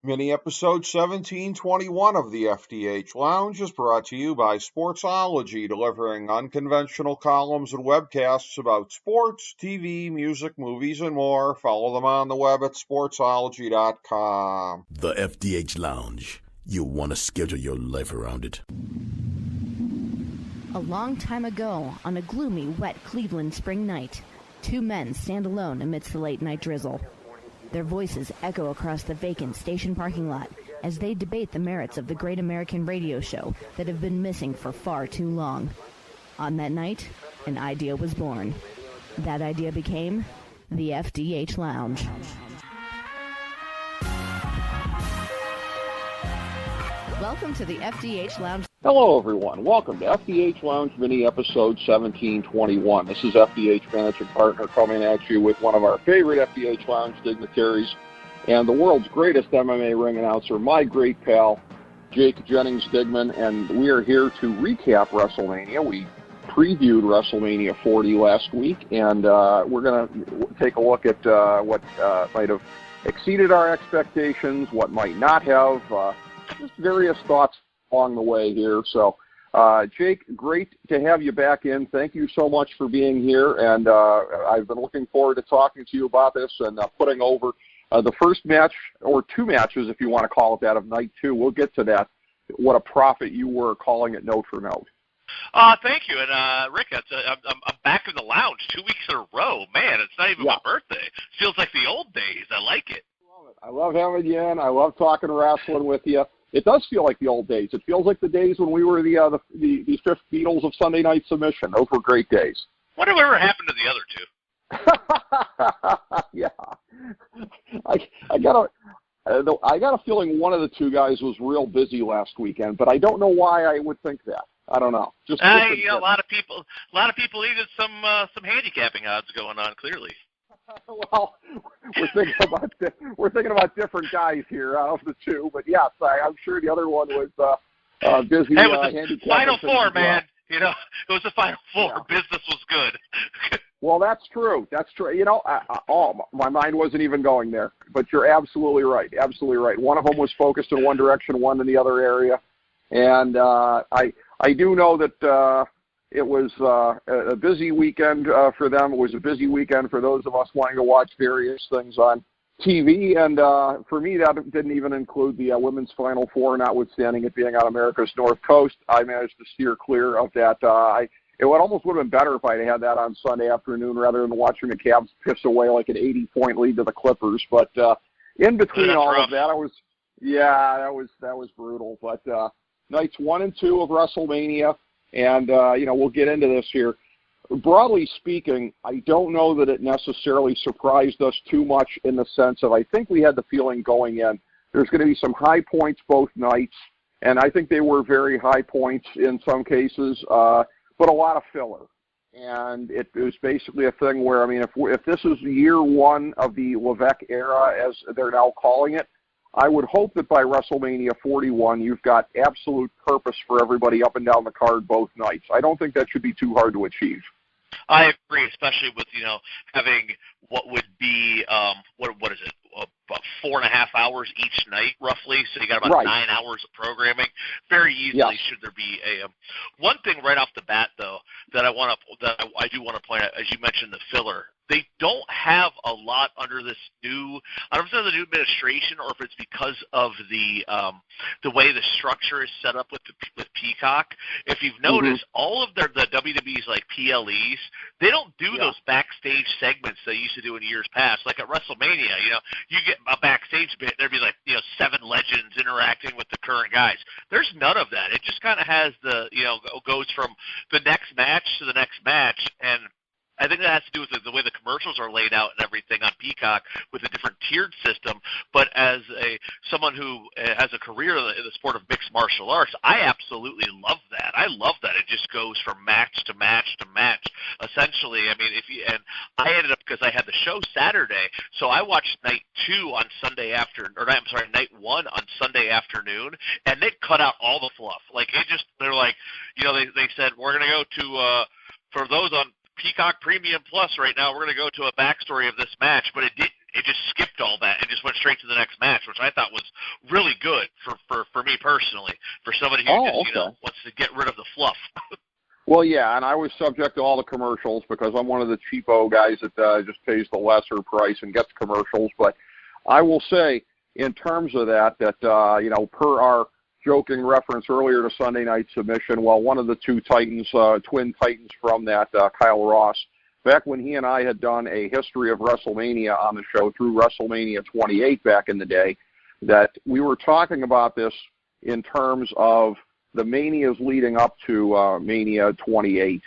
Mini episode 1721 of the FDH Lounge is brought to you by Sportsology, delivering unconventional columns and webcasts about sports, TV, music, movies, and more. Follow them on the web at sportsology.com. The FDH Lounge. You want to schedule your life around it. A long time ago, on a gloomy, wet Cleveland spring night, two men stand alone amidst the late-night drizzle. Their voices echo across the vacant station parking lot as they debate the merits of the great American radio show that have been missing for far too long. On that night, an idea was born. That idea became the FDH Lounge. Welcome to the FDH Lounge. Hello, everyone. Welcome to FDH Lounge Mini Episode 1721. This is FDH Managing Partner coming at you with one of our favorite FDH Lounge dignitaries and the world's greatest MMA ring announcer, my great pal, Jake Jennings Digman, and we are here to recap WrestleMania. We previewed WrestleMania 40 last week, and we're going to take a look at what might have exceeded our expectations, what might not have, just various thoughts along the way here. So, Jake, great to have you back in. Thank you so much for being here, and I've been looking forward to talking to you about this and putting over the first match, or two matches, if you want to call it that, of night two. We'll get to that. What a prophet you were calling it note for note. Thank you. And, Rick, I'm back in the lounge 2 weeks in a row. Man, it's not even my birthday. Feels like the old days. I like it. I love having you in. I love talking wrestling with you. It does feel like the old days. It feels like the days when we were the fifth Beatles of Sunday Night Submission. Those were great days. Whatever happened to the other two? Yeah, I got a feeling one of the two guys was real busy last weekend, but I don't know why I would think that. I don't know. Just a lot of people needed some handicapping odds going on. Clearly. Well, we're thinking about different guys here out of the two, but yes, I'm sure the other one was busy. Hey, it was the Final Four, man. You know, it was the Final Four. Yeah. Business was good. Well, that's true. That's true. You know, my mind wasn't even going there, but you're absolutely right. Absolutely right. One of them was focused in one direction, one in the other area, and I do know that. It was a busy weekend for them. It was a busy weekend for those of us wanting to watch various things on TV. And for me, that didn't even include the Women's Final Four, notwithstanding it being on America's North Coast. I managed to steer clear of that. It almost would have been better if I'd had that on Sunday afternoon rather than watching the Cavs piss away like an 80-point lead to the Clippers. But in between all of that, that was brutal. But nights 1 and 2 of WrestleMania. And, we'll get into this here. Broadly speaking, I don't know that it necessarily surprised us too much in the sense of I think we had the feeling going in there's going to be some high points both nights, and I think they were very high points in some cases, but a lot of filler. And it was basically a thing where, I mean, if this is year one of the Levesque era, as they're now calling it, I would hope that by WrestleMania 41, you've got absolute purpose for everybody up and down the card both nights. I don't think that should be too hard to achieve. I agree, especially with, having what would be, what is it, about 4.5 hours each night, roughly. So you got about 9 hours of programming. Very easily should there be a one thing right off the bat, though, that I do want to point out, as you mentioned, the filler. They don't have a lot under this new, I don't know if it's the new administration or if it's because of the way the structure is set up with Peacock. If you've noticed, all of the WWE's like PLEs, they don't do those backstage segments they used to do in years past. Like at WrestleMania, you get a backstage bit, there'd be like 7 legends interacting with the current guys. There's none of that. It just kind of has goes from the next match to the next match, and I think that has to do with the way the commercials are laid out and everything on Peacock with a different tiered system. But as someone who has a career in the sport of mixed martial arts, I absolutely love that. I love that it just goes from match to match to match. Essentially, I mean, and I ended up, because I had the show Saturday, so I watched night 2 on Sunday night 1 on Sunday afternoon, and they cut out all the fluff. Like they're like, they said we're gonna go to for those on Peacock Premium Plus right now, we're going to go to a backstory of this match, but it it just skipped all that and just went straight to the next match, which I thought was really good for me personally, for somebody who wants to get rid of the fluff. Well, yeah, and I was subject to all the commercials because I'm one of the cheapo guys that just pays the lesser price and gets commercials. But I will say, in terms of that, per our joking reference earlier to Sunday Night Submission, well, one of the two Titans, twin Titans from that, Kyle Ross, back when he and I had done a history of WrestleMania on the show through WrestleMania 28 back in the day, that we were talking about this in terms of the Manias leading up to Mania 28,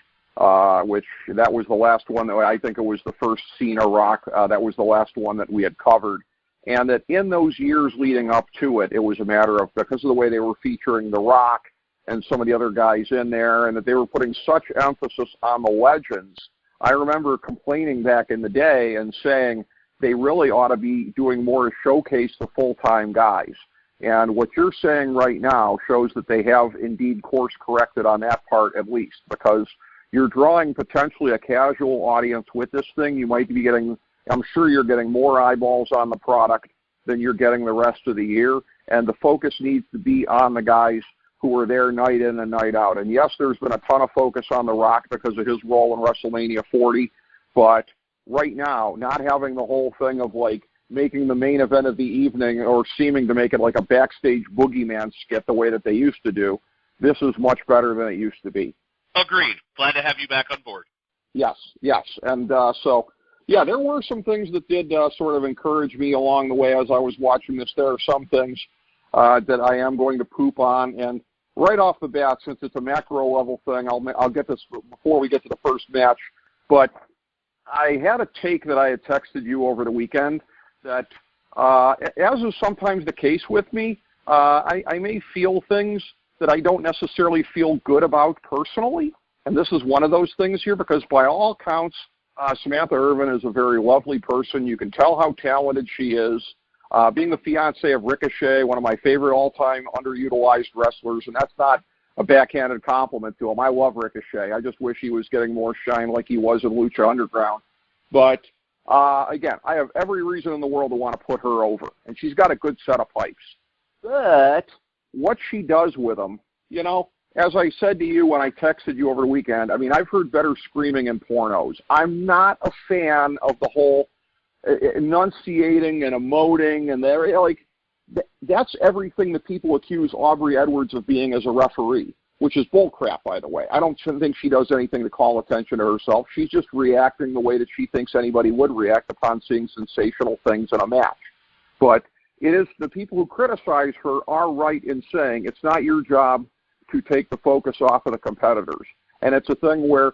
which that was the last one that I think it was the first Cena Rock. That was the last one that we had covered. And that in those years leading up to it, it was a matter of, because of the way they were featuring The Rock and some of the other guys in there, and that they were putting such emphasis on the legends. I remember complaining back in the day and saying they really ought to be doing more to showcase the full-time guys. And what you're saying right now shows that they have indeed course-corrected on that part at least, because you're drawing potentially a casual audience with this thing. You might be getting, I'm sure you're getting more eyeballs on the product than you're getting the rest of the year, and the focus needs to be on the guys who are there night in and night out. And yes, there's been a ton of focus on The Rock because of his role in WrestleMania 40, but right now, not having the whole thing of like making the main event of the evening or seeming to make it like a backstage boogeyman skit the way that they used to do, this is much better than it used to be. Agreed. Glad to have you back on board. Yes. And so, yeah, there were some things that did sort of encourage me along the way as I was watching this. There are some things that I am going to poop on. And right off the bat, since it's a macro-level thing, I'll get this before we get to the first match. But I had a take that I had texted you over the weekend that, as is sometimes the case with me, I may feel things that I don't necessarily feel good about personally. And this is one of those things here because by all accounts, Samantha Irvin is a very lovely person. You can tell how talented she is. Being the fiance of Ricochet, one of my favorite all-time underutilized wrestlers, and that's not a backhanded compliment to him. I love Ricochet. I just wish he was getting more shine like he was in Lucha Underground. But, again, I have every reason in the world to want to put her over, and she's got a good set of pipes. But what she does with them, you know, as I said to you when I texted you over the weekend, I mean, I've heard better screaming in pornos. I'm not a fan of the whole enunciating and emoting, and they're like, that's everything that people accuse Aubrey Edwards of being as a referee, which is bullcrap, by the way. I don't think she does anything to call attention to herself. She's just reacting the way that she thinks anybody would react upon seeing sensational things in a match. But it is the people who criticize her are right in saying it's not your job to take the focus off of the competitors. And it's a thing where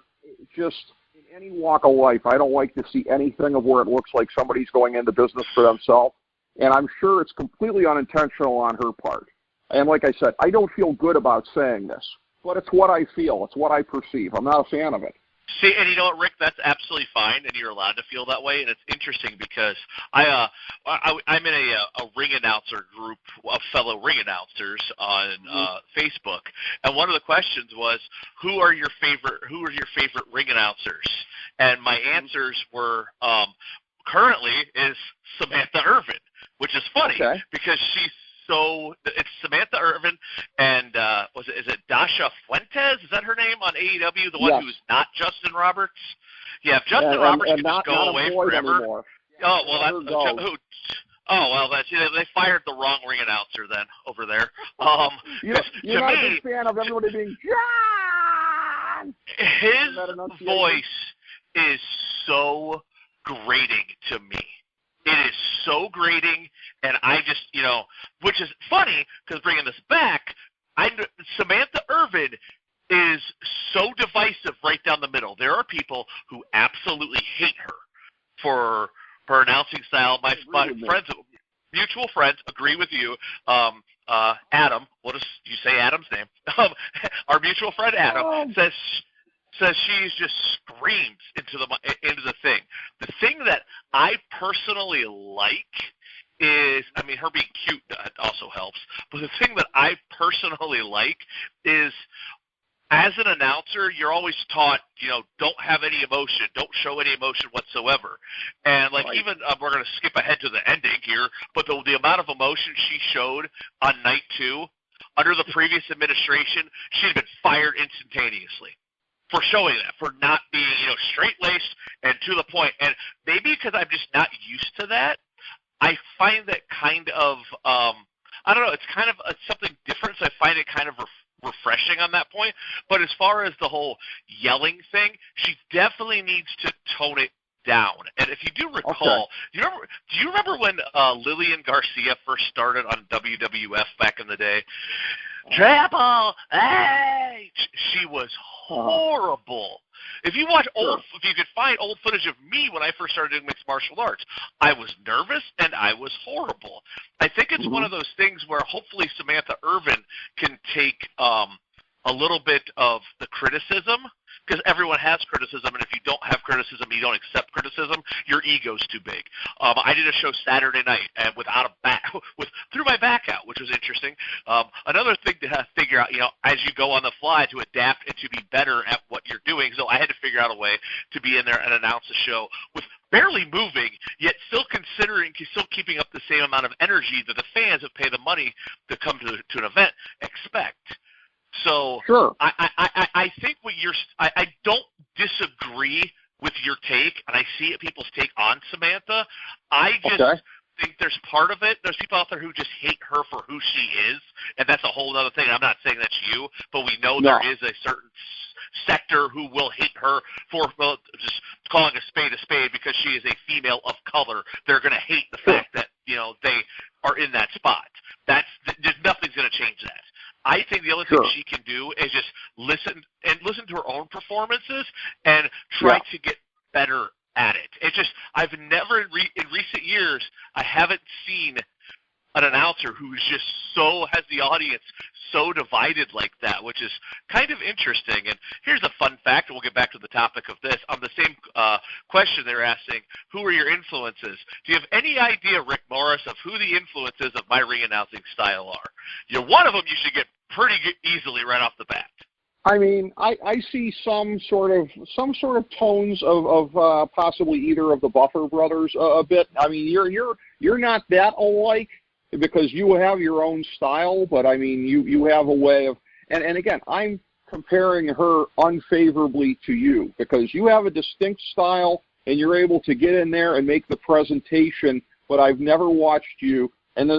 just in any walk of life, I don't like to see anything of where it looks like somebody's going into business for themselves. And I'm sure it's completely unintentional on her part. And like I said, I don't feel good about saying this, but it's what I feel. It's what I perceive. I'm not a fan of it. See, and you know what, Rick? That's absolutely fine, and you're allowed to feel that way. And it's interesting because I'm in a ring announcer group of fellow ring announcers on Facebook, and one of the questions was, "Who are your favorite ring announcers?" And my answers were currently is Samantha Irvin, which is funny because she's. So it's Samantha Irvin and is it Dasha Fuentes? Is that her name on AEW? The one who's not Justin Roberts? Yeah, if Justin Roberts could just go away forever. Anymore. Oh well, they fired the wrong ring announcer then over there. You're not a big fan of everybody being John. His voice is so grating to me. It is so grating, and I just, which is funny because bringing this back, Samantha Irvin is so divisive right down the middle. There are people who absolutely hate her for her announcing style. My friends, mutual friends, agree with you. Adam, you say Adam's name? Our mutual friend Adam says she just screams into the thing. The thing that I personally like is, I mean, her being cute also helps, but the thing that I personally like is as an announcer, you're always taught, don't have any emotion, don't show any emotion whatsoever. And even we're going to skip ahead to the ending here, but the amount of emotion she showed on night 2 under the previous administration, she'd been fired instantaneously for showing that, for not being, straight-laced and to the point. And maybe because I'm just not used to that, I find that kind of, I don't know, it's kind of something different, so I find it kind of refreshing on that point. But as far as the whole yelling thing, she definitely needs to tone it down. And if you do recall, do you remember when Lillian Garcia first started on WWF back in the day? Triple H! She was horrible. If you watch if you could find old footage of me when I first started doing mixed martial arts, I was nervous and I was horrible. I think it's one of those things where hopefully Samantha Irvin can take a little bit of the criticism, because everyone has criticism, and if you don't have criticism, you don't accept criticism, your ego's too big. I did a show Saturday night and threw my back out, which was interesting. Another thing to figure out, as you go on the fly, to adapt and to be better at what you're doing. So I had to figure out a way to be in there and announce a show with barely moving, yet still keeping up the same amount of energy that the fans that pay the money to come to an event expect. So I think I don't disagree with your take, and I see people's take on Samantha. I just think there's part of it. There's people out there who just hate her for who she is, and that's a whole other thing. I'm not saying that's you, but we know there is a certain sector who will hate her for just calling a spade because she is a female of color. They're going to hate the fact that they are in that spot. Nothing's going to change that. I think the only thing she can do is just listen to her own performances and try to get better at it. It's just I've never in recent years I haven't seen an announcer who's just has the audience so divided like that, which is kind of interesting. And here's a fun fact, and we'll get back to the topic of this. On the same question, they're asking, who are your influences? Do you have any idea, Rick Morris, of who the influences of my ring announcing style are? One of them you should get pretty easily right off the bat. I mean, I see some sort of tones of possibly either of the Buffer brothers a bit. I mean, you're not that alike, because you have your own style, but I mean, you have a way of, and again, I'm comparing her unfavorably to you, because you have a distinct style, and you're able to get in there and make the presentation, but I've never watched you, and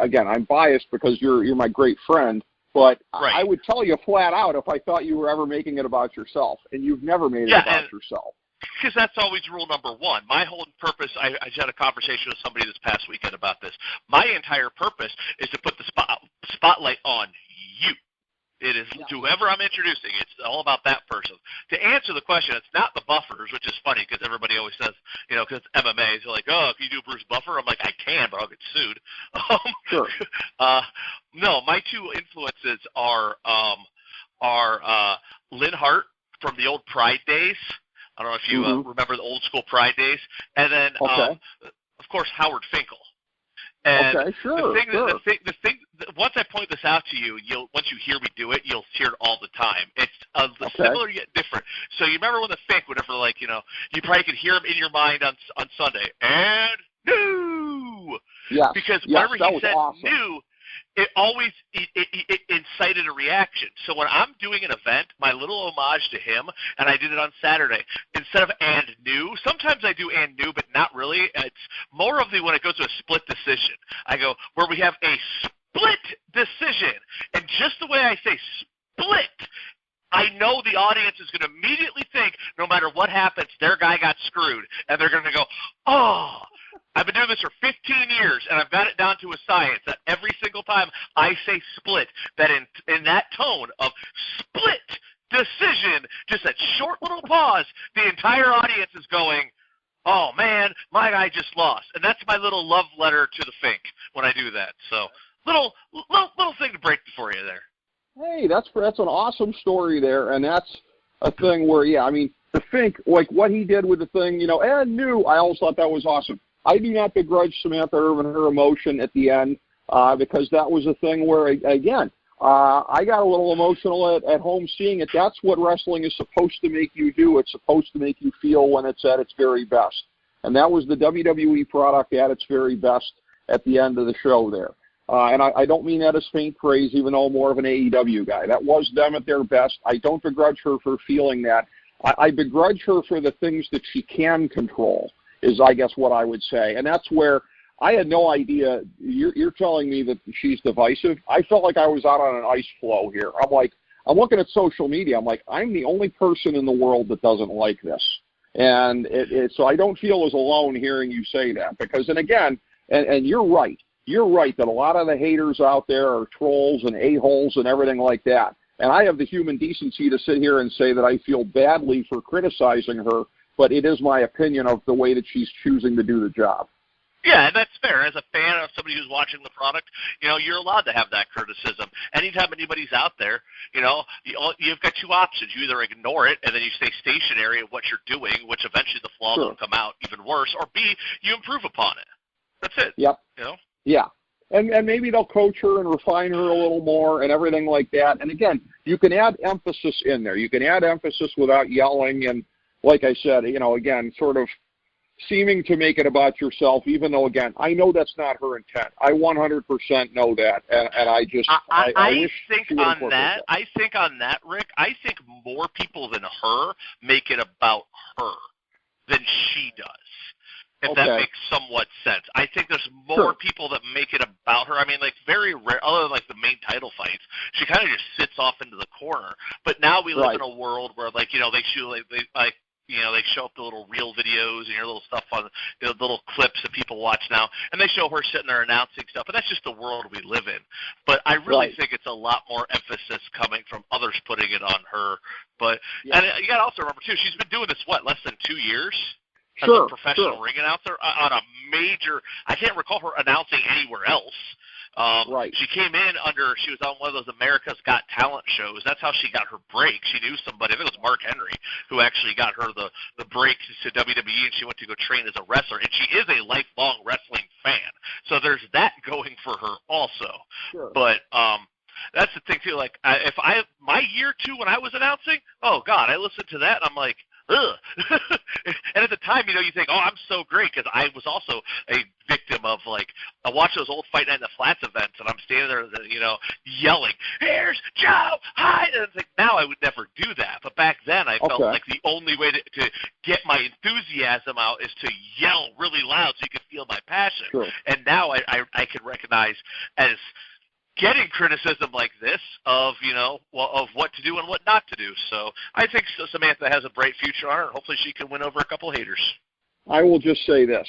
again, I'm biased because you're my great friend, but I would tell you flat out if I thought you were ever making it about yourself, and you've never made it about yourself. Because that's always rule number one. My whole purpose, I just had a conversation with somebody this past weekend about this. My entire purpose is to put the spotlight on you. It is to whoever I'm introducing. It's all about that person. To answer the question, it's not the Buffers, which is funny because everybody always says, because it's MMA, they're like, oh, can you do Bruce Buffer? I'm like, I can, but I'll get sued. No, my two influences are Lynn Hart from the old Pride days. I don't know if you remember the old school Pride days, and then of course Howard Finkel. And the thing. Once I point this out to you, once you hear me do it, you'll hear it all the time. It's similar yet different. So you remember when the Fink, whenever you probably could hear him in your mind on Sunday, and new. Yes. Because whenever he said new, it always it incited a reaction. So when I'm doing an event, my little homage to him, and I did it on Saturday, instead of and new, sometimes I do and new, but not really. It's more of when it goes to a split decision. I go, where we have a split decision. And just the way I say split, I know the audience is going to immediately think, no matter what happens, their guy got screwed. And they're going to go, oh, I've been doing this for 15 years, and I've got it down to a science that every single time I say split, that in that tone of split decision, just that short little pause, the entire audience is going, oh, man, my guy just lost. And that's my little love letter to the Fink when I do that. So little thing to break for you there. Hey, that's an awesome story there, and that's a thing where, the Fink, like what he did with the thing, and new, I always thought that was awesome. I do not begrudge Samantha Irvin her emotion at the end because that was a thing where, again, I got a little emotional at home seeing it. That's what wrestling is supposed to make you do. It's supposed to make you feel when it's at its very best. And that was the WWE product at its very best at the end of the show there. And I don't mean that as faint praise, even though I'm more of an AEW guy. That was them at their best. I don't begrudge her for feeling that. I begrudge her for the things that she can control, is I guess what I would say. And that's where I had no idea. You're telling me that she's divisive. I felt like I was out on an ice floe here. I'm looking at social media. I'm like, I'm the only person in the world that doesn't like this. And so I don't feel as alone hearing you say that. Because, and again, and you're right. You're right that a lot of the haters out there are trolls and a-holes and everything like that. And I have the human decency to sit here and say that I feel badly for criticizing her, but it is my opinion of the way that she's choosing to do the job. Yeah, and that's fair. As a fan of somebody who's watching the product, you're allowed to have that criticism. Anytime anybody's out there, you've got two options. You either ignore it and then you stay stationary at what you're doing, which eventually the flaws will come out even worse, or B, you improve upon it. That's it. Yep. Yeah. And maybe they'll coach her and refine her a little more and everything like that. And again, you can add emphasis in there. You can add emphasis without yelling and, like I said, again, sort of seeming to make it about yourself, even though, again, I know that's not her intent. I 100% know that. And I just, I wish think on that. I think on that, Rick, I think more people than her make it about her than she does. If that makes somewhat sense. I think there's more people that make it about her. I mean, like, very rare, other than, like, the main title fights, she kind of just sits off into the corner. But now we live in a world where, like, they show, they show up the little reel videos and your little stuff on the little clips that people watch now, and they show her sitting there announcing stuff, and that's just the world we live in. But I really think it's a lot more emphasis coming from others putting it on her. But and you got to also remember, too, she's been doing this, less than 2 years? As a professional ring announcer on a major, I can't recall her announcing anywhere else. She came in she was on one of those America's Got Talent shows. That's how she got her break. She knew somebody, I think it was Mark Henry, who actually got her the break to WWE, and she went to go train as a wrestler. And she is a lifelong wrestling fan. So there's that going for her also. But that's the thing, too. Like, my year 2 when I was announcing, oh, God, I listened to that, and I'm like, ugh. And at the time, you think, oh, I'm so great, because I was also a victim of, like, I watch those old Fight Night in the Flats events, and I'm standing there, yelling, here's Joe, hi! And it's like, now I would never do that. But back then, I felt like the only way to get my enthusiasm out is to yell really loud so you could feel my passion. And now I can recognize as getting criticism like this of what to do and what not to do. So I think Samantha has a bright future on her, and hopefully she can win over a couple haters. I will just say this.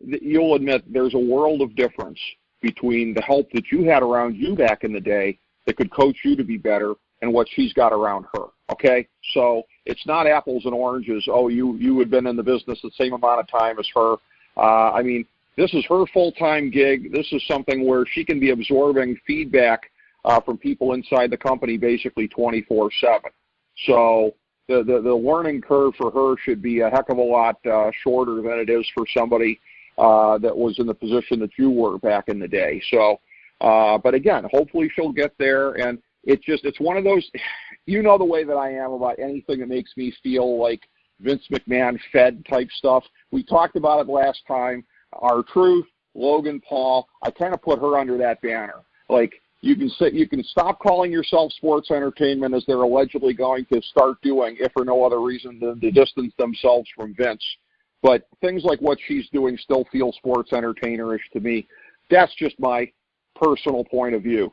You'll admit there's a world of difference between the help that you had around you back in the day that could coach you to be better and what she's got around her, okay? So it's not apples and oranges. Oh, you had been in the business the same amount of time as her. I mean, this is her full-time gig. This is something where she can be absorbing feedback from people inside the company basically 24/7. So the learning curve for her should be a heck of a lot shorter than it is for somebody that was in the position that you were back in the day. So, but again, hopefully she'll get there. And it's one of those, the way that I am about anything that makes me feel like Vince McMahon fed type stuff. We talked about it last time. R-Truth, Logan Paul, I kind of put her under that banner. Like, you can stop calling yourself sports entertainment, as they're allegedly going to start doing, if for no other reason than to distance themselves from Vince. But things like what she's doing still feel sports entertainerish to me. That's just my personal point of view.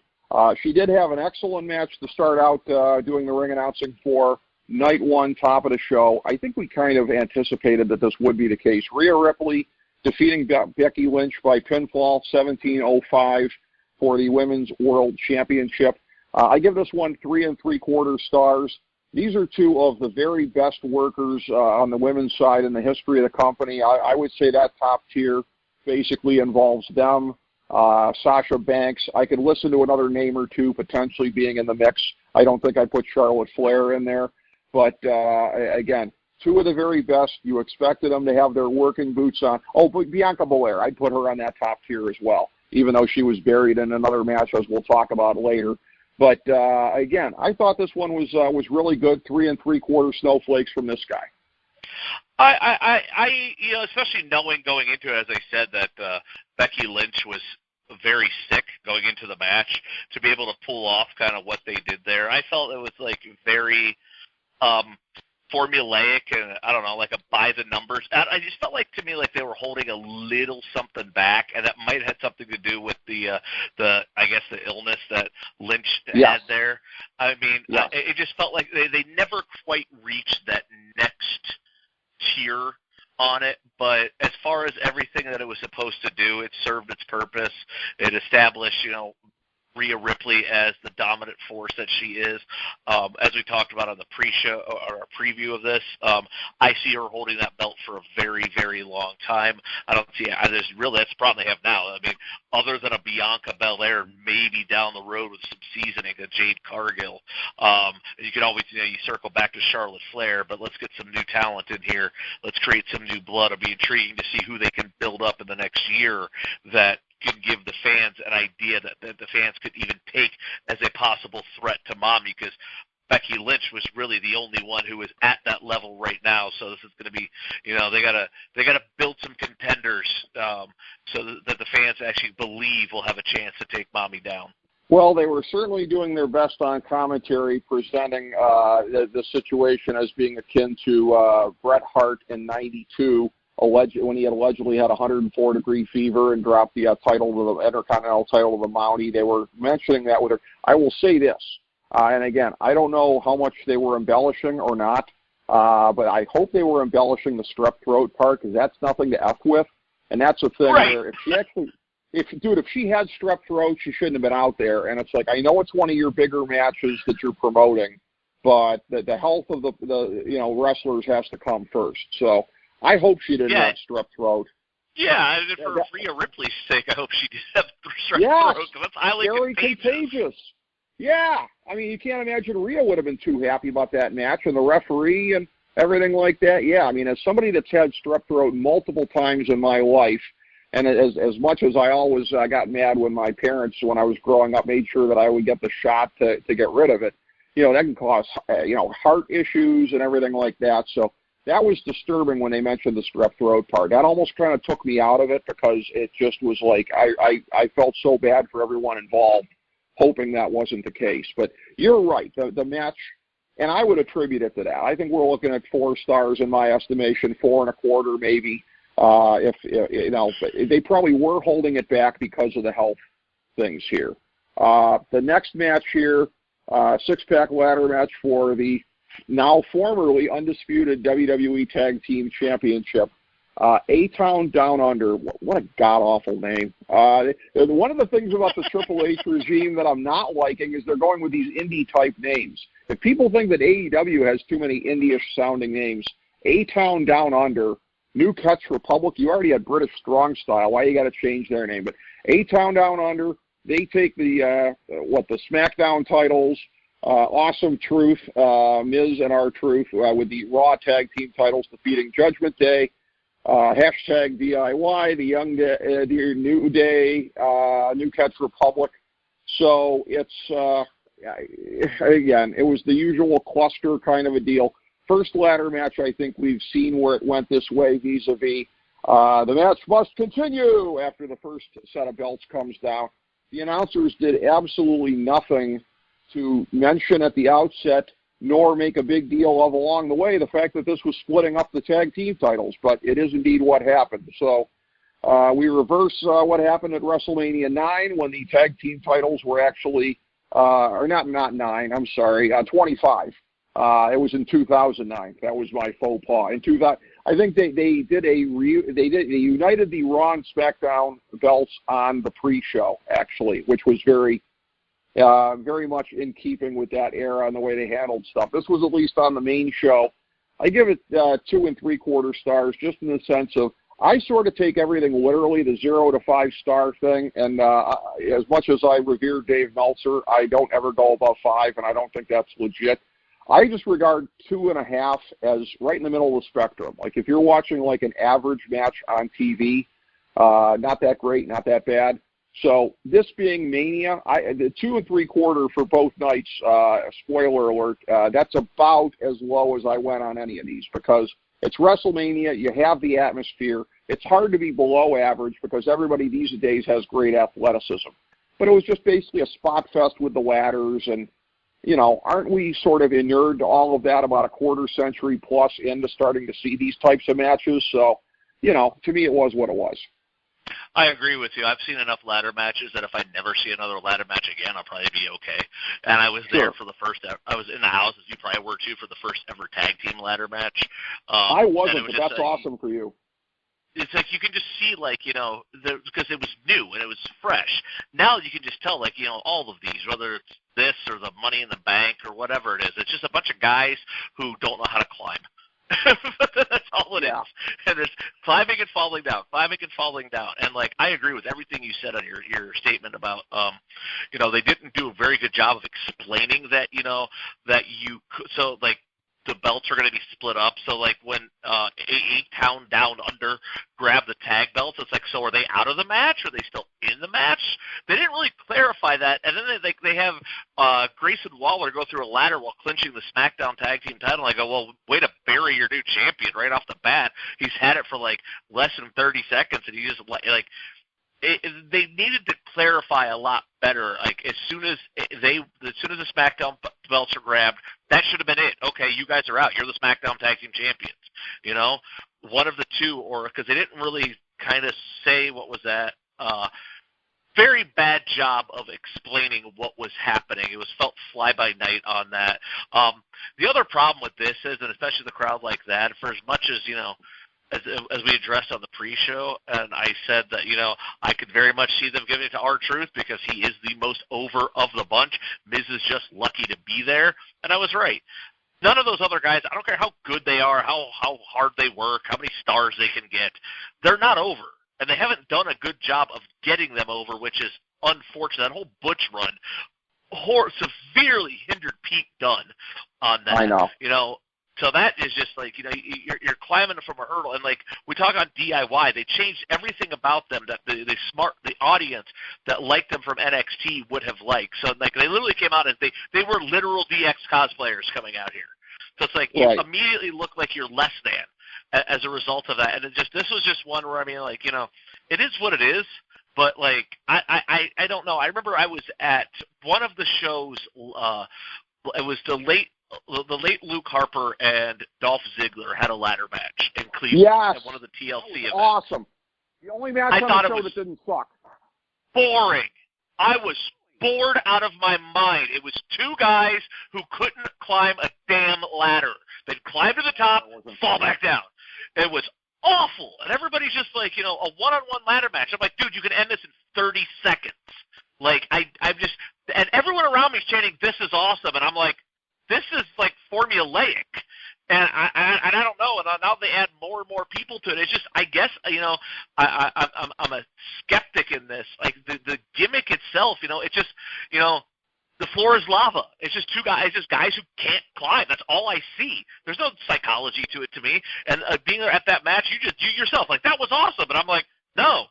She did have an excellent match to start out doing the ring announcing for night 1, top of the show. I think we kind of anticipated that this would be the case. Rhea Ripley defeating Becky Lynch by pinfall, 17:05 for the Women's World Championship. I give this one 3 3/4 stars. These are two of the very best workers on the women's side in the history of the company. I would say that top tier basically involves them, Sasha Banks. I could listen to another name or two potentially being in the mix. I don't think I'd put Charlotte Flair in there. But, again, two of the very best. You expected them to have their working boots on. Oh, but Bianca Belair, I'd put her on that top tier as well, even though she was buried in another match, as we'll talk about later. But again, I thought this one was really good. 3 3/4 snowflakes from this guy. I especially knowing going into it, as I said, that Becky Lynch was very sick going into the match, to be able to pull off kind of what they did there, I felt it was like very formulaic, and I don't know, like a by the numbers. I just felt like, to me, like they were holding a little something back, and that might have had something to do with the I guess the illness that Lynch had there. I mean, it just felt like they never quite reached that next tier on it, but as far as everything that it was supposed to do, it served its purpose. It established, Rhea Ripley as the dominant force that she is. As we talked about on the pre-show or our preview of this, I see her holding that belt for a very, very long time. I don't see that's the problem they have now. I mean, other than a Bianca Belair, maybe down the road with some seasoning, a Jade Cargill. You can always, you circle back to Charlotte Flair, but let's get some new talent in here. Let's create some new blood. It'll be intriguing to see who they can build up in the next year that can give the fans an idea that the fans could even take as a possible threat to Mommy, because Becky Lynch was really the only one who is at that level right now. So this is going to be, they gotta build some contenders so that the fans actually believe will have a chance to take Mommy down. Well, they were certainly doing their best on commentary, presenting the situation as being akin to Bret Hart in '92. When he had allegedly had 104-degree fever and dropped the the Intercontinental title to the Mountie. They were mentioning that with her. I will say this, and again, I don't know how much they were embellishing or not, but I hope they were embellishing the strep throat part, because that's nothing to F with, and that's a thing where if she had strep throat, she shouldn't have been out there. And it's like, I know it's one of your bigger matches that you're promoting, but the health of the wrestlers has to come first. So I hope she didn't have strep throat. Yeah, and for Rhea Ripley's sake, I hope she did have strep throat, because that's highly very contagious. Yeah, I mean, you can't imagine Rhea would have been too happy about that match, and the referee and everything like that. Yeah, I mean, as somebody that's had strep throat multiple times in my life, and as much as I always got mad when my parents, when I was growing up, made sure that I would get the shot to get rid of it, that can cause, heart issues and everything like that. So that was disturbing when they mentioned the strep throat part. That almost kind of took me out of it, because it just was like I felt so bad for everyone involved, hoping that wasn't the case. But you're right, the match, and I would attribute it to that. I think we're looking at 4 stars in my estimation, 4 1/4 maybe. They probably were holding it back because of the health things here. The next match here, 6-pack ladder match for the now formerly undisputed WWE Tag Team Championship. A-Town Down Under. What a god-awful name. One of the things about the Triple H regime that I'm not liking is they're going with these indie-type names. If people think that AEW has too many indie-ish-sounding names, A-Town Down Under, New Cuts Republic, you already had British Strong Style. Why you got to change their name? But A-Town Down Under, they take the SmackDown titles, Awesome Truth, Miz and R-Truth, with the Raw Tag Team titles defeating Judgment Day, hashtag DIY, the New Day, New Cuts Republic. So it's, again, it was the usual cluster kind of a deal. First ladder match I think we've seen where it went this way vis-a-vis. The match must continue after the first set of belts comes down. The announcers did absolutely nothing to mention at the outset, nor make a big deal of along the way, the fact that this was splitting up the tag team titles, but it is indeed what happened. So we reverse what happened at WrestleMania 9 when the tag team titles were actually, or not 9, I'm sorry, 25. It was in 2009. That was my faux pas. In 2000, I think they united the Raw and SmackDown belts on the pre-show, actually, which was very much in keeping with that era and the way they handled stuff. This was at least on the main show. I give it 2 3/4 stars, just in the sense of I sort of take everything literally, the 0 to 5 star thing. And as much as I revere Dave Meltzer, I don't ever go above 5, and I don't think that's legit. I just regard 2.5 as right in the middle of the spectrum. Like if you're watching like an average match on TV, not that great, not that bad. So this being Mania, the 2 3/4 for both nights, spoiler alert, that's about as low as I went on any of these because it's WrestleMania, you have the atmosphere. It's hard to be below average because everybody these days has great athleticism. But it was just basically a spot fest with the ladders and, you know, aren't we sort of inured to all of that about a quarter century plus into starting to see these types of matches? So, you know, to me it was what it was. I agree with you. I've seen enough ladder matches that if I never see another ladder match again, I'll probably be okay. And I was there for the first I was in the house, as you probably were too, for the first ever tag team ladder match. I wasn't, but that's awesome for you. It's like you can just see, like, you know, because it was new and it was fresh. Now you can just tell, like, you know, all of these, whether it's this or the Money in the Bank or whatever it is, it's just a bunch of guys who don't know how to climb. That's all it is. And it's climbing and falling down, climbing and falling down. And, like, I agree with everything you said on your statement about, you know, they didn't do a very good job of explaining that, you know, that you could, so, like, the belts are going to be split up. So, like, when A-Town Down Under grabbed the tag belts, it's like, so are they out of the match? Are they still in the match? They didn't really clarify that. And then they have Grayson Waller go through a ladder while clinching the SmackDown Tag Team title. I go, well, way to bury your new champion right off the bat. He's had it for, like, less than 30 seconds, and he just, like, they needed to clarify a lot better. Like, as soon as the SmackDown belts are grabbed, that should have been it. Okay, you guys are out. You're the SmackDown Tag Team Champions. You know, one of the two, or because they didn't really kind of say what was that. Very bad job of explaining what was happening. It was felt fly by night on that. The other problem with this is, and especially the crowd like that, for as much as, you know, as we addressed on the pre-show, and I said that, you know, I could very much see them giving it to R-Truth because he is the most over of the bunch. Miz is just lucky to be there, and I was right. None of those other guys, I don't care how good they are, how hard they work, how many stars they can get, they're not over, and they haven't done a good job of getting them over, which is unfortunate. That whole Butch run severely hindered Pete Dunne on that. I know. You know, so that is just like, you know, you're climbing from a hurdle. And, like, we talk on DIY, they changed everything about them that the audience that liked them from NXT would have liked. So, like, they literally came out as they were literal DX cosplayers coming out here. So it's like, you immediately look like you're less than as a result of that. And this was just one where, I mean, like, you know, it is what it is. But, like, I don't know. I remember I was at one of the shows, it was the late Luke Harper and Dolph Ziggler had a ladder match in Cleveland at one of the TLC events. Awesome. The only match on the show that didn't suck. Boring. I was bored out of my mind. It was two guys who couldn't climb a damn ladder. They'd climb to the top, fall back down. It was awful. And everybody's just like, you know, a one-on-one ladder match. I'm like, dude, you can end this in 30 seconds. Like, I'm just, and everyone around me is chanting, "This is awesome," and I'm like, this is like formulaic, and I don't know. And now they add more and more people to it. It's just, I guess, you know, I'm a skeptic in this. Like, the gimmick itself, you know, it just, you know, the floor is lava. It's just two guys, just guys who can't climb. That's all I see. There's no psychology to it to me. And being at that match, you yourself, like, that was awesome. And I'm like, no,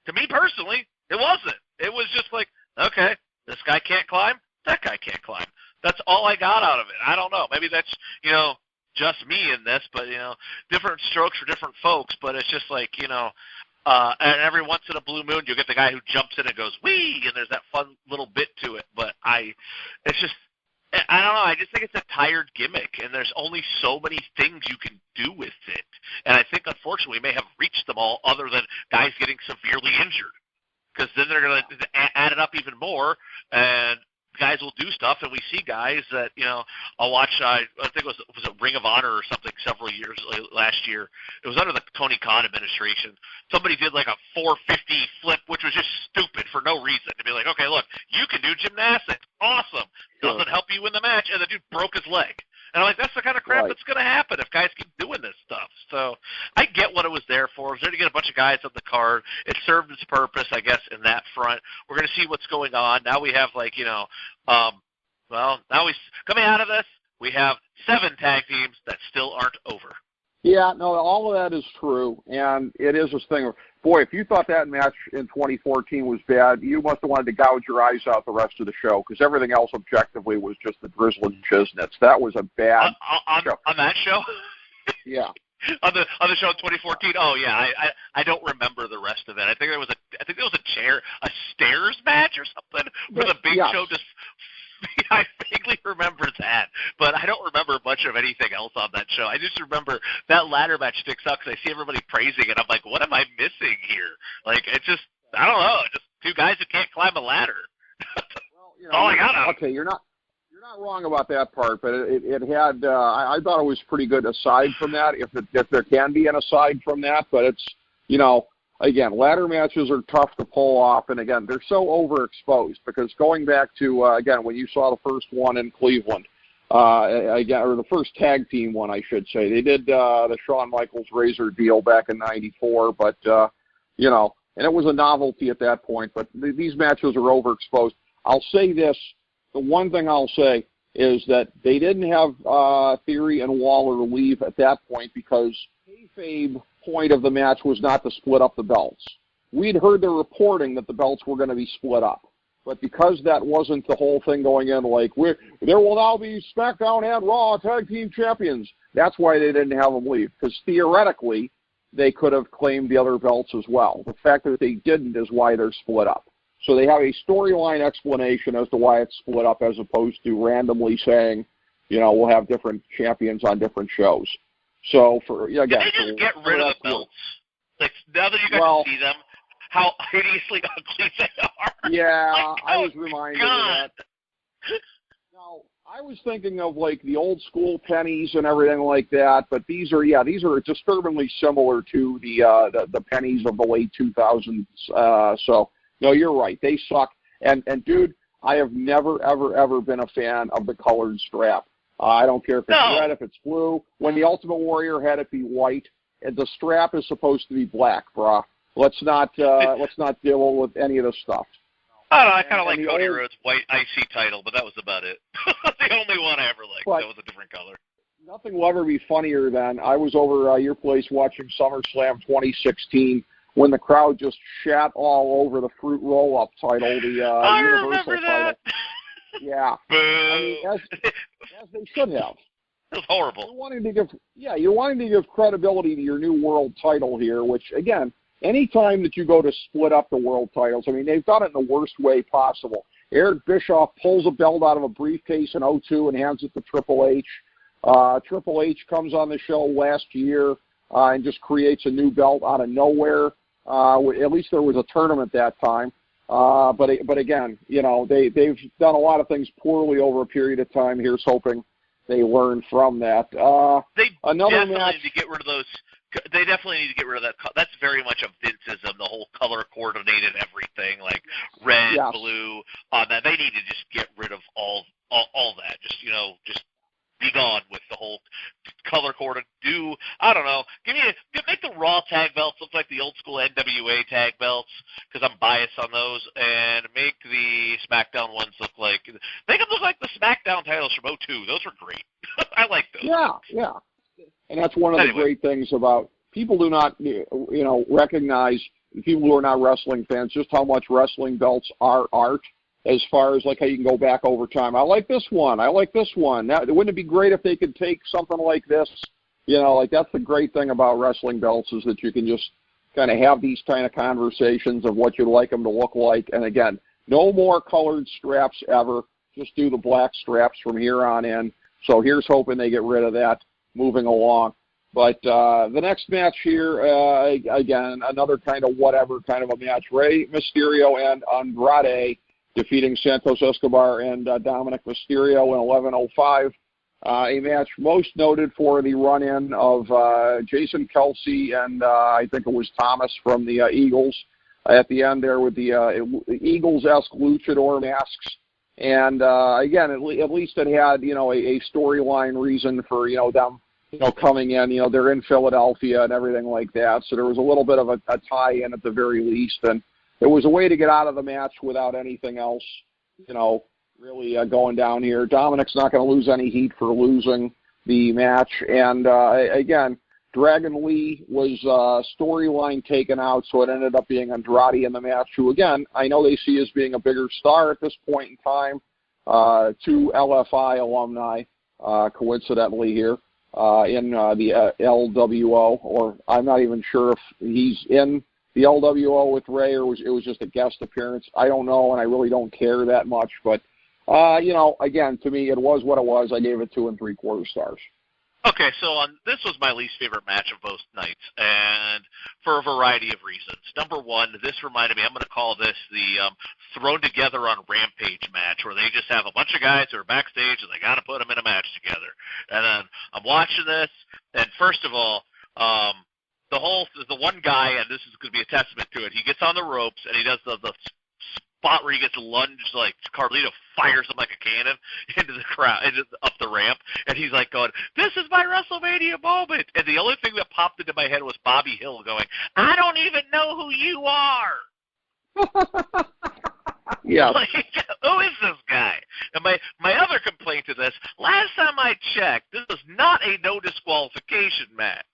to me personally, it wasn't. It was just like, okay, this guy can't climb, that guy can't climb. That's all I got out of it. I don't know. Maybe that's, you know, just me in this, but, you know, different strokes for different folks. But it's just like, you know, and every once in a blue moon, you'll get the guy who jumps in and goes, wee, and there's that fun little bit to it. But it's just, I don't know. I just think it's a tired gimmick, and there's only so many things you can do with it. And I think, unfortunately, we may have reached them all other than guys getting severely injured, because then they're going to add it up even more, and guys will do stuff, and we see guys that, you know, I'll watch, I think it was a Ring of Honor or something several years last year. It was under the Tony Khan administration. Somebody did like a 450 flip, which was just stupid for no reason. To be like, okay, look, you can do gymnastics. Awesome. Doesn't help you win the match, and the dude broke his leg. And I'm like, that's the kind of crap that's going to happen if guys keep doing this stuff. So I get what it was there for. It was there to get a bunch of guys on the card. It served its purpose, I guess, in that front. We're going to see what's going on. Now we have, like, you know, coming out of this, we have 7 tag teams that still aren't over. Yeah, no, all of that is true, and it is this thing. boy, if you thought that match in 2014 was bad, you must have wanted to gouge your eyes out the rest of the show, because everything else objectively was just the Drizzle and Chiznits. That was a bad show. On that show? Yeah. On the show in 2014. Oh yeah, I don't remember the rest of it. I think there was a stairs match or something where the Big Show just. I vaguely remember that, but I don't remember much of anything else on that show. I just remember that ladder match sticks out because I see everybody praising it. I'm like, what am I missing here? Like, it's just, I don't know, just two guys who can't climb a ladder. Well, you know, all I got. Okay, you're not wrong about that part, but it had. I thought it was pretty good aside from that, if there can be an aside from that. But it's, you know, again, ladder matches are tough to pull off, and again, they're so overexposed, because going back to, again, when you saw the first one in Cleveland, again, or the first tag team one, I should say, they did the Shawn Michaels Razor deal back in '94, but, you know, and it was a novelty at that point, but these matches are overexposed. I'll say this, the one thing I'll say is that they didn't have Theory and Waller leave at that point, because kayfabe point of the match was not to split up the belts. We'd heard the reporting that the belts were going to be split up, but because that wasn't the whole thing going in, like, there will now be SmackDown and Raw tag team champions. That's why they didn't have them leave, because theoretically they could have claimed the other belts as well. The fact that they didn't is why they're split up. So they have a storyline explanation as to why it's split up, as opposed to randomly saying, you know, we'll have different champions on different shows. So again, can they just get rid of the belts? Like, now that you got to see them, how hideously ugly they are. Yeah, like, I was reminded of that. Now, I was thinking of like the old school pennies and everything like that, but these are disturbingly similar to the pennies of the late 2000s. So no, you're right, they suck. And dude, I have never ever been a fan of the colored strap. I don't care if it's red, if it's blue. When the Ultimate Warrior had it be white, and the strap is supposed to be black, brah. Let's not deal with any of this stuff. I don't know, I kind of like Cody Rhodes' white IC title, but that was about it. The only one I ever liked. That was a different color. Nothing will ever be funnier than I was over your place watching SummerSlam 2016 when the crowd just shat all over the Fruit Roll-Up title, the Universal title. Yeah, I mean, as they should have. It was horrible. You're wanting to give credibility to your new world title here, which, again, anytime that you go to split up the world titles, I mean, they've done it in the worst way possible. Eric Bischoff pulls a belt out of a briefcase in 2002 and hands it to Triple H. Triple H comes on the show last year and just creates a new belt out of nowhere. At least there was a tournament that time. But again, you know, they've done a lot of things poorly over a period of time. Here's hoping they learn from that. They definitely need to get rid of those. They definitely need to get rid of that. That's very much a Vinceism, the whole color coordinated everything, like red, blue. That they need to just get rid of all that. Just be gone with the whole color coordinated. I don't know. Make the Raw tag belts look like the old school NWA tag belts, because I'm biased on those, and make the SmackDown ones look like the SmackDown titles from 2002. Those were great. I like those. Yeah. And that's one of the great things about people do not, recognize, people who are not wrestling fans, just how much wrestling belts are art, as far as like how you can go back over time. I like this one. Now, wouldn't it be great if they could take something like this? Like that's the great thing about wrestling belts, is that you can just kind of have these kind of conversations of what you'd like them to look like. And again, no more colored straps ever. Just do the black straps from here on in. So here's hoping they get rid of that moving along. But the next match here, again, another kind of whatever kind of a match. Rey Mysterio and Andrade defeating Santos Escobar and Dominic Mysterio in 11:05. A match most noted for the run-in of Jason Kelsey and I think it was Thomas from the Eagles at the end there with the Eagles-esque luchador masks. And again, at least it had, a storyline reason for, them, coming in. They're in Philadelphia and everything like that. So there was a little bit of a tie-in at the very least. And it was a way to get out of the match without anything else, really going down here. Dominic's not going to lose any heat for losing the match. And again, Dragon Lee was storyline taken out, so it ended up being Andrade in the match, who, again, I know they see as being a bigger star at this point in time. Two LFI alumni, coincidentally here, in the LWO, or I'm not even sure if he's in the LWO with Ray or it was just a guest appearance. I don't know, and I really don't care that much. But, again, to me, it was what it was. I gave it 2 3/4 stars. Okay, so this was my least favorite match of both nights, and for a variety of reasons. Number one, this reminded me, I'm going to call this the thrown together on Rampage match, where they just have a bunch of guys who are backstage and they got to put them in a match together. And then I'm watching this, and first of all, the one guy, and this is going to be a testament to it, he gets on the ropes and he does the spot where he gets lunged, like Carlito fires him like a cannon into the crowd, up the ramp, and he's like going, "This is my WrestleMania moment." And the only thing that popped into my head was Bobby Hill going, "I don't even know who you are." Yeah. Like, who is this guy? And my other complaint to this, last time I checked, this was not a no disqualification match.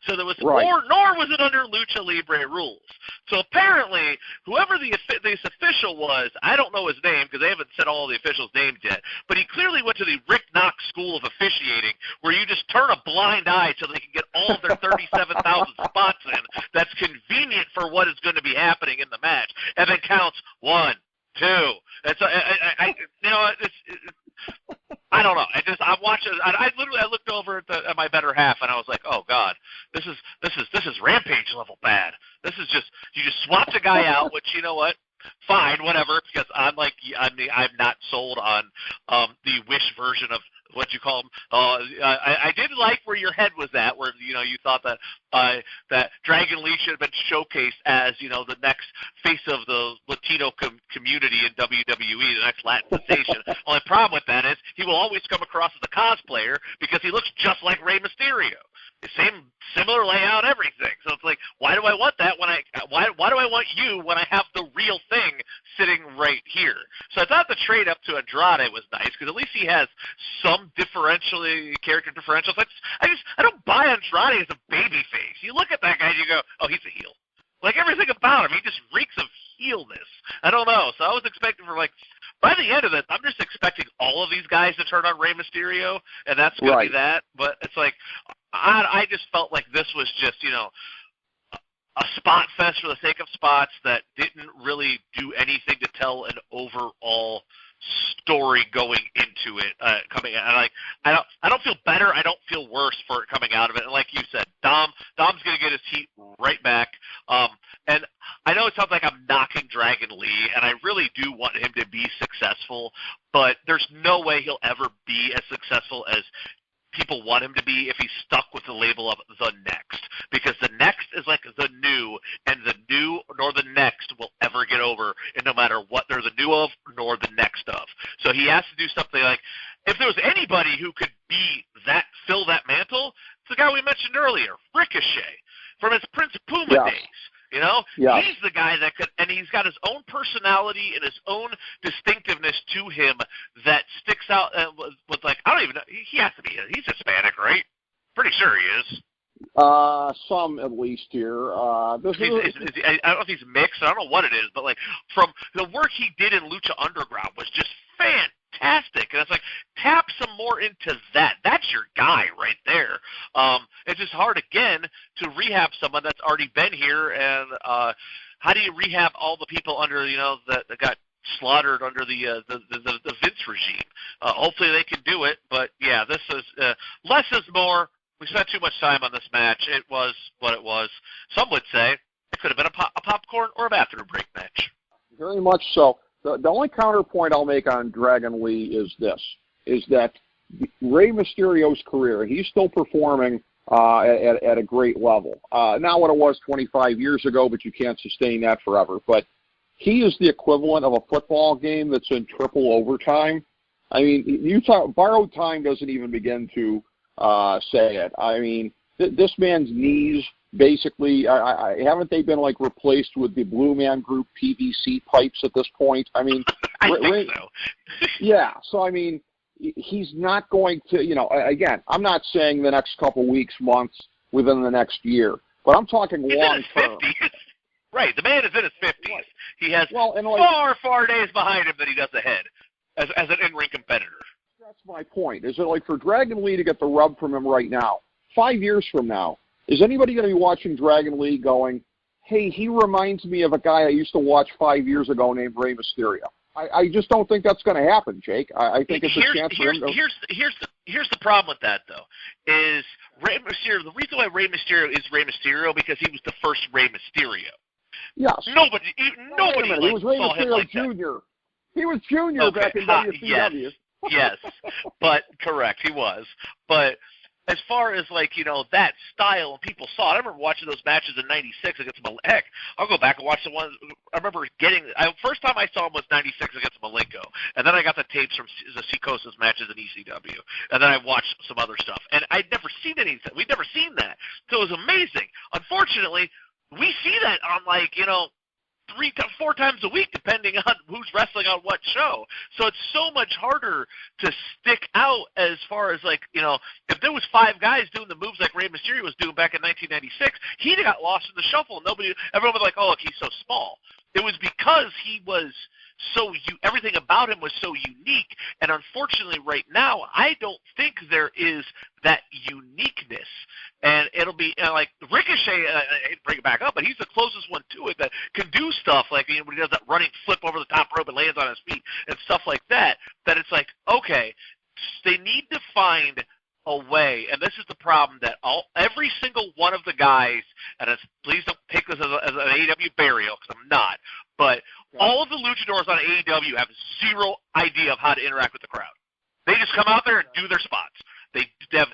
So there was right. nor was it under Lucha Libre rules. So apparently, whoever this official was, I don't know his name because they haven't said all the officials' names yet, but he clearly went to the Rick Knox School of Officiating, where you just turn a blind eye so they can get all of their 37,000 spots in. That's convenient for what is going to be happening in the match, and then counts 1, 2. And so I don't know. I watched it. I looked over at my better half, and I was like, oh God, this is Rampage level bad. This is just, you just swapped a guy out, which, you know what? Fine, whatever. Because I'm not sold on the Wish version of what you call them. I did like where your head was at, where you thought that that Dragon Lee should have been showcased as the next face of the Latino community in WWE, the next Latin sensation. Only problem with that is he will always come across as a cosplayer because he looks just like Rey Mysterio. The same, similar layout, everything. So it's like, why do I want that why do I want you when I have the real thing sitting right here? So I thought the trade up to Andrade was nice because at least he has some character differentials. I don't buy Andrade as a baby face. You look at that guy and you go, oh, he's a heel. Like everything about him, he just reeks of heelness. I don't know. So I was expecting by the end of it, I'm just expecting all of these guys to turn on Rey Mysterio, and that's going to be that. But it's like, I just felt like this was just, a spot fest for the sake of spots that didn't really do anything to tell an overall story going into it. Coming out, I don't feel better. I don't feel worse for it coming out of it. And like you said, Dom's going to get his heat right back. And I know it sounds like I'm knocking Dragon Lee, and I really do want him to be successful, but there's no way he'll ever be as successful as people want him to be if he's stuck with the label of the next, because the next is like the new, and the new nor the next will ever get over, and no matter what they're the new of nor the next of. So he has to do something like, if there was anybody who could fill that mantle, it's the guy we mentioned earlier, Ricochet, from his Prince Puma days. He's the guy that could, and he's got his own personality and his own distinctiveness to him that sticks out. With like, I don't even know, he has to be. He's Hispanic, right? Pretty sure he is. Some at least here. I don't know if he's mixed. I don't know what it is, but like from the work he did in Lucha Underground was just fantastic. And it's like, tap some more into that. That's your guy right there. It's just hard again to rehab someone that's already been here. And how do you rehab all the people under that got slaughtered under the Vince regime? Hopefully they can do it. But yeah, this is less is more. We spent too much time on this match. It was what it was. Some would say it could have been a popcorn or a bathroom break match. Very much so. The only counterpoint I'll make on Dragon Lee is that Rey Mysterio's career, he's still performing at a great level. Not what it was 25 years ago, but you can't sustain that forever. But he is the equivalent of a football game that's in triple overtime. I mean, borrowed time doesn't even begin to say it. I mean, this man's knees basically, haven't they been like replaced with the Blue Man Group PVC pipes at this point? I mean, I think so. Yeah. So I mean, he's not going to. Again, I'm not saying the next couple weeks, months, within the next year. But I'm talking long term. Right, the man is in his 50s. Right. He has far days behind him than he does ahead as an in-ring competitor. That's my point. Is it like for Dragon Lee to get the rub from him right now, 5 years from now, is anybody going to be watching Dragon Lee going, hey, he reminds me of a guy I used to watch 5 years ago named Rey Mysterio? I just don't think that's going to happen, Jake. I think it's a chance for him to... Here's the problem with that, though, is Rey Mysterio. The reason why Rey Mysterio is Rey Mysterio because he was the first Rey Mysterio. Yes. Nobody he was Rey saw Mysterio him like Jr. He was Junior back in WCW. Yes, but correct, he was. But as far as that style and people saw it, I remember watching those matches in '96 against heck, I'll go back and watch the ones. I remember first time I saw him was '96 against Malenko, and then I got the tapes from the Sikosa's matches in ECW, and then I watched some other stuff, and I'd never seen anything. We'd never seen that, so it was amazing. Unfortunately, we see that on 4 times a week, depending on who's wrestling on what show. So it's so much harder to stick out as far as if there was 5 guys doing the moves like Rey Mysterio was doing back in 1996, he'd have got lost in the shuffle. Everyone was like, "Oh, look, he's so small." It was because he was everything about him was so unique. And unfortunately, right now, I don't think there is that uniqueness. And it'll be like Ricochet, I hate to bring it back up, but he's the closest one to it that can do stuff like when he does that running flip over the top rope and lands on his feet and stuff like that, that it's like, okay, they need to find a way, and this is the problem, that every single one of the guys, and please don't take this as an AEW burial, because I'm not, but all of the luchadors on AEW have zero idea of how to interact with the crowd. They just come out there and do their spots. They have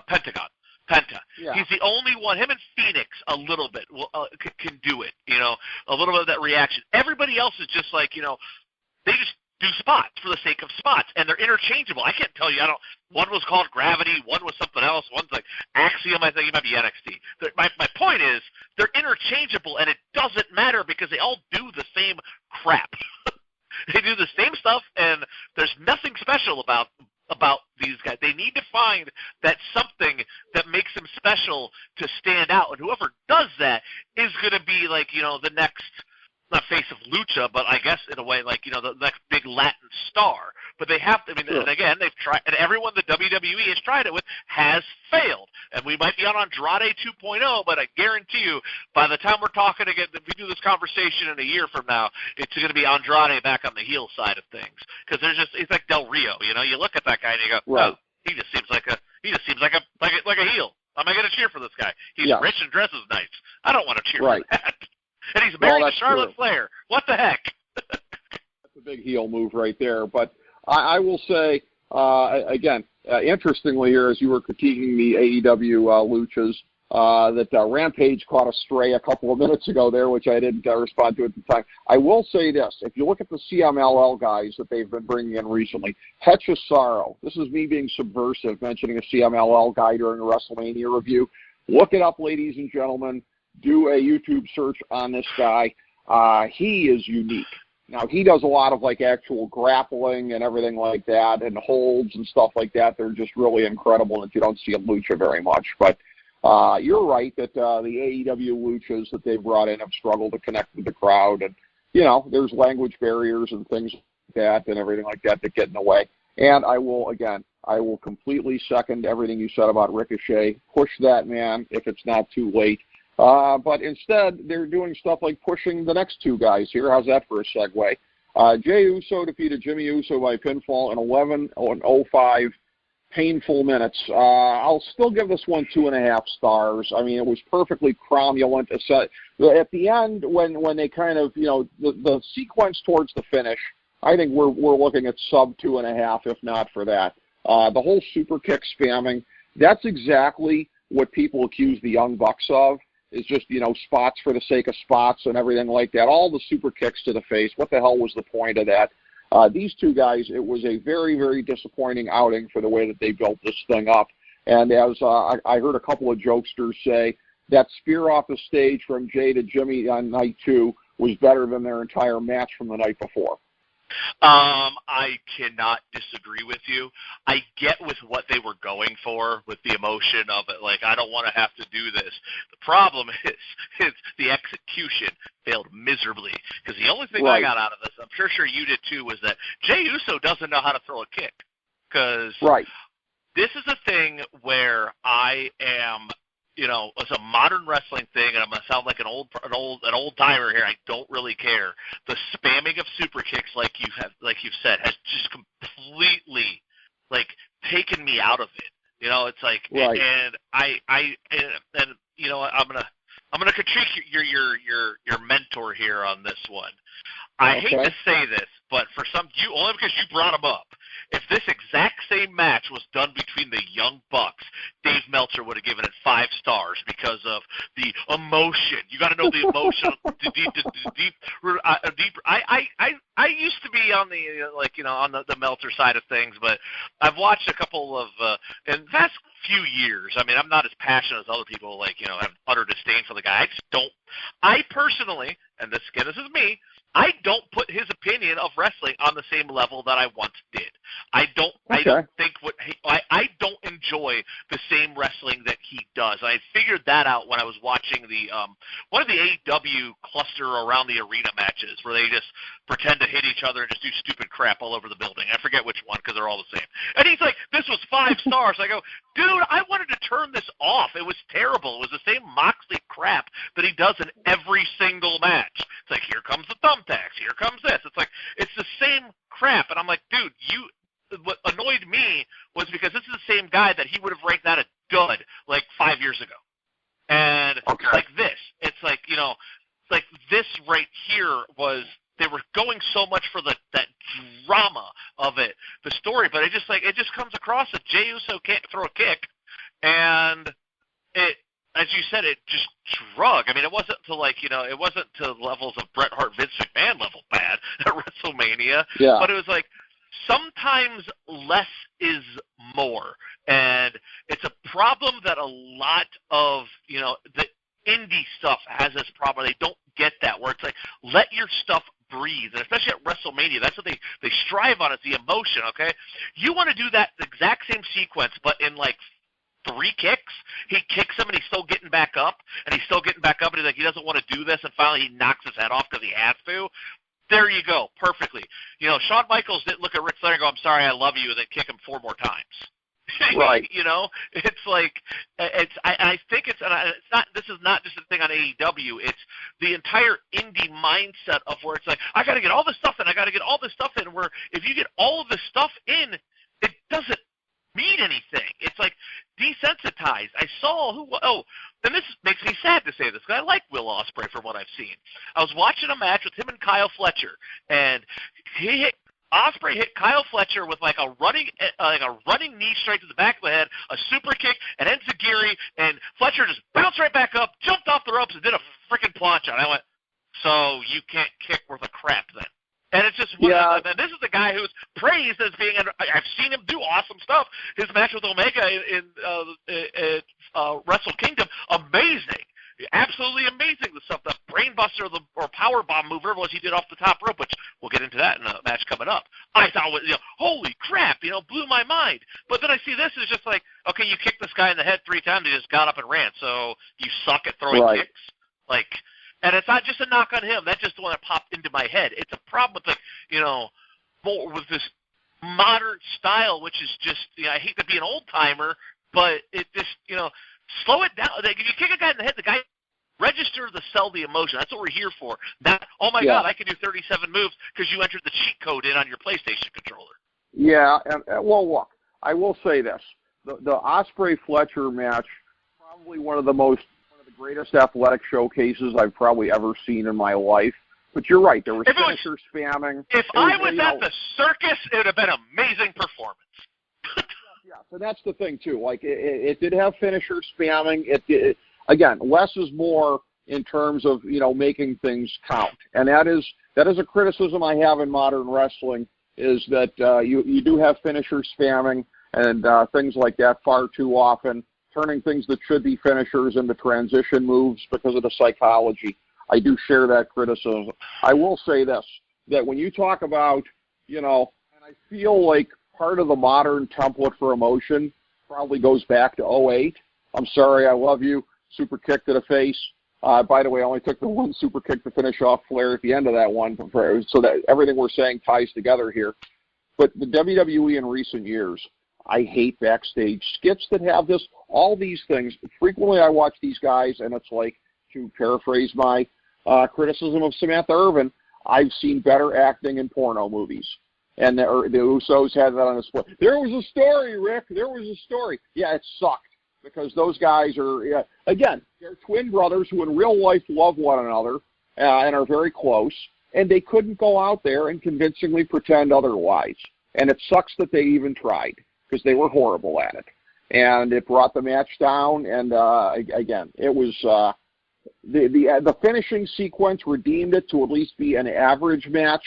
Pentagon. Penta. Yeah. He's the only one. Him and Phoenix a little bit can do it. A little bit of that reaction. Everybody else is just they just do spots for the sake of spots, and they're interchangeable. I can't tell you. One was called Gravity. One was something else. One's like Axiom. I think it might be NXT. My point is they're interchangeable, and it doesn't matter because they all do the same crap. They do the same stuff, and there's nothing special about these guys. They need to find that something that makes them special to stand out, and whoever does that is going to be the next, not face of lucha, but I guess in a way the next big Latin star. But they have to. Sure. And again, they've tried, and everyone the WWE has tried it with has failed. And we might be on Andrade 2.0, but I guarantee you, by the time we're talking again, if we do this conversation in a year from now, it's going to be Andrade back on the heel side of things, because it's like Del Rio. You look at that guy and you go, right. Oh, he just seems like a heel. Am I going to cheer for this guy? He's rich and dresses nice. I don't want to cheer for that. And he's married to Charlotte Flair. What the heck? That's a big heel move right there. But I will say, again, interestingly here, as you were critiquing the AEW luchas, that Rampage caught a stray a couple of minutes ago there, which I didn't respond to at the time. I will say this. If you look at the CMLL guys that they've been bringing in recently, Hechicero, this is me being subversive, mentioning a CMLL guy during a WrestleMania review. Look it up, ladies and gentlemen. Do a YouTube search on this guy. He is unique. Now, he does a lot of actual grappling and everything like that, and holds and stuff like that. They're just really incredible that you don't see in lucha very much. But you're right that the AEW luchas that they've brought in have struggled to connect with the crowd. And, there's language barriers and things like that and everything like that that get in the way. And I will completely second everything you said about Ricochet. Push that man if it's not too late. But instead, they're doing stuff like pushing the next 2 guys here. How's that for a segue? Jey Uso defeated Jimmy Uso by pinfall in 11:05 painful minutes. I'll still give this one 2.5 stars. I mean, it was perfectly cromulent. At the end, when they kind of, the sequence towards the finish, I think we're looking at sub 2.5, if not for that. The whole super kick spamming, that's exactly what people accuse the Young Bucks of. Is just, spots for the sake of spots and everything like that. All the super kicks to the face. What the hell was the point of that? These 2 guys, it was a very, very disappointing outing for the way that they built this thing up. And as I heard a couple of jokesters say, that spear off the stage from Jey to Jimmy on night 2 was better than their entire match from the night before. I cannot disagree with you. I get with what they were going for with the emotion of it. Like, I don't want to have to do this. The problem is the execution failed miserably. Because the only thing I got out of this, I'm sure you did too, was that Jey Uso doesn't know how to throw a kick. Because this is a thing where I am, it's a modern wrestling thing, and I'm gonna sound like an old timer here. I don't really care. The spamming of super kicks, like you've said, has just completely taken me out of it. It's like, and I'm gonna critique your mentor here on this one. I hate to say this, but only because you brought him up. If this exact same match was done between the Young Bucks, Dave Meltzer would have given it 5 stars because of the emotion. You got to know the emotion. Deep. I used to be on the Meltzer side of things, but I've watched a couple of in the past few years. I mean, I'm not as passionate as other people. Have utter disdain for the guy. I just don't. I personally, and this is me. I don't put his opinion of wrestling on the same level that I once did. I don't enjoy the same wrestling that he does. I figured that out when I was watching the one of the AEW cluster around the arena matches where they just pretend to hit each other and just do stupid crap all over the building. I forget which one because they're all the same. And he's like, "This was 5 stars." I go, "Dude, I wanted to turn this off. It was terrible. It was the same Moxley crap that he does in every single match." It's like, here comes the thumbtacks, here comes this. It's like, it's the same crap. And I'm like, dude, what annoyed me was because this is the same guy that he would have ranked that a dud 5 years ago. And like this, it's like, like this right here was, they were going so much for that drama of it, the story, but it just comes across that Jey Uso can't throw a kick, and it, as you said, it just drug. I mean, it wasn't it wasn't to levels of Bret Hart, Vince McMahon level bad at WrestleMania, but it was like, sometimes less is more, and it's a problem that a lot of, the indie stuff has this problem. They don't get that, where it's like, let your stuff breathe, and especially at WrestleMania, that's what they strive on, is the emotion, okay? You want to do that exact same sequence, but in 3 kicks. He kicks him and he's still getting back up, and he's like, he doesn't want to do this, and finally he knocks his head off because he has to. There you go, perfectly. Shawn Michaels didn't look at Ric Flair and go, "I'm sorry, I love you," and then kick him 4 more times. Right. It's like, I think it's not. This is not just a thing on AEW. It's the entire indie mindset of where it's like, I got to get all this stuff in. Where if you get all of this stuff in, it doesn't mean anything. It's like desensitized. I saw and this makes me sad to say this, because I like Will Ospreay from what I've seen. I was watching a match with him and Kyle Fletcher, and Ospreay hit Kyle Fletcher with a running knee straight to the back of the head, a super kick, an enziguri, and Fletcher just bounced right back up, jumped off the ropes, and did a freaking plancha. And I went, so you can't kick worth a crap then. And it's just, and this is the guy who's praised as being, I've seen him do awesome stuff. His match with Omega in Wrestle Kingdom, amazing. Absolutely amazing. The stuff, the brainbuster or power bomb move, whatever it was he did off the top rope, which we'll get into that in a match coming up. I thought, holy crap, blew my mind. But then I see this is just like, okay, you kicked this guy in the head 3 times, he just got up and ran, so you suck at throwing kicks? And it's not just a knock on him. That's just the one that popped into my head. It's a problem with more with this modern style, which is just, I hate to be an old timer, but it just, slow it down. If you kick a guy in the head, the guy register to sell the emotion. That's what we're here for. Not, oh my God, I can do 37 moves because you entered the cheat code in on your PlayStation controller. Yeah, and well, look, I will say this: the Ospreay Fletcher match, probably one of the greatest athletic showcases I've probably ever seen in my life. But you're right, there was finisher spamming. If I was at the circus, it would have been an amazing performance. Yeah, so that's the thing too. It did have finisher spamming. It again, less is more in terms of making things count, and that is a criticism I have in modern wrestling, is that you do have finisher spamming and things like that far too often, turning things that should be finishers into transition moves because of the psychology. I do share that criticism. I will say this, that when you talk about you know, and I feel like part of the modern template for emotion probably goes back to '08. I'm sorry, I love you. Super kick to the face. By the way, I only took the one super kick to finish off Flair at the end of that one, so that everything we're saying ties together here. But the WWE in recent years, I hate backstage skits that have this, all these things. Frequently I watch these guys, and it's like, to paraphrase my criticism of Samantha Irvin, I've seen better acting in porno movies. And the Usos had that on display. There was a story, Rick. There was a story. Yeah, it sucked because those guys are, again, they're twin brothers who in real life love one another and are very close, and they couldn't go out there and convincingly pretend otherwise. And it sucks that they even tried because they were horrible at it. And it brought the match down, and again, it was the finishing sequence redeemed it to at least be an average match,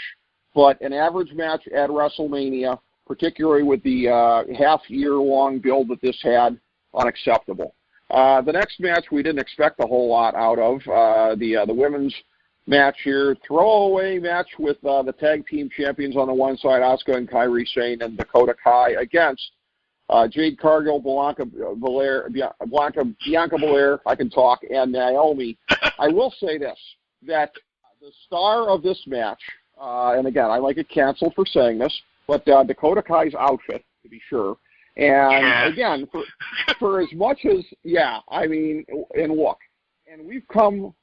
but an average match at WrestleMania, particularly with the half-year-long build that this had, unacceptable. The next match we didn't expect a whole lot out of, the women's match here, throwaway match with the tag team champions on the one side, Asuka and Kairi Sane and Dakota Kai, against Jade Cargill, Bianca Belair, I can talk, and Naomi. I will say this, that the star of this match, and again, I might get canceled for saying this, but Dakota Kai's outfit, to be sure. And again, for as much as, I mean, and look, and we've come,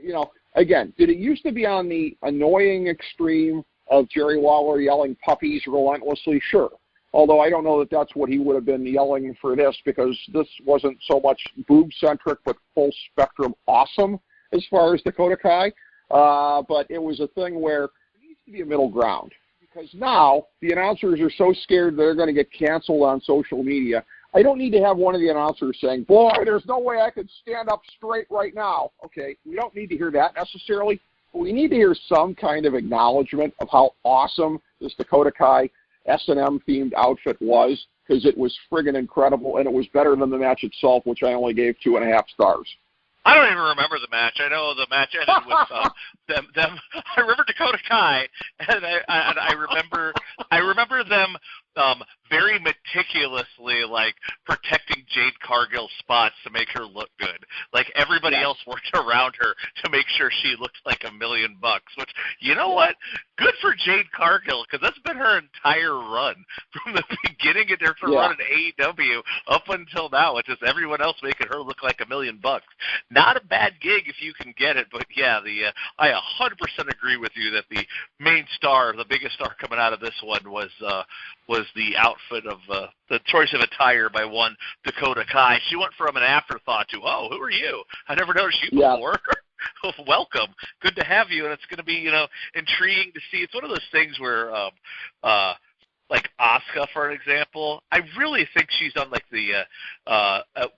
you know, again, did it used to be on the annoying extreme of Jerry Lawler yelling puppies relentlessly? Sure. Although I don't know that that's what he would have been yelling for this, because this wasn't so much boob-centric, but full-spectrum awesome as far as Dakota Kai. But it was a thing where there needs to be a middle ground, because now the announcers are so scared they're going to get canceled on social media. I don't need to have one of the announcers saying, boy, there's no way I could stand up straight right now. Okay, we don't need to hear that necessarily, but we need to hear some kind of acknowledgement of how awesome this Dakota Kai S&M themed outfit was, because it was friggin' incredible, and it was better than the match itself, which I only gave 2.5 stars. I don't even remember the match. I know the match ended with them. I remember Dakota Kai, and I remember them very meticulously, like, protecting Jade Cargill's spots to make her look good. Like, everybody else worked around her to make sure she looked like $1 million, which, you know what? Good for Jade Cargill, because that's been her entire run from the beginning of her run in AEW up until now. It's just everyone else making her look like $1 million. Not a bad gig if you can get it, but yeah, I 100% agree with you that the main star, the biggest star coming out of this one was the outfit of the choice of attire by one Dakota Kai. She went from an afterthought to, oh, who are you? I never noticed you before. Welcome. Good to have you, and it's going to be, you know, intriguing to see. It's one of those things where, like Asuka, for an example, I really think she's on like the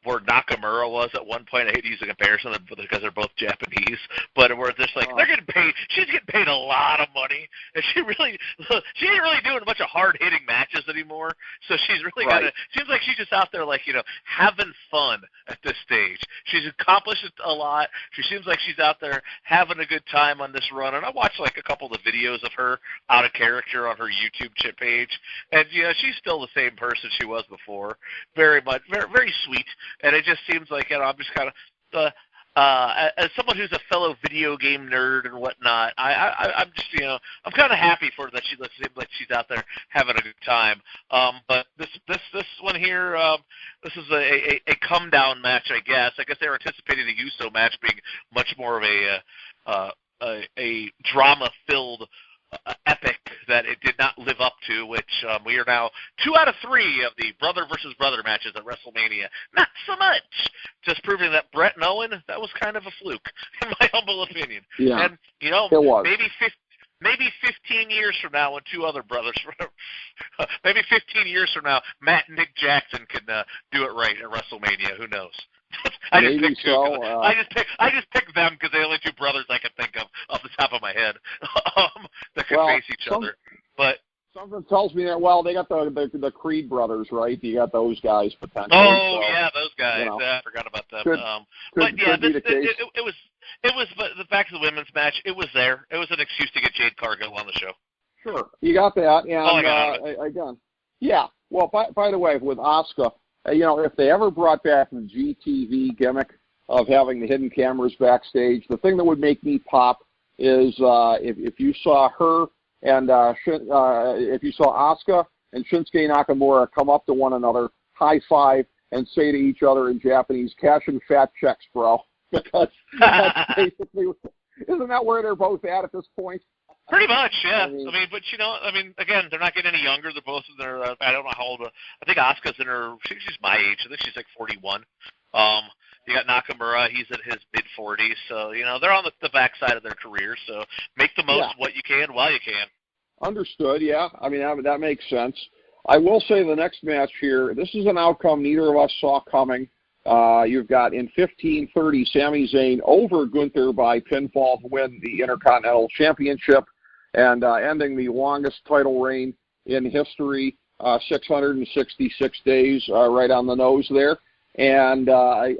where Nakamura was at one point. I hate to use a comparison because they're both Japanese, but where it's like they're getting paid. She's getting paid a lot of money, and she ain't really doing a bunch of hard hitting matches anymore. So she's really seems like she's just out there like, you know, having fun at this stage. She's accomplished a lot. She seems like she's out there having a good time on this run. And I watched like a couple of the videos of her out of character on her YouTube page. And, you know, she's still the same person she was before. Very much, very, very sweet. And it just seems like, you know, I'm just kind of, as someone who's a fellow video game nerd and whatnot, I'm just, you know, I'm kind of happy for her that she seems like she's out there having a good time. But this one here, this is a come down match, I guess. I guess they were anticipating the Uso match being much more of a drama-filled epic that it did not live up to, which we are now 2 out of 3 of the brother versus brother matches at WrestleMania. Not so much. Just proving that Brett and Owen, that was kind of a fluke, in my humble opinion. Yeah. And, you know, maybe 15 years from now when 2 other brothers, maybe 15 years from now, Matt and Nick Jackson can do it right at WrestleMania. Who knows? I just picked two. I just picked them because they're the only 2 brothers I can think of off the top of my head that could face each other. But something tells me that they got the Creed brothers, right? You got those guys potentially. Oh yeah, those guys. You know, I forgot about them. But yeah, it was. But the fact of the women's match, it was there. It was an excuse to get Jade Cargill on the show. Sure, you got that. And I got it. again, yeah. Well, by the way, with Asuka, if they ever brought back the GTV gimmick of having the hidden cameras backstage, the thing that would make me pop is if you saw her and if you saw Asuka and Shinsuke Nakamura come up to one another, high five, and say to each other in Japanese, "Cashing fat checks, bro," because that's basically, isn't that where they're both at this point? Pretty much, yeah. I mean, but again, they're not getting any younger. They're both in their, I don't know how old. I think Asuka's in her. She's my age. I think she's like 41. You got Nakamura. He's at his mid 40s. So they're on the backside of their careers. So make the most of what you can while you can. Understood. Yeah. I mean that makes sense. I will say the next match here. This is an outcome neither of us saw coming. You've got in 15:30 Sami Zayn over Gunther by pinfall to win the Intercontinental Championship and ending the longest title reign in history, 666 days, right on the nose there. And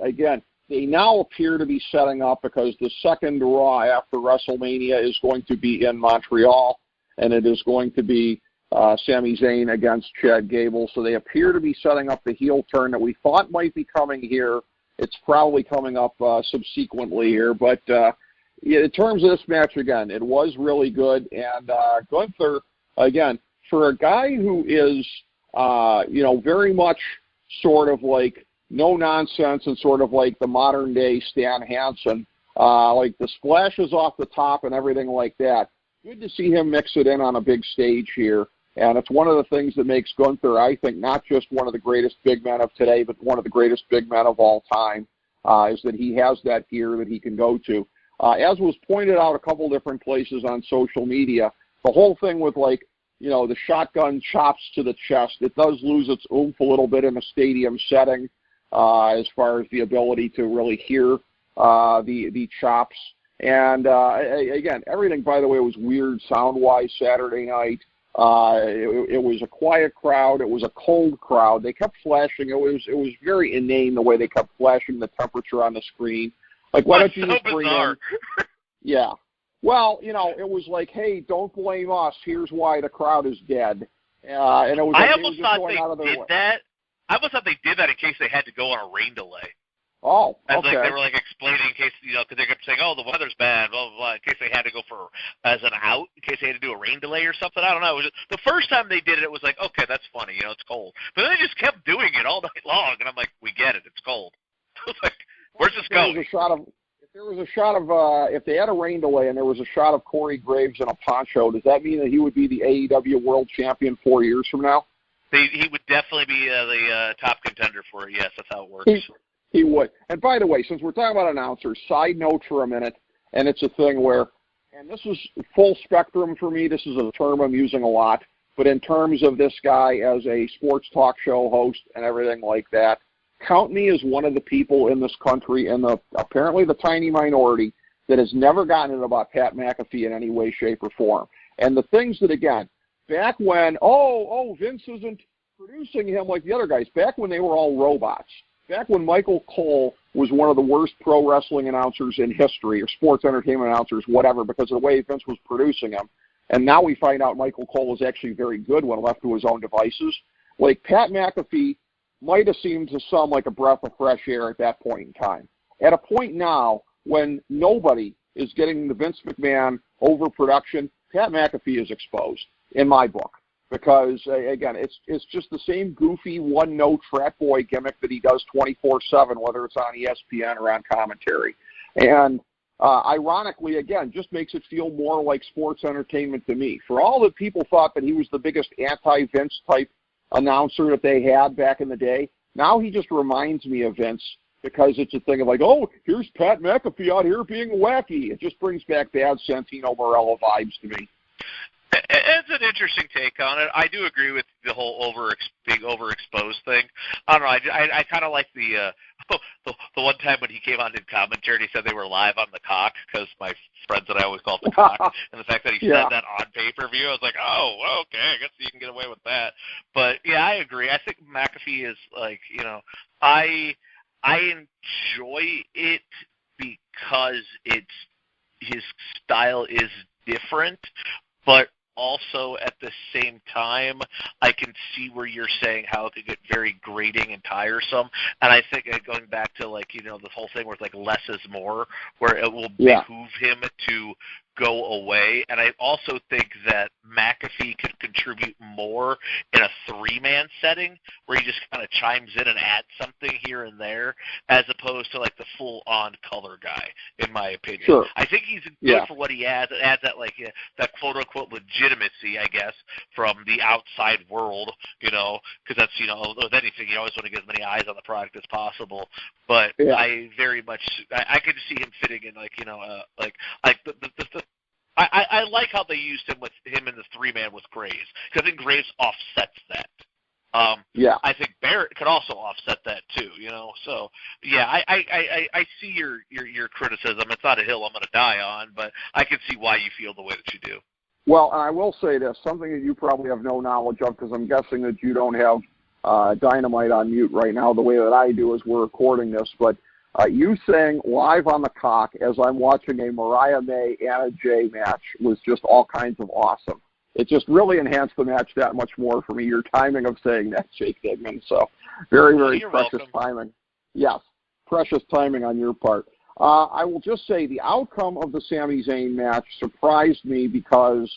again, they now appear to be setting up because the second Raw after WrestleMania is going to be in Montreal, and it is going to be Sami Zayn against Chad Gable. So they appear to be setting up the heel turn that we thought might be coming here. It's probably coming up subsequently here. But in terms of this match, again, it was really good. And Gunther, again, for a guy who is, very much sort of like no nonsense and sort of like the modern day Stan Hansen, like the splashes off the top and everything like that. Good to see him mix it in on a big stage here. And it's one of the things that makes Gunther, I think, not just one of the greatest big men of today, but one of the greatest big men of all time, is that he has that gear that he can go to. As was pointed out a couple different places on social media, the whole thing with, the shotgun chops to the chest, it does lose its oomph a little bit in a stadium setting as far as the ability to really hear the chops. And, again, everything, by the way, was weird sound-wise Saturday night. It was a quiet crowd. It was a cold crowd. They kept flashing. It was very inane the way they kept flashing the temperature on the screen. Like, why don't you just bring in... Yeah. Well, it was like, hey, don't blame us. Here's why the crowd is dead. And it was like I almost thought they did that. I almost thought they did that in case they had to go on a rain delay. Oh, as okay. They were explaining in case, because they kept saying, oh, the weather's bad, blah, blah, blah, in case they had to go as an out, in case they had to do a rain delay or something. I don't know. It was the first time they did it, it was like, okay, that's funny, it's cold. But then they just kept doing it all night long, and I'm like, we get it, it's cold. I was like, where's this going? If they had a rain delay and there was a shot of Corey Graves in a poncho, does that mean that he would be the AEW World Champion 4 years from now? He would definitely be the top contender for it, yes, that's how it works. He would. And by the way, since we're talking about announcers, side note for a minute, and it's a thing where, and this is full spectrum for me, this is a term I'm using a lot, but in terms of this guy as a sports talk show host and everything like that, count me as one of the people in this country, and apparently the tiny minority, that has never gotten it about Pat McAfee in any way, shape, or form. And the things that, again, back when, Vince isn't producing him like the other guys, back when they were all robots, back when Michael Cole was one of the worst pro wrestling announcers in history, or sports entertainment announcers, whatever, because of the way Vince was producing him, and now we find out Michael Cole is actually very good when left to his own devices, like Pat McAfee might have seemed to some like a breath of fresh air at that point in time. At a point now when nobody is getting the Vince McMahon overproduction, Pat McAfee is exposed, in my book. Because, again, it's just the same goofy one-note frat boy gimmick that he does 24/7, whether it's on ESPN or on commentary. And ironically, again, just makes it feel more like sports entertainment to me. For all that people thought that he was the biggest anti-Vince type announcer that they had back in the day, now he just reminds me of Vince because it's a thing of like, oh, here's Pat McAfee out here being wacky. It just brings back bad Santino Marella vibes to me. It's an interesting take on it. I do agree with the whole being overexposed thing. I don't know. I kind of like the one time when he came on in commentary and he said they were live on the cock, because my friends and I always call it the cock, and the fact that he said that on pay-per-view, I was like, oh, okay, I guess you can get away with that. But yeah, I agree. I think McAfee is I enjoy it because his style is different. But also at the same time, I can see where you're saying how it could get very grating and tiresome. And I think going back to, like, you know, the whole thing where it's like less is more, where it will behoove him to go away. And I also think that McAfee could contribute more in a three-man setting where he just kind of chimes in and adds something here and there, as opposed to like the full-on color guy, in my opinion. Sure. I think he's good for what he adds. It adds that, like, that quote-unquote legitimacy, I guess, from the outside world, you know, because that's, you know, with anything, you always want to get as many eyes on the product as possible. But I very much, I could see him fitting in, like, you know, I like how they used him in the three-man with Graves, because I think Graves offsets that. I think Barrett could also offset that too, you know. So I see your criticism. It's not a hill I'm going to die on, but I can see why you feel the way that you do. Well, and I will say this, something that you probably have no knowledge of, because I'm guessing that you don't have Dynamite on mute right now the way that I do as we're recording this, but you saying live on the cock as I'm watching a Mariah May Anna Jay match was just all kinds of awesome. It just really enhanced the match that much more for me. Your timing of saying that, Jake Digman. So very, very precious timing. Yes, precious timing on your part. I will just say the outcome of the Sami Zayn match surprised me because,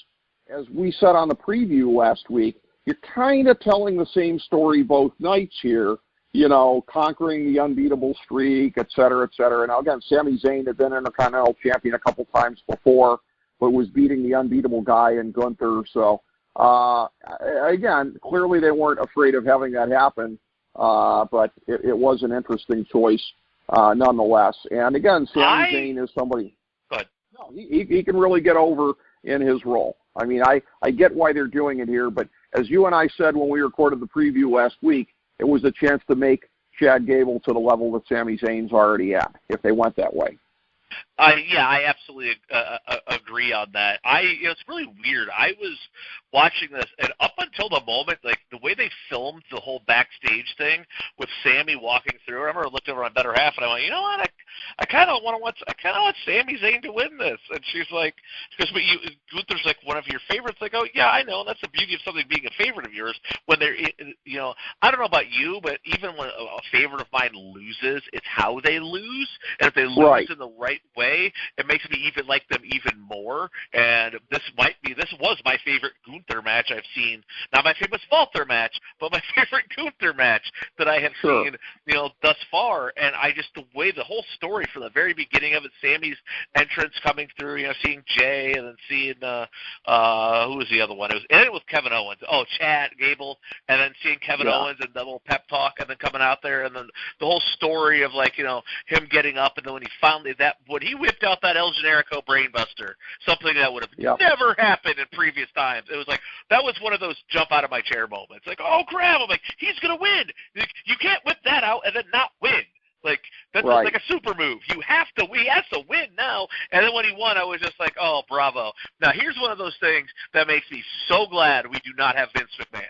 as we said on the preview last week, you're kind of telling the same story both nights here, you know, conquering the unbeatable streak, et cetera, et cetera. Now, again, Sami Zayn had been Intercontinental Champion a couple times before, but was beating the unbeatable guy in Gunther. So, again, clearly they weren't afraid of having that happen, but it was an interesting choice nonetheless. And, again, Sami Zayn is somebody he can really get over in his role. I mean, I get why they're doing it here, but as you and I said when we recorded the preview last week, it was a chance to make Chad Gable to the level that Sami Zayn's already at, if they went that way. I absolutely agree on that. It's really weird. I was watching this, and up until the moment, like the way they filmed the whole backstage thing with Sami walking through, I remember I looked over on Better Half, and I went, you know what, I kind of want Sami Zayn to win this. And she's like, because Gunther's like one of your favorites. Like, oh yeah, I know. And that's the beauty of something being a favorite of yours. When they're, you know, I don't know about you, but even when a favorite of mine loses, it's how they lose, and if they lose in the right way, it makes me even like them even more. And this was my favorite Gunther match I've seen. Not my favorite Walter match, but my favorite Gunther match that I have seen, you know, thus far. And the way the whole story from the very beginning of it, Sammy's entrance coming through, you know, seeing Jay and then seeing who was the other one? It ended with Kevin Owens. Oh, Chad Gable, and then seeing Kevin Owens and the little pep talk, and then coming out there, and then the whole story of, like, you know, him getting up, and then when he whipped out that El Generico brainbuster, something that would have never happened in previous times. It was like, that was one of those jump out of my chair moments. Like, oh crap! I'm like, he's gonna win. You can't whip that out and then not win. Like, that's like a super move. He has to win now. And then when he won, I was just like, oh, bravo. Now, here's one of those things that makes me so glad we do not have Vince McMahon.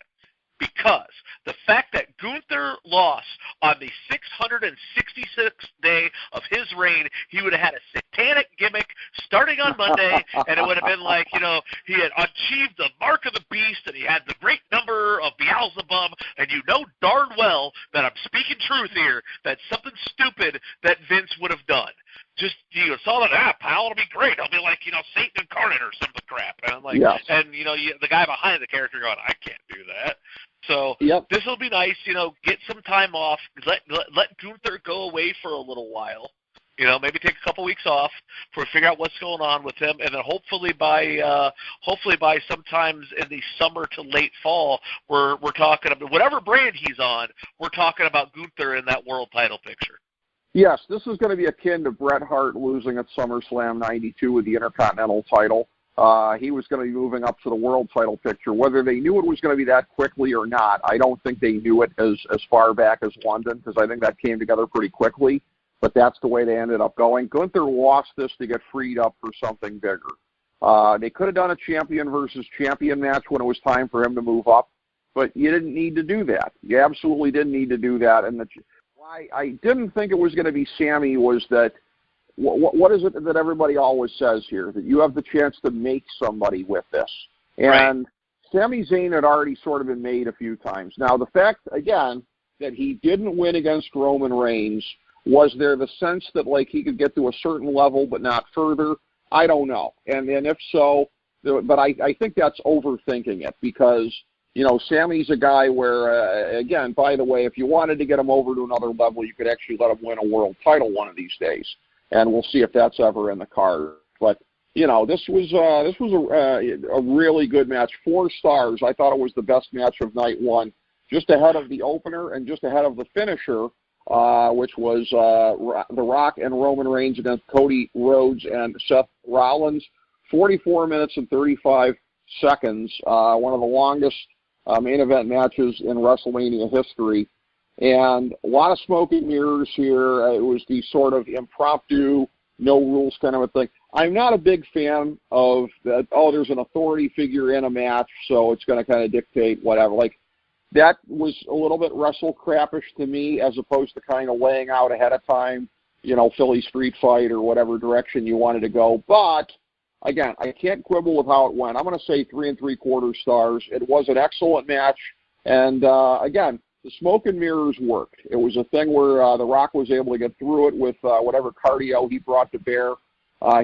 Because the fact that Gunther lost on the 666th day of his reign, he would have had a satanic gimmick starting on Monday, and it would have been like, you know, he had achieved the mark of the beast, and he had the great number of Beelzebub, and you know darn well that I'm speaking truth here, that's something stupid that Vince would have done. Just, you know, saw that, pal, it'll be great. I'll be like, you know, Satan incarnate or something crap. And I'm like, and, you know, the guy behind the character going, I can't do that. So this will be nice, you know, get some time off, let Gunther go away for a little while, you know, maybe take a couple weeks off for figure out what's going on with him, and then hopefully by sometimes in the summer to late fall, we're talking about whatever brand he's on, we're talking about Gunther in that world title picture. Yes, this is going to be akin to Bret Hart losing at SummerSlam '92 with the Intercontinental title. He was going to be moving up to the world title picture. Whether they knew it was going to be that quickly or not, I don't think they knew it as far back as London, because I think that came together pretty quickly. But that's the way they ended up going. Gunther lost this to get freed up for something bigger. They could have done a champion versus champion match when it was time for him to move up, but you didn't need to do that. You absolutely didn't need to do that. And why I didn't think it was going to be Sami was that, what is it that everybody always says here? That you have the chance to make somebody with this. And Sami Zayn had already sort of been made a few times. Now, the fact, again, that he didn't win against Roman Reigns, was there the sense that, like, he could get to a certain level but not further? I don't know. And if so, but I think that's overthinking it because, you know, Sammy's a guy where, again, by the way, if you wanted to get him over to another level, you could actually let him win a world title one of these days. And we'll see if that's ever in the card. But, you know, this was a really good match. 4 stars. I thought it was the best match of night one, just ahead of the opener and just ahead of the finisher, which was The Rock and Roman Reigns against Cody Rhodes and Seth Rollins. 44 minutes and 35 seconds, one of the longest main event matches in WrestleMania history. And a lot of smoke and mirrors here. It was the sort of impromptu, no rules kind of a thing. I'm not a big fan of that, there's an authority figure in a match, so it's going to kind of dictate whatever. Like, that was a little bit wrestle crappish to me as opposed to kind of laying out ahead of time, you know, Philly street fight or whatever direction you wanted to go. But, again, I can't quibble with how it went. I'm going to say 3 3/4 stars. It was an excellent match. And, again, the smoke and mirrors worked. It was a thing where The Rock was able to get through it with whatever cardio he brought to bear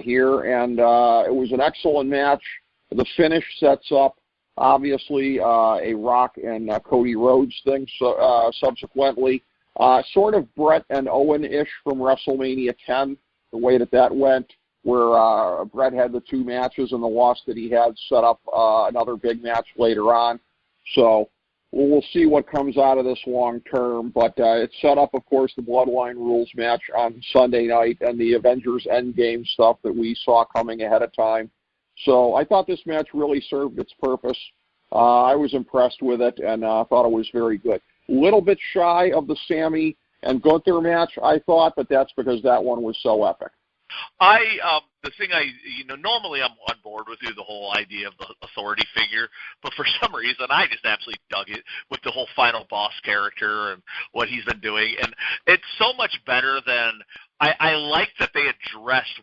here. And it was an excellent match. The finish sets up, obviously, a Rock and Cody Rhodes thing subsequently. Sort of Brett and Owen-ish from WrestleMania 10, the way that went, where Brett had the 2 matches and the loss that he had set up another big match later on. So we'll see what comes out of this long term. But it set up, of course, the Bloodline Rules match on Sunday night and the Avengers Endgame stuff that we saw coming ahead of time. So I thought this match really served its purpose. I was impressed with it and thought it was very good. A little bit shy of the Sammy and Gunther match, I thought, but that's because that one was so epic. Normally I'm on board with you, the whole idea of the authority figure, but for some reason I just absolutely dug it with the whole final boss character and what he's been doing, and it's so much better than I like that they addressed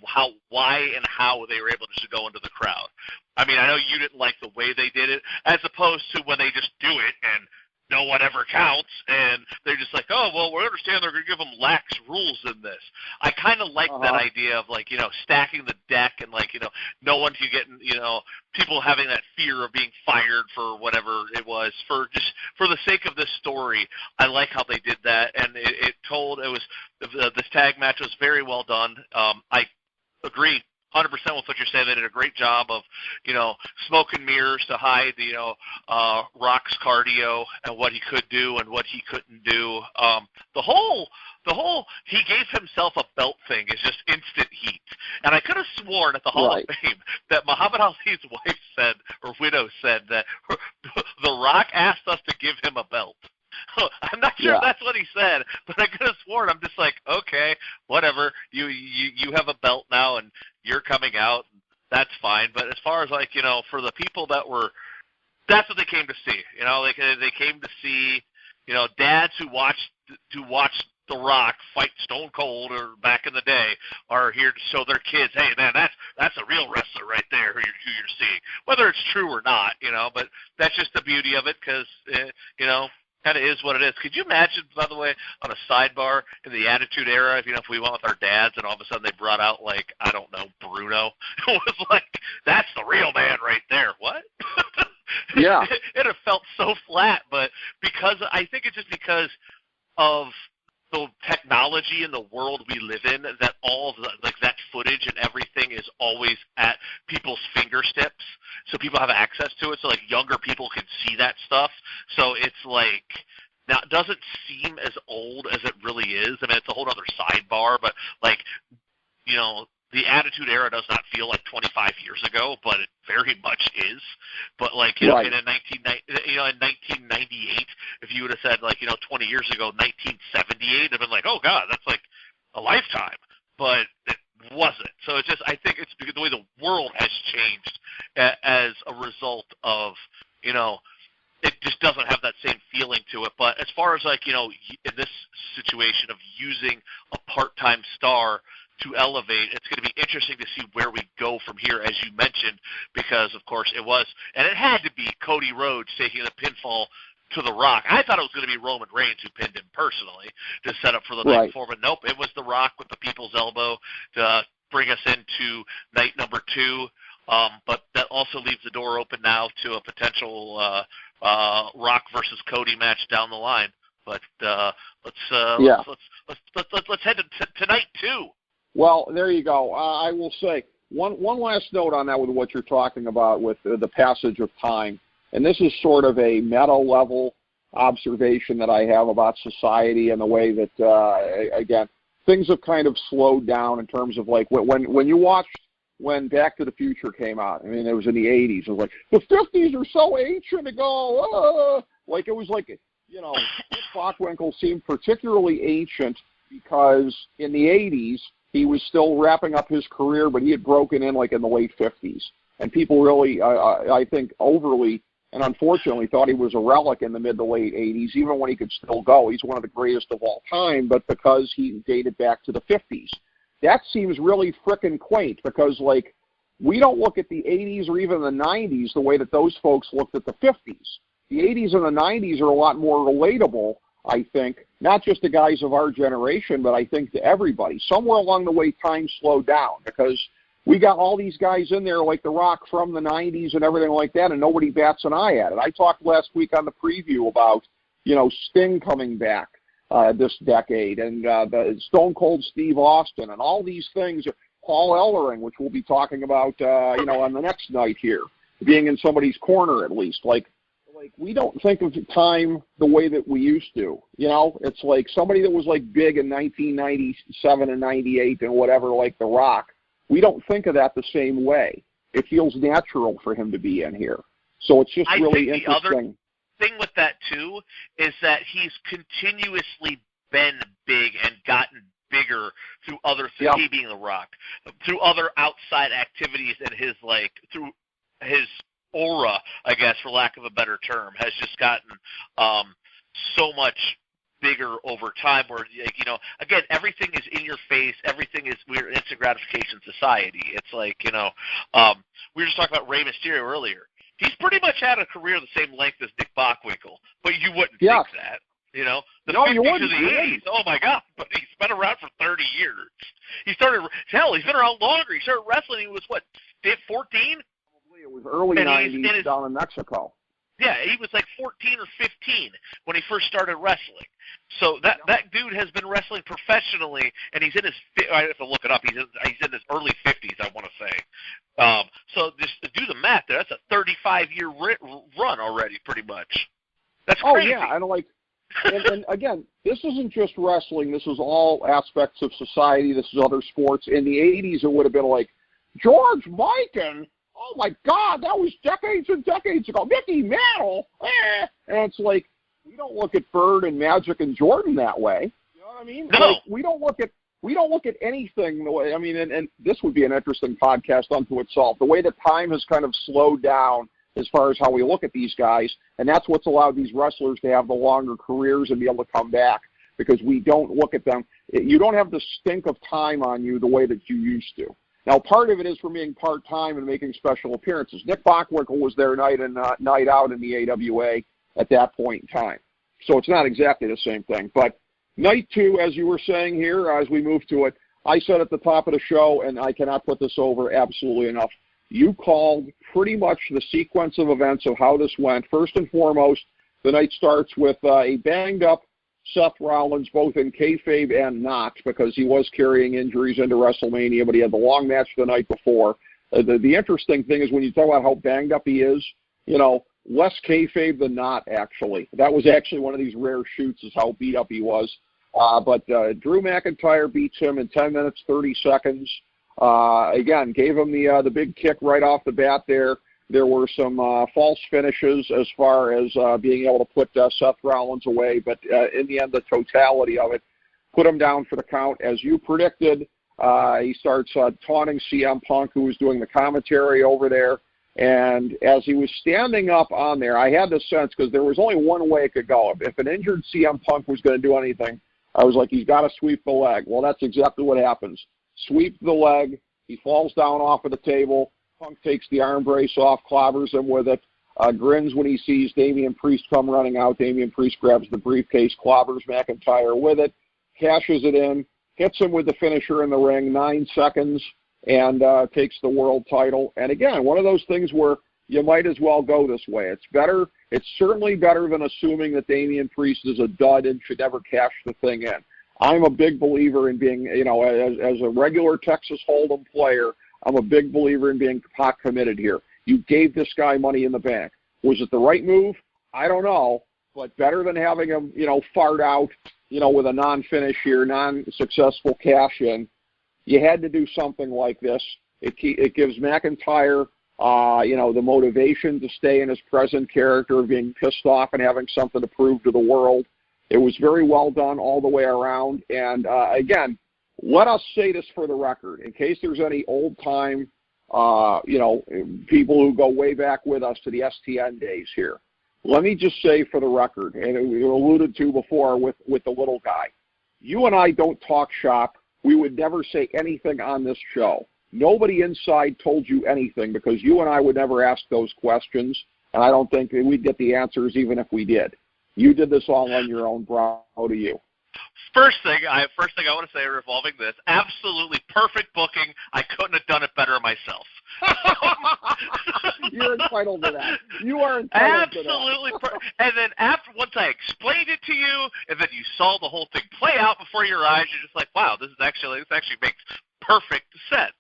why and how they were able to just go into the crowd. I mean, I know you didn't like the way they did it, as opposed to when they just do it and no one ever counts, and they're just like, oh, well, we understand they're going to give them lax rules in this. I kind of like that idea of, like, you know, stacking the deck and, like, you know, no one can get, you know, people having that fear of being fired for whatever it was. For the sake of this story, I like how they did that, and this tag match was very well done. I agree 100% with what you're saying. They did a great job of, you know, smoke and mirrors to hide, you know, Rock's cardio and what he could do and what he couldn't do. The whole he gave himself a belt thing is just instant heat. And I could have sworn at the Hall of Fame that Muhammad Ali's wife said, or widow said, that The Rock asked us to give him a belt. I'm not sure if that's what he said, but I could have sworn. I'm just like, okay, whatever. You have a belt now, and you're coming out. That's fine. But as far as, like, you know, for the people that's what they came to see. You know, they came to see, you know, dads who watched The Rock fight Stone Cold or back in the day are here to show their kids, hey, man, that's a real wrestler right there who you're seeing, whether it's true or not, you know. But that's just the beauty of it because, you know, kind of is what it is. Could you imagine, by the way, on a sidebar in the Attitude Era, if we went with our dads and all of a sudden they brought out, like, I don't know, Bruno? It was like, that's the real man right there. What? Yeah. It have felt so flat, but I think it's just because of the technology in the world we live in that all of that footage and everything is always at people's fingertips, so people have access to it. So, like, younger people can see that stuff. So it's like, now it doesn't seem as old as it really is. I mean, it's a whole other sidebar, but, like, you know, the Attitude Era does not feel like 25 years ago, but it very much is. But, like, you know, in 1998, if you would have said, like, you know, 20 years ago, 1978, I'd been like, oh God, that's like a lifetime. But it wasn't. So it's just, I think it's because the way the world has changed as a result of, you know, it just doesn't have that same feeling to it. But as far as, like, you know, in this situation of using a part-time star to elevate. It's going to be interesting to see where we go from here, as you mentioned, because, of course, it was, and it had to be Cody Rhodes taking the pinfall to The Rock. I thought it was going to be Roman Reigns who pinned him personally to set up for the night before, but nope, it was The Rock with the people's elbow to bring us into night number 2. But that also leaves the door open now to a potential Rock versus Cody match down the line. But let's head to night 2. Well, there you go. I will say one last note on that with what you're talking about with the passage of time, and this is sort of a meta level observation that I have about society and the way that again things have kind of slowed down in terms of like when you watched when Back to the Future came out. I mean, it was in the 80s. It was like the 50s are so ancient ago. Like it was like, you know, Dick Bockwinkel seemed particularly ancient because in the 80s he was still wrapping up his career, but he had broken in like in the late 50s, and people really, I think, overly and unfortunately thought he was a relic in the mid to late 80s, even when he could still go. He's one of the greatest of all time, but because he dated back to the 50s. That seems really frickin' quaint because, like, we don't look at the 80s or even the 90s the way that those folks looked at the 50s. The 80s and the 90s are a lot more relatable, I think, not just to guys of our generation, but I think to everybody. Somewhere along the way, time slowed down because we got all these guys in there like The Rock from the 90s and everything like that, and nobody bats an eye at it. I talked last week on the preview about, you know, Sting coming back this decade, and the Stone Cold Steve Austin, and all these things. Paul Ellering, which we'll be talking about, you know, on the next night here, being in somebody's corner at least. Like we don't think of time the way that we used to. You know, it's like somebody that was like big in 1997 and 98 and whatever, like The Rock. We don't think of that the same way. It feels natural for him to be in here. So it's just really interesting. Thing with that too is that he's continuously been big and gotten bigger through other things, he being The Rock, through other outside activities, and his through his aura, I guess, for lack of a better term, has just gotten so much bigger over time. Where, you know, again, everything is in your face. Everything is, we're an instant gratification society. It's like, you know, we were just talking about Rey Mysterio earlier. He's pretty much had a career the same length as Dick Bockwinkel, but you wouldn't think that. You know, the 50s to the 80s, oh my God, but he's been around for 30 years. He's been around longer. He started wrestling, he was, 14? It was early 90s down in Mexico. Yeah, he was like 14 or 15 when he first started wrestling. So that dude has been wrestling professionally, and he's in his, I have to look it up, he's in his early 50s, I want to say. So just do the math there. That's a 35-year run already, pretty much. That's crazy. Oh, yeah, and again, this isn't just wrestling. This is all aspects of society. This is other sports. In the 80s, it would have been like, George Mikan, oh, my God, that was decades and decades ago. Mickey Mantle, And it's like, we don't look at Bird and Magic and Jordan that way. You know what I mean? No. Like, we don't look at anything the way, I mean, and this would be an interesting podcast unto itself, the way that time has kind of slowed down as far as how we look at these guys, and that's what's allowed these wrestlers to have the longer careers and be able to come back, because we don't look at them. You don't have the stink of time on you the way that you used to. Now, part of it is from being part-time and making special appearances. Nick Bockwinkel was there night in, night out in the AWA at that point in time. So it's not exactly the same thing. But night 2, as you were saying here, as we move to it, I said at the top of the show, and I cannot put this over absolutely enough, you called pretty much the sequence of events of how this went. First and foremost, the night starts with a banged-up Seth Rollins, both in kayfabe and not, because he was carrying injuries into WrestleMania, but he had the long match the night before. The interesting thing is when you talk about how banged up he is, you know, less kayfabe than not, actually. That was actually one of these rare shoots, is how beat up he was. But Drew McIntyre beats him in 10 minutes, 30 seconds. Again, gave him the big kick right off the bat there. There were some false finishes as far as being able to put Seth Rollins away, but in the end, the totality of it put him down for the count. As you predicted, he starts taunting CM Punk, who was doing the commentary over there, and as he was standing up on there, I had the sense, because there was only one way it could go. If an injured CM Punk was going to do anything, I was like, he's got to sweep the leg. Well, that's exactly what happens. sweeps the leg. He falls down off of the table. Punk takes the arm brace off, clobbers him with it, grins when he sees Damian Priest come running out. Damian Priest grabs the briefcase, clobbers McIntyre with it, cashes it in, hits him with the finisher in the ring, 9 seconds, and takes the world title. And again, one of those things where you might as well go this way. It's better. It's certainly better than assuming that Damian Priest is a dud and should never cash the thing in. I'm a big believer in being, as a regular Texas Hold'em player, I'm a big believer in being pot committed here. You gave this guy money in the bank. Was it the right move? I don't know, but better than having him, fart out, with a non-finish here, non-successful cash in. You had to do something like this. It gives McIntyre, the motivation to stay in his present character of being pissed off and having something to prove to the world. It was very well done all the way around. And, again, let us say this for the record, in case there's any old-time, people who go way back with us to the STN days here. Let me just say for the record, and we alluded to before with the little guy, you and I don't talk shop. We would never say anything on this show. Nobody inside told you anything because you and I would never ask those questions, and I don't think we'd get the answers even if we did. You did this all on your own. Bravo to you. First thing I want to say revolving this, absolutely perfect booking. I couldn't have done it better myself. You're entitled to that. You are entitled absolutely to that. And then once I explained it to you, and then you saw the whole thing play out before your eyes, you're just like, wow, this actually makes perfect sense.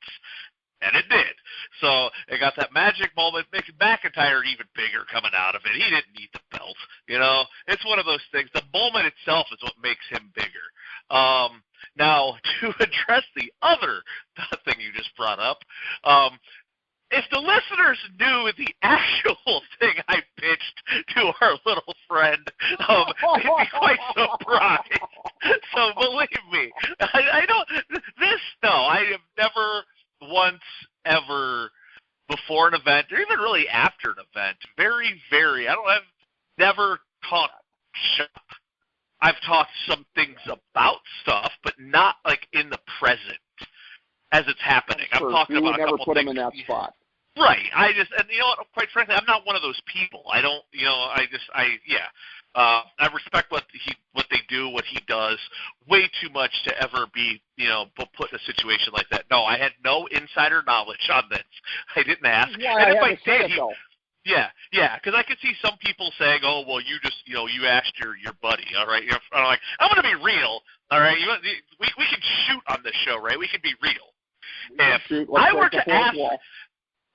And it did. So it got that magic moment, making McIntyre even bigger coming out of it. He didn't need the belt. It's one of those things. The moment itself is what makes him bigger. Now, to address the other thing you just brought up, if the listeners knew the actual thing I pitched to our little friend, they'd be quite surprised. So believe me, I don't. I have never once ever before an event, or even really after an event, I've never talked shop. I've talked some things about stuff, but not like in the present as it's happening. Sure. I'm talking about a couple never put things. him in that spot. Right. And you know what, quite frankly, I'm not one of those people. I don't, I respect what they do, what he does, way too much to ever be, put in a situation like that. No, I had no insider knowledge on this. I didn't ask. Yeah, and if I did, yeah, because I could see some people saying, "Oh, well, you just, you asked your buddy, all right." I'm like, I'm going to be real, all right. We can shoot on this show, right? We can be real. If I were to ask.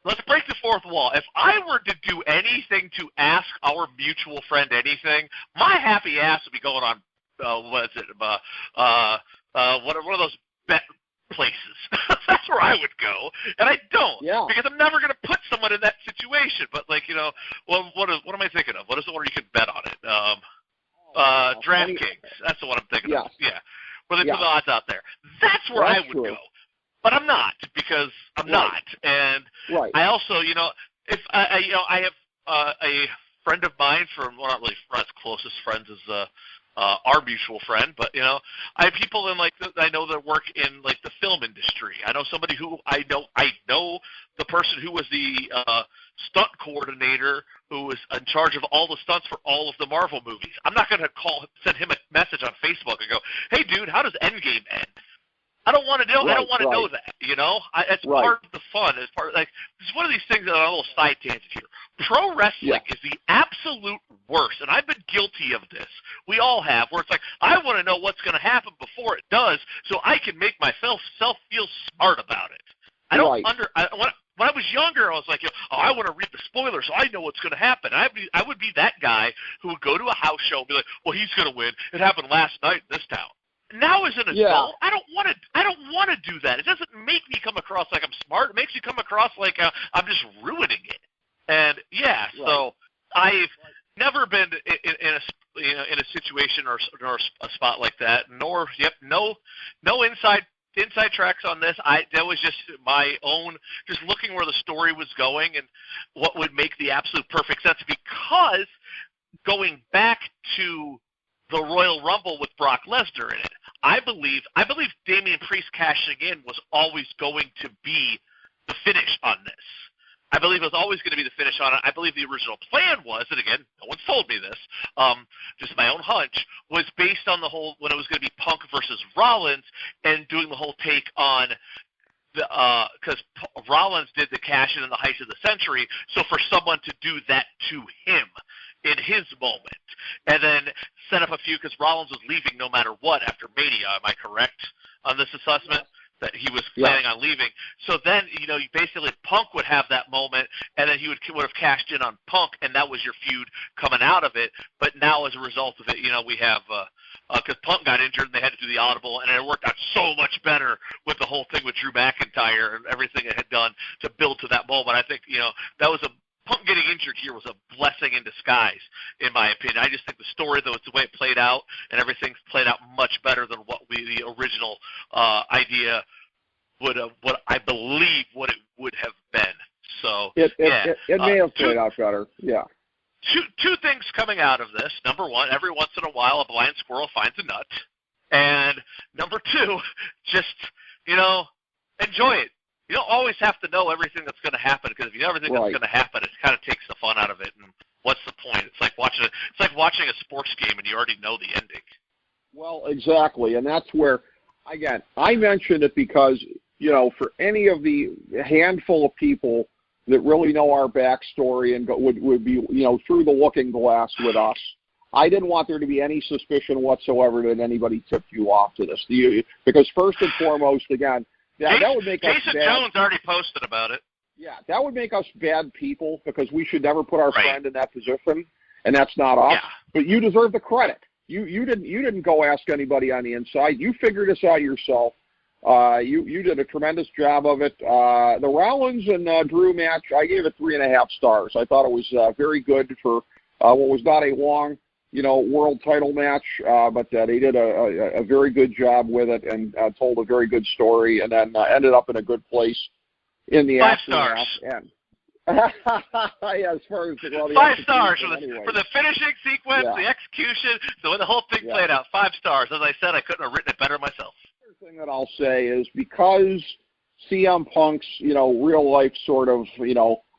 Let's break the fourth wall. If I were to do anything to ask our mutual friend anything, my happy ass would be going on, one of those bet places. That's where I would go, and I don't, because I'm never going to put someone in that situation. But what am I thinking of? What is the one where you can bet on it? DraftKings. That's the one I'm thinking of. Yeah, where they put the odds out there. That's where I would go. But I'm not, because I'm not, and I also, if I have a friend of mine not really friends, closest friends as our mutual friend, but I have people in I know that work in the film industry. I know somebody who I know the person who was the stunt coordinator who was in charge of all the stunts for all of the Marvel movies. I'm not going to send him a message on Facebook and go, "Hey, dude, how does Endgame end?" I don't want to know. I don't want to know that. It's part of the fun. It's part of it's one of these things that are a little side tangent here. Pro wrestling is the absolute worst, and I've been guilty of this. We all have. Where it's I want to know what's going to happen before it does, so I can make myself feel smart about it. I don't when I was younger, I was like, I want to read the spoilers so I know what's going to happen. I would be that guy who would go to a house show and be like, well, he's going to win. It happened last night in this town. Now as an adult, I don't want to do that. It doesn't make me come across like I'm smart. It makes me come across like I'm just ruining it. And so I've never been in a situation or a spot like that. No inside tracks on this. That was just my own, just looking where the story was going and what would make the absolute perfect sense. Because going back to the Royal Rumble with Brock Lesnar in it, I believe Damian Priest cashing in was always going to be the finish on this. I believe it was always going to be the finish on it. I believe the original plan was, and again, no one's told me this, just my own hunch, was based on the whole, when it was going to be Punk versus Rollins and doing the whole take on because Rollins did the cash-in the height of the century, so for someone to do that to him in his moment, and then set up a feud because Rollins was leaving no matter what after Mania. Am I correct on this assessment? That he was planning on leaving. So then, basically Punk would have that moment, and then he would have cashed in on Punk, and that was your feud coming out of it. But now as a result of it, we have because Punk got injured and they had to do the audible, and it worked out so much better with the whole thing with Drew McIntyre and everything it had done to build to that moment. I think, that was Punk getting injured here was a blessing in disguise, in my opinion. I just think the story, though, it's the way it played out, and everything's played out much better than what the original idea would have, what I believe what it would have been. So it may have played out better. Yeah. Two things coming out of this. Number one, every once in a while, a blind squirrel finds a nut, and number two, just enjoy it. You don't always have to know everything that's going to happen, because if you know everything that's going to happen, it kind of takes the fun out of it. And what's the point? It's like watching a sports game, and you already know the ending. Well, exactly, and that's where, again, I mentioned it because for any of the handful of people that really know our backstory and would be through the looking glass with us, I didn't want there to be any suspicion whatsoever that anybody tipped you off to this. Because first and foremost, again. Yeah, that would make us Jason bad. Jones already posted about it. Yeah, that would make us bad people because we should never put our friend in that position, and that's not us. Yeah. But you deserve the credit. You didn't go ask anybody on the inside. You figured this out yourself. You did a tremendous job of it. The Rollins and Drew match, I gave it 3.5 stars. I thought it was very good for what was not a long world title match, but they did a very good job with it and told a very good story, and then ended up in a good place in the 5 stars. And yeah, as far as the 5 stars for the finishing sequence, the execution, the way the whole thing played out. 5 stars. As I said, I couldn't have written it better myself. The other thing that I'll say is because CM Punk's real life sort of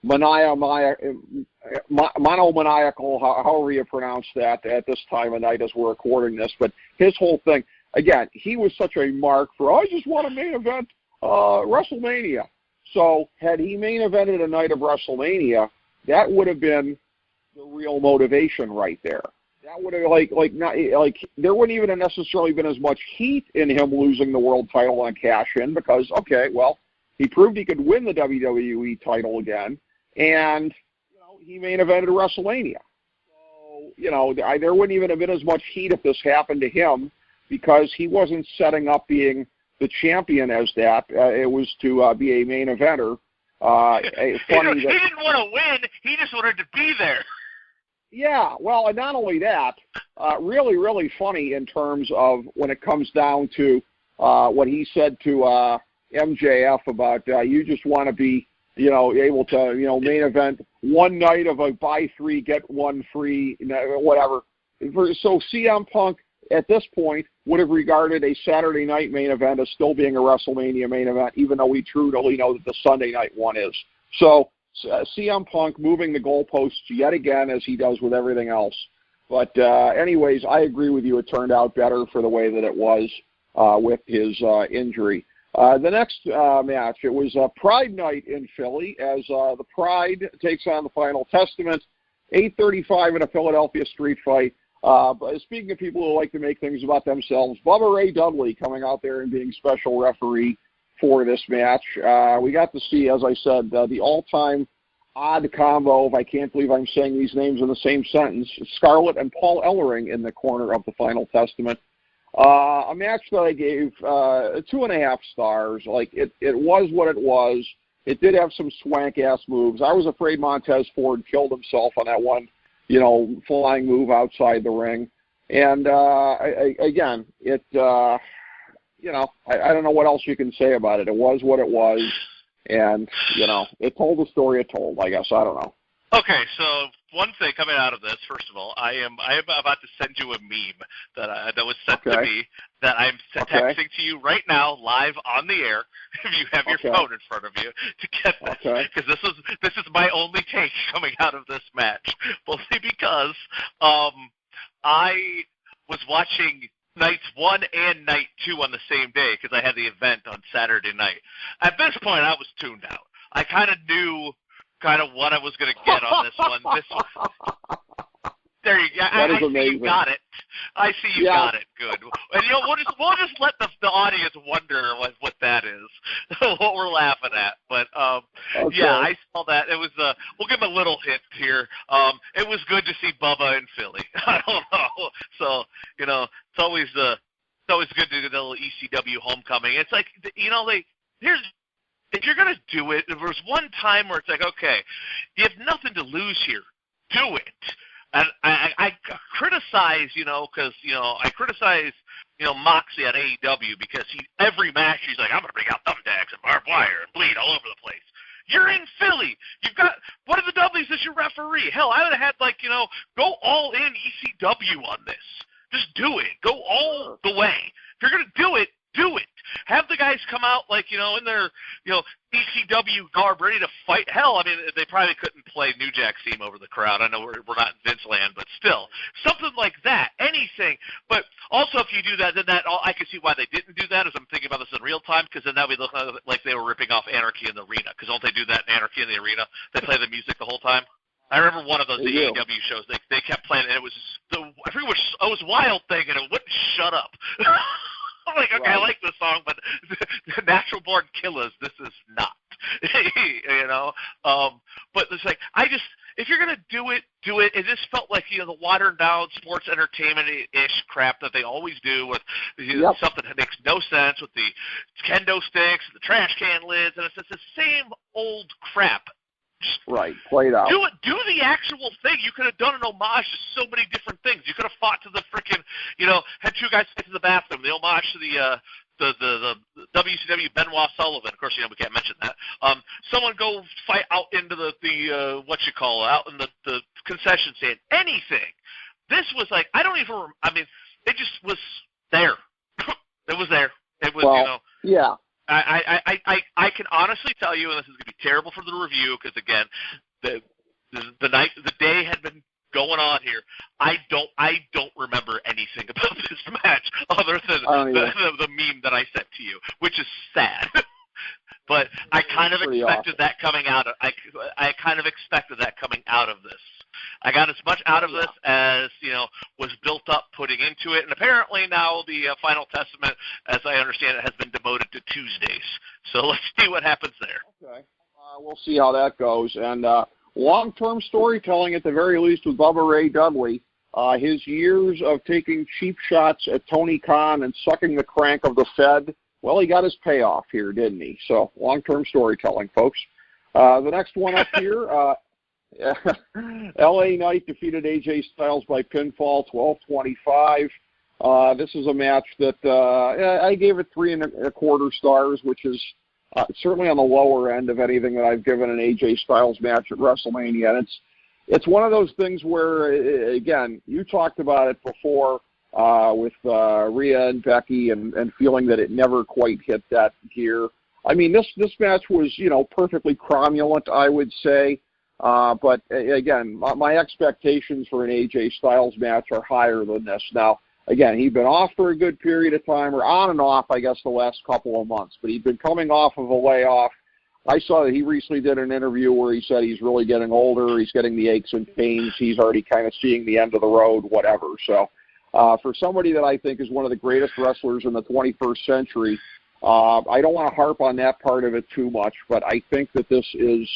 monomaniacal, however you pronounce that, at this time of night as we're recording this. But his whole thing, again, he was such a mark for, I just want to main event WrestleMania. So had he main evented a night of WrestleMania, that would have been the real motivation right there. That would have, there wouldn't even have necessarily been as much heat in him losing the world title on cash-in because, okay, well, he proved he could win the WWE title again, and he main evented WrestleMania. So there wouldn't even have been as much heat if this happened to him because he wasn't setting up being the champion as that. It was to be a main eventer. He didn't want to win. He just wanted to be there. Yeah, well, and not only that, really, really funny in terms of when it comes down to what he said to MJF about you just want to be, able to, main event one night of a buy 3, get 1 free, whatever. So CM Punk at this point would have regarded a Saturday night main event as still being a WrestleMania main event, even though we truly know that the Sunday night one is. So CM Punk moving the goalposts yet again, as he does with everything else. But anyways, I agree with you. It turned out better for the way that it was with his injury. The next match, it was Pride Night in Philly as the Pride takes on the Final Testament, 8:35 in a Philadelphia street fight. But speaking of people who like to make things about themselves, Bubba Ray Dudley coming out there and being special referee for this match. We got to see, as I said, the all-time odd combo, if I can't believe I'm saying these names in the same sentence, Scarlett and Paul Ellering in the corner of the Final Testament. A match that I gave 2.5 stars. It was what it was. It did have some swank-ass moves. I was afraid Montez Ford killed himself on that one, flying move outside the ring. And, I don't know what else you can say about it. It was what it was. And, it told the story it told, I guess. I don't know. Okay, so one thing coming out of this, first of all, I am about to send you a meme that was sent to me that I'm texting to you right now, live on the air. If you have your phone in front of you to get this, because this is my only take coming out of this match, mostly because I was watching nights 1 and night 2 on the same day because I had the event on Saturday night. At this point, I was tuned out. I kind of knew what I was going to get on this one. There you go. I see you got it. I see you got it. Good. And we'll just let the audience wonder what that is, what we're laughing at. But yeah, I saw that. It was we'll give a little hint here. It was good to see Bubba in Philly. I don't know. So it's always good to do the little ECW homecoming. It's like if you're going to do it, if there's one time where it's like, okay, you have nothing to lose here, do it. And I criticize, I criticize, Moxley at AEW because every match he's like, I'm going to bring out thumbtacks and barbed wire and bleed all over the place. You're in Philly. You've got one of the W's as your referee. Hell, I would have had go all in ECW on this. Just do it. Go all the way. If you're going to do it, do it. Have the guys come out in their ECW garb, ready to fight. Hell, I mean, they probably couldn't play New Jack theme over the crowd. I know we're not in Vince land, but still, something like that, anything. But also, if you do that, then I can see why they didn't do that. As I'm thinking about this in real time, because then that would look like they were ripping off Anarchy in the Arena. Because don't they do that in Anarchy in the Arena? They play the music the whole time. I remember one of those AEW shows. They kept playing, and it was I forget which it was Wild Thing, and it wouldn't shut up. I'm like, okay, I like this song, but the Natural Born Killers, this is not. But it's like, if you're gonna do it, do it. It just felt like the watered down sports entertainment-ish crap that they always do with something that makes no sense with the kendo sticks, and the trash can lids, and it's just the same old crap. Right, played out. Do the actual thing. You could have done an homage to so many different things. You could have fought to the freaking, had two guys fight to the bathroom. The homage to the WCW Benoit Sullivan. Of course, we can't mention that. Someone go fight out into the out in the concession stand. Anything. This was like, it just was there. It was there. It was, yeah. I can honestly tell you, and this is going to be terrible for the review, because again, the day had been going on here. I don't remember anything about this match other than the meme that I sent to you, which is sad. But I kind of expected that coming out of. I kind of expected that coming out of this. I got as much out of this as was built up putting into it, and apparently now the Final Testament, as I understand it, has been demoted to Tuesdays. So let's see what happens there. Okay, we'll see how that goes. And long-term storytelling, at the very least, with Bubba Ray Dudley. His years of taking cheap shots at Tony Khan and sucking the crank of the Fed. Well, he got his payoff here, didn't he? So long-term storytelling, folks. The next one up here. LA Knight defeated AJ Styles by pinfall, 12-25. This is a match that I gave it 3 1/4 stars, which is certainly on the lower end of anything that I've given an AJ Styles match at WrestleMania. And it's one of those things where, again, you talked about it before with Rhea and Becky and feeling that it never quite hit that gear. I mean, this match was, perfectly cromulent, I would say. But again, my expectations for an AJ Styles match are higher than this. Now, again, he'd been off for a good period of time, or on and off, I guess, the last couple of months. But he'd been coming off of a layoff. I saw that he recently did an interview where he said he's really getting older. He's getting the aches and pains. He's already kind of seeing the end of the road, whatever. So for somebody that I think is one of the greatest wrestlers in the 21st century, I don't want to harp on that part of it too much, but I think that this is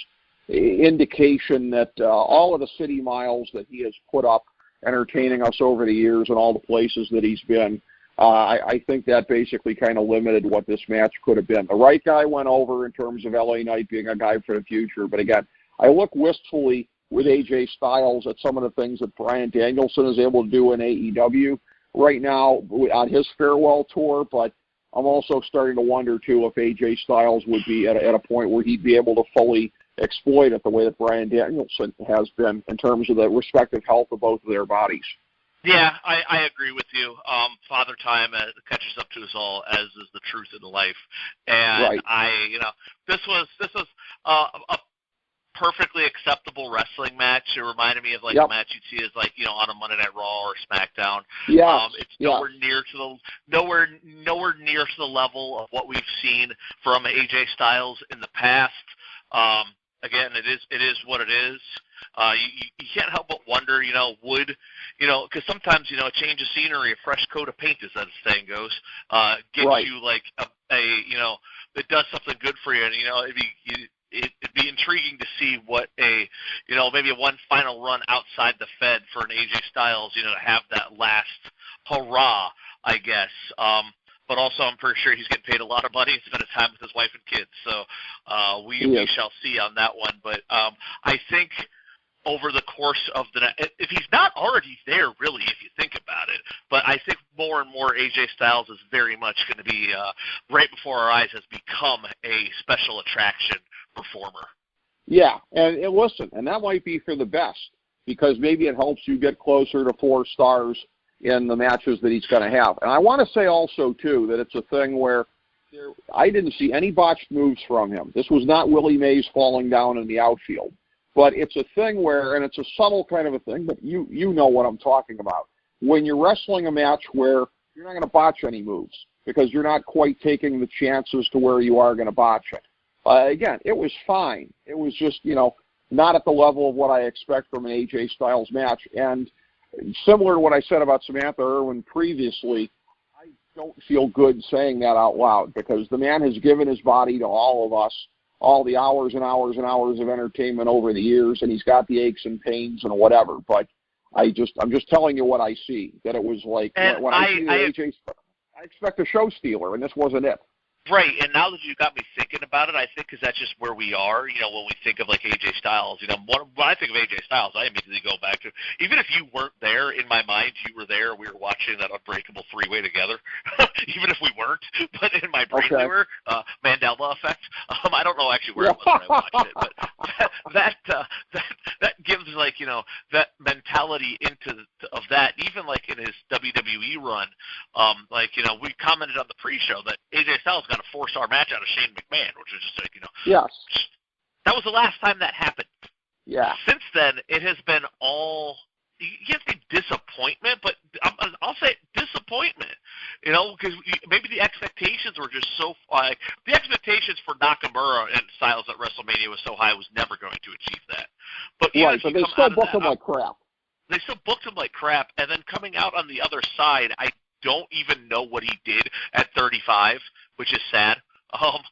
indication that all of the city miles that he has put up entertaining us over the years and all the places that he's been, I think that basically kind of limited what this match could have been. The right guy went over in terms of LA Knight being a guy for the future, but again, I look wistfully with AJ Styles at some of the things that Bryan Danielson is able to do in AEW right now on his farewell tour, but I'm also starting to wonder, too, if AJ Styles would be at a point where he'd be able to fully exploit it the way that Bryan Danielson has been in terms of the respective health of both of their bodies. Yeah, I agree with you. Father Time catches up to us all, as is the truth in life. And this was a perfectly acceptable wrestling match. It reminded me of a match you'd see as on a Monday Night Raw or SmackDown. It's nowhere near to the level of what we've seen from AJ Styles in the past. Again, it is what it is. You can't help but wonder, because sometimes, a change of scenery, a fresh coat of paint, as that saying goes, gets you it does something good for you. And, it'd be intriguing to see what maybe a one final run outside the Fed for an AJ Styles, to have that last hurrah, I guess. But also, I'm pretty sure he's getting paid a lot of money and spending time with his wife and kids. So we shall see on that one. But I think over the course of the night, if he's not already there, really, if you think about it, but I think more and more AJ Styles is very much going to be, right before our eyes, has become a special attraction performer. Yeah, and listen, and that might be for the best, because maybe it helps you get closer to 4 stars in the matches that he's going to have. And I want to say also, too, that it's a thing where I didn't see any botched moves from him. This was not Willie Mays falling down in the outfield. But it's a thing where, and it's a subtle kind of a thing, but you know what I'm talking about. When you're wrestling a match where you're not going to botch any moves because you're not quite taking the chances to where you are going to botch it. Again, it was fine. It was just, not at the level of what I expect from an AJ Styles match. And similar to what I said about Samantha Irwin previously, I don't feel good saying that out loud, because the man has given his body to all of us, all the hours and hours and hours of entertainment over the years, and he's got the aches and pains and whatever. But I'm just telling you what I see. That it was like when I see AJ, I expect a show stealer, and this wasn't it. Right, and now that you got me thinking about it, I think because that's just where we are, when we think of AJ Styles. When I think of AJ Styles, I immediately go back to, even if you weren't there, in my mind, you were there, we were watching that Unbreakable 3-way together, even if we weren't, but in my brain we were, Mandela effect. I don't know actually where it was when I watched it, but that gives, that mentality of that, even in his WWE run, we commented on the pre-show that AJ Styles got a 4-star match out of Shane McMahon, which was just yes, that was the last time that happened. Yeah. Since then, it has been all, you can't say disappointment, but I'll say disappointment, because maybe the expectations were just so, the expectations for Nakamura and Styles at WrestleMania was so high, I was never going to achieve that. But right, but they still booked him like crap. They still booked him like crap, and then coming out on the other side, I don't even know what he did at 35, which is sad. And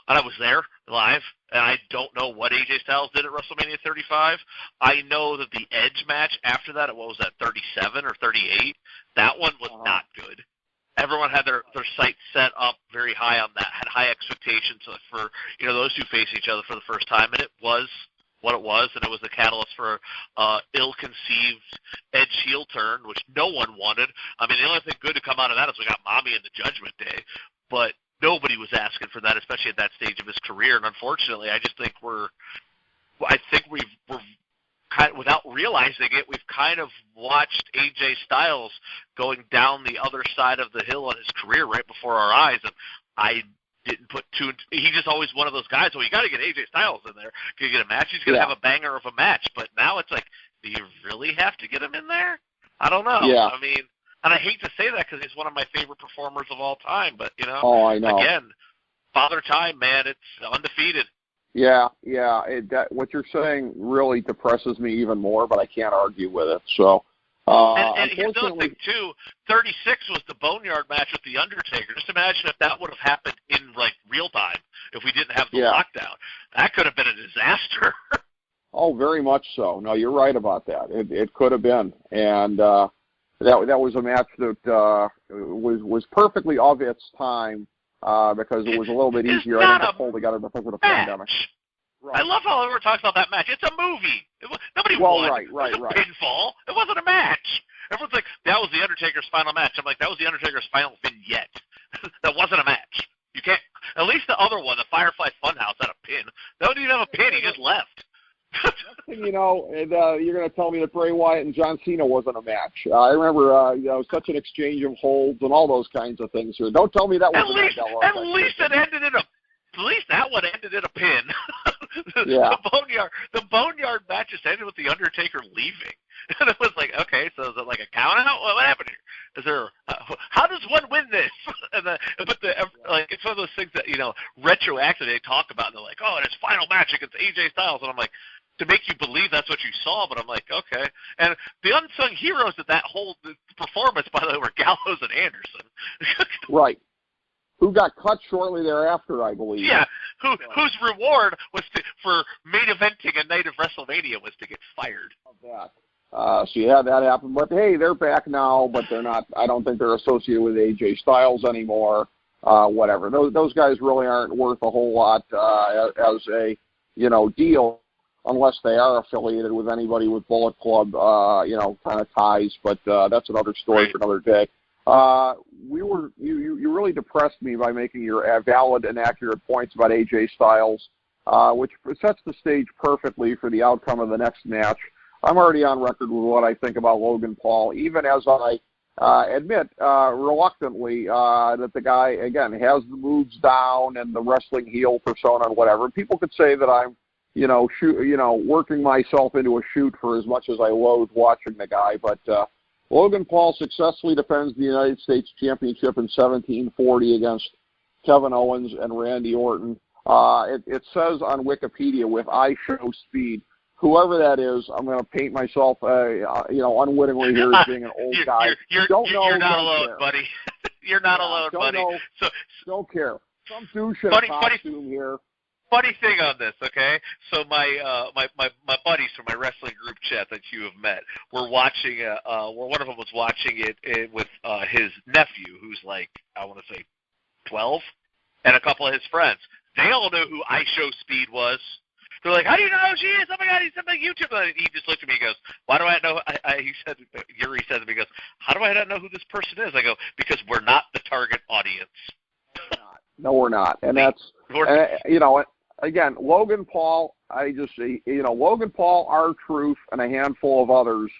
I was there live, and I don't know what AJ Styles did at WrestleMania 35. I know that the Edge match after that, what was that, 37 or 38? That one was not good. Everyone had their sights set up very high on that, had high expectations for those two facing each other for the first time, and it was what it was, and it was the catalyst for ill-conceived Edge heel turn, which no one wanted. I mean, the only thing good to come out of that is we got Mommy in the Judgment Day, but nobody was asking for that, especially at that stage of his career. And unfortunately, I just think we're kind of, without realizing it, we've kind of watched AJ Styles going down the other side of the hill on his career right before our eyes, and I didn't put two. He's just always one of those guys. Well, you got to get AJ Styles in there. Can you get a match? He's going to have a banger of a match. But now it's like, do you really have to get him in there? I don't know. Yeah. I mean, and I hate to say that because he's one of my favorite performers of all time. But oh, I know. Again, Father Time, man, it's undefeated. Yeah. What you're saying really depresses me even more, but I can't argue with it. So. And here's the other thing, too. 36 was the Boneyard match with The Undertaker. Just imagine if that would have happened in, real time, if we didn't have the lockdown. That could have been a disaster. Oh, very much so. No, you're right about that. It could have been. And that was a match that was perfectly of its time because it was a little bit easier to pull together because of the pandemic. Right. I love how everyone talks about that match. It's a movie. Nobody won. Right. It was a pinfall. It wasn't a match. Everyone's like, that was The Undertaker's final match. I'm like, that was The Undertaker's final vignette. That wasn't a match. You can't. At least the other one, the Firefly Funhouse, had a pin. That didn't even have a pin. He just left. You know, and you're going to tell me that Bray Wyatt and John Cena wasn't a match. I remember, such an exchange of holds and all those kinds of things here. Don't tell me that wasn't at least it ended in at least that one ended in a pin. Yeah. The Boneyard match just ended with the Undertaker leaving. And it was like, okay, so is it like a count out? What happened here? Is there? How does one win this? It's one of those things that retroactively they talk about. And they're like, oh, and his final match against AJ Styles, and I'm like, to make you believe that's what you saw, but I'm like, okay. And the unsung heroes of that whole performance, by the way, were Gallows and Anderson. Right. Who got cut shortly thereafter, I believe. Yeah, whose reward was for main eventing a night of WrestleMania was to get fired. So yeah, that happened. But hey, they're back now, but they're not. I don't think they're associated with AJ Styles anymore. Whatever. Those guys really aren't worth a whole lot as a deal, unless they are affiliated with anybody with Bullet Club, kind of ties. But that's another story for another day. You really depressed me by making your valid and accurate points about AJ Styles, which sets the stage perfectly for the outcome of the next match. I'm already on record with what I think about Logan Paul, even as I admit reluctantly that the guy, again, has the moves down and the wrestling heel persona and whatever. People could say that I'm, working myself into a shoot for as much as I loathe watching the guy, but Logan Paul successfully defends the United States Championship in 1740 against Kevin Owens and Randy Orton. It says on Wikipedia with I show speed. Whoever that is, I'm going to paint myself, unwittingly here as being an old guy. You're not alone, buddy. You're not alone, buddy. Don't care. Some douche in a costume here. Funny thing on this, okay? So my buddies from my wrestling group chat that you have met were watching. One of them was watching it with his nephew, who's like, I want to say 12, and a couple of his friends. They all know who I Show Speed was. They're like, how do you know who she is? Oh my God, he's on YouTube. And he just looked at me and goes, why do I know? Yuri said to me, he goes, how do I not know who this person is? I go, because we're not the target audience. No, we're not. And that's, again, Logan Paul, Logan Paul, R-Truth, and a handful of others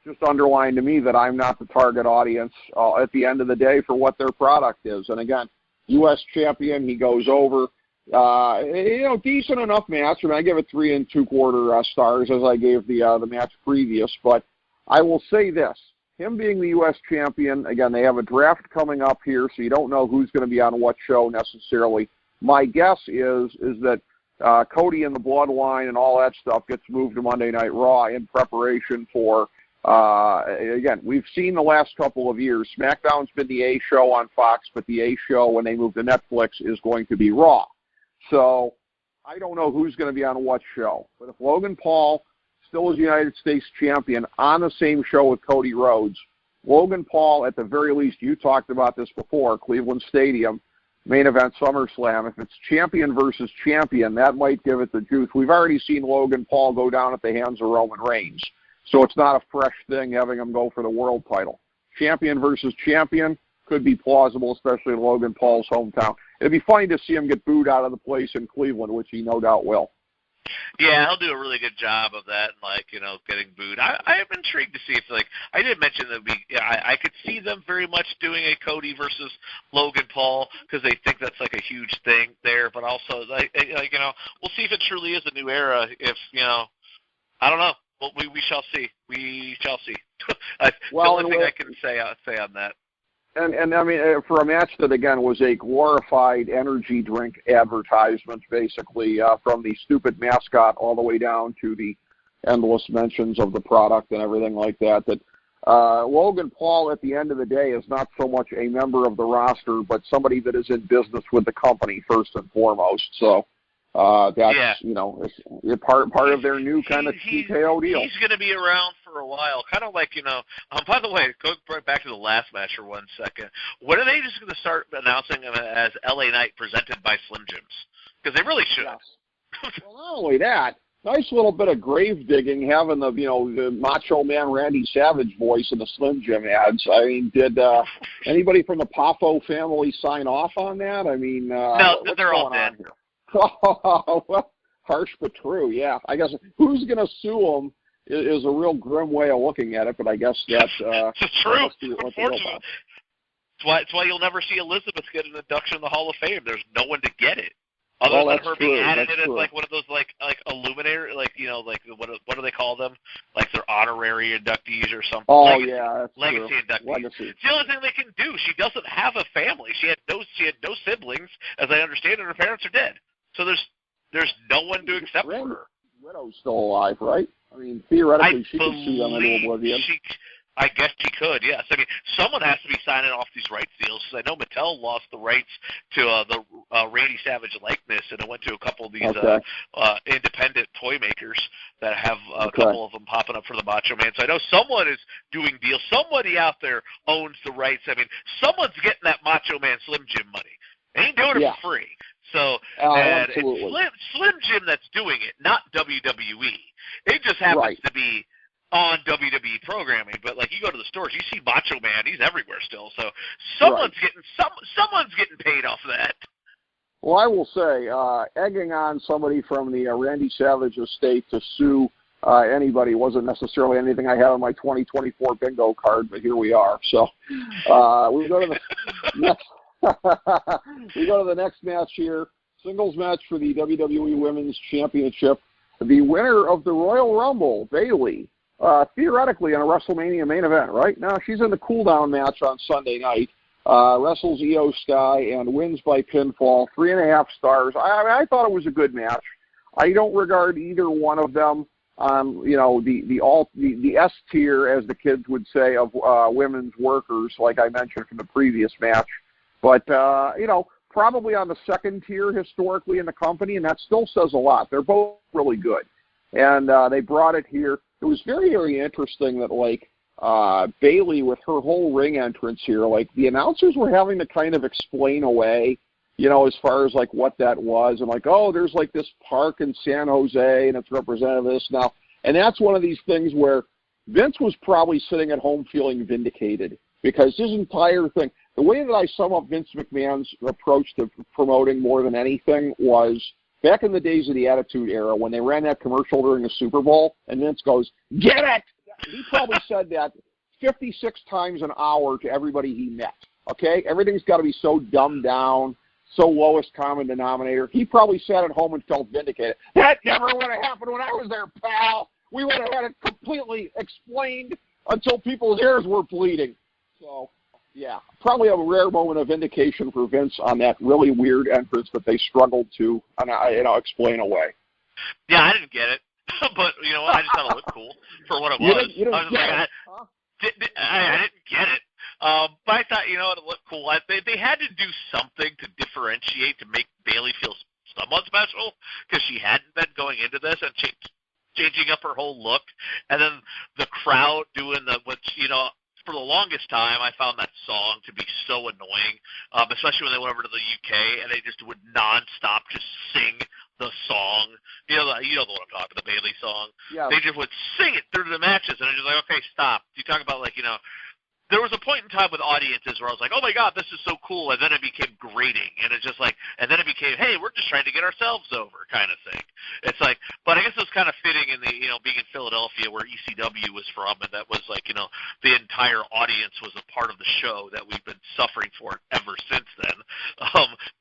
just underline to me that I'm not the target audience at the end of the day for what their product is. And again, U.S. champion, he goes over. Decent enough match. I mean, I give it 3 2/4 stars as I gave the match previous. But I will say this: him being the U.S. champion, again, they have a draft coming up here, so you don't know who's going to be on what show necessarily. My guess is that Cody and the Bloodline and all that stuff gets moved to Monday Night Raw in preparation for. Again, we've seen the last couple of years. SmackDown's been the A show on Fox, but the A show when they move to Netflix is going to be Raw. So I don't know who's going to be on what show. But if Logan Paul still is United States champion on the same show with Cody Rhodes, Logan Paul, at the very least, you talked about this before, Cleveland Stadium, main event SummerSlam. If it's champion versus champion, that might give it the juice. We've already seen Logan Paul go down at the hands of Roman Reigns. So it's not a fresh thing having him go for the world title. Champion versus champion could be plausible, especially in Logan Paul's hometown. It'd be funny to see him get booed out of the place in Cleveland, which he no doubt will. Yeah, he'll do a really good job of that, getting booed. I am intrigued to see if, I did mention that I could see them very much doing a Cody versus Logan Paul because they think that's a huge thing there. But also, we'll see if it truly is a new era. If I don't know. Well, we shall see. We shall see. The only thing I can say on that. And I mean, for a match that, again, was a glorified energy drink advertisement, basically, from the stupid mascot all the way down to the endless mentions of the product and everything like that, that Logan Paul, at the end of the day, is not so much a member of the roster, but somebody that is in business with the company, first and foremost. So that's, part of their new kind of TKO deal. He's going to be around for a while, kind of like, by the way, go back to the last match for 1 second. When are they just going to start announcing him as LA Knight presented by Slim Jims? Because they really should. Yes. Well, not only that, nice little bit of grave digging, having the Macho Man Randy Savage voice in the Slim Jim ads. I mean, did anybody from the Poffo family sign off on that? I mean, no, they're all dead. Well, Harsh but true, yeah. I guess who's going to sue them is a real grim way of looking at it, but I guess that's it's true. Unfortunately. It's why you'll never see Elizabeth get an induction in the Hall of Fame. There's no one to get it. Other than her being added in as like one of those like illuminary, like, you know, like what do they call them? Like their honorary inductees or something. Oh, legacy, yeah, that's legacy true. inductees. Legacy. It's the only thing they can do. She doesn't have a family. She had no siblings, as I understand it. Her parents are dead. So there's no one to accept for her. Widow's still alive, right? I mean, theoretically, she could sue them into oblivion. I guess she could, yes. I mean, someone has to be signing off these rights deals. I know Mattel lost the rights to the Randy Savage likeness, and it went to a couple of these independent toy makers that have a couple of them popping up for the Macho Man. So I know someone is doing deals. Somebody out there owns the rights. I mean, someone's getting that Macho Man Slim Jim money. They ain't doing it for free. So and it's Slim Jim that's doing it, not WWE. It just happens to be on WWE programming, but like you go to the stores, you see Macho Man, he's everywhere still. So someone's getting paid off of that. Well, I will say, egging on somebody from the Randy Savage estate to sue anybody wasn't necessarily anything I had on my 2024 bingo card, but here we are. So we go to the next. We go to the next match here. Singles match for the WWE Women's Championship. The winner of the Royal Rumble, Bayley, theoretically in a WrestleMania main event, right? Now she's in the cool-down match on Sunday night, wrestles Io Sky and wins by pinfall, 3.5 stars. I thought it was a good match. I don't regard either one of them on, the S tier, as the kids would say, of women's workers, like I mentioned from the previous match. But, probably on the second tier historically in the company, and that still says a lot. They're both really good. And they brought it here. It was very, very interesting that, Bayley, with her whole ring entrance here, the announcers were having to kind of explain away, as far as, what that was. And, there's, this park in San Jose, and it's representative of this now. And that's one of these things where Vince was probably sitting at home feeling vindicated, because his entire thing, the way that I sum up Vince McMahon's approach to promoting more than anything was back in the days of the Attitude Era when they ran that commercial during the Super Bowl and Vince goes, "Get it!" He probably said that 56 times an hour to everybody he met, okay? Everything's got to be so dumbed down, so lowest common denominator. He probably sat at home and felt vindicated. That never would have happened when I was there, pal. We would have had it completely explained until people's ears were bleeding. So, yeah, probably a rare moment of vindication for Vince on that really weird entrance that they struggled to, explain away. Yeah, I didn't get it, but I just thought it looked cool for what it was. I didn't get it, but I thought it looked cool. They had to do something to differentiate to make Bayley feel somewhat special, because she hadn't been going into this and changing up her whole look, and then the crowd doing for the longest time, I found that song to be so annoying, especially when they went over to the UK and they just would nonstop just sing the song. You know the one I'm talking, the Bayley song. Yeah. They just would sing it through the matches, and I'm just like, okay, stop. You talk about there was a point in time with audiences where I was like, oh my God, this is so cool, and then it became grating, and it's just and then it became, hey, we're just trying to get ourselves over kind of thing. It's but I guess it was kind of fitting in the, being in Philadelphia where ECW was from, and that was the entire audience was a part of the show that we've been suffering for ever since then,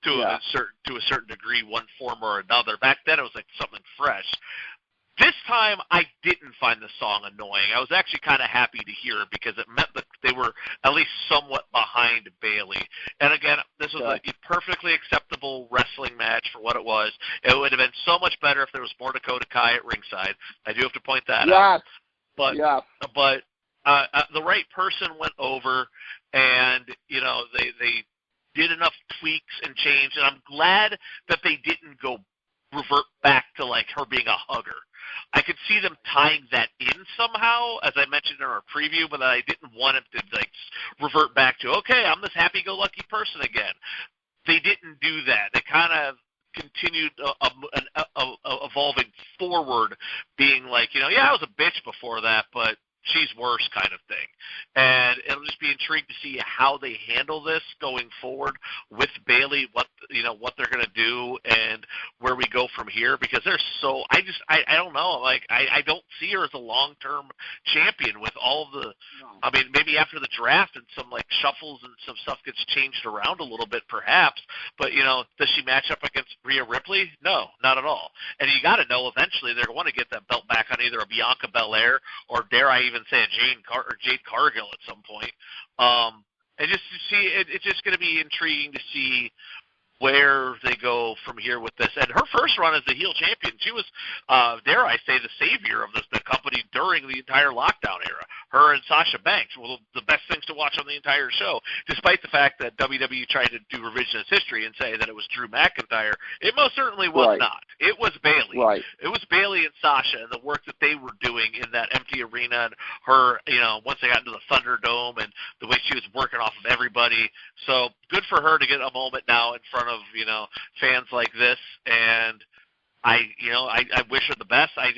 to a certain degree, one form or another. Back then it was something fresh. This time, I didn't find the song annoying. I was actually kind of happy to hear it because it meant that they were at least somewhat behind Bayley. And again, this was a perfectly acceptable wrestling match for what it was. It would have been so much better if there was more Dakota Kai at ringside. I do have to point that out. But the right person went over, and they did enough tweaks and change, and I'm glad that they didn't revert back to her being a hugger. I could see them tying that in somehow, as I mentioned in our preview, but I didn't want it to revert back to, okay, I'm this happy-go-lucky person again. They didn't do that. They kind of continued evolving forward, being I was a bitch before that, but she's worse kind of thing. And it'll just be intrigued to see how they handle this going forward with Bayley, what they're going to do and where we go from here, because they're so – I don't know. Like, I don't see her as a long-term champion with all of the – I mean, maybe after the draft and some, like, shuffles and some stuff gets changed around a little bit perhaps, but, does she match up against Rhea Ripley? No, not at all. And you got to know eventually they're going to get that belt back on either a Bianca Belair or, dare I even say, a Jade Cargill at some point. And just to see, it's just going to be intriguing to see where they go from here with this. And her first run as the heel champion, she was, dare I say, the savior of the company during the entire lockdown era. Her and Sasha Banks were the best things to watch on the entire show, despite the fact that WWE tried to do revisionist history and say that it was Drew McIntyre. It most certainly was not. It was Bayley. Right. It was Bayley and Sasha and the work that they were doing in that empty arena, and her, once they got into the Thunderdome and the way she was working off of everybody. So good for her to get a moment now in front of fans like this, and I wish her the best. I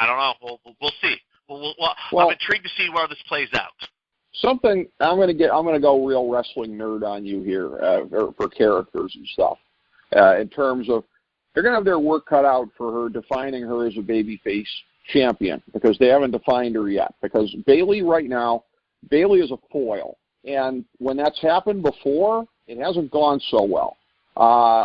don't know. We'll see. I'm intrigued to see where this plays out. Something I'm going to go real wrestling nerd on you here for characters and stuff. In terms of they're going to have their work cut out for her defining her as a babyface champion, because they haven't defined her yet. Because Bayley right now, Bayley is a foil, and when that's happened before, it hasn't gone so well.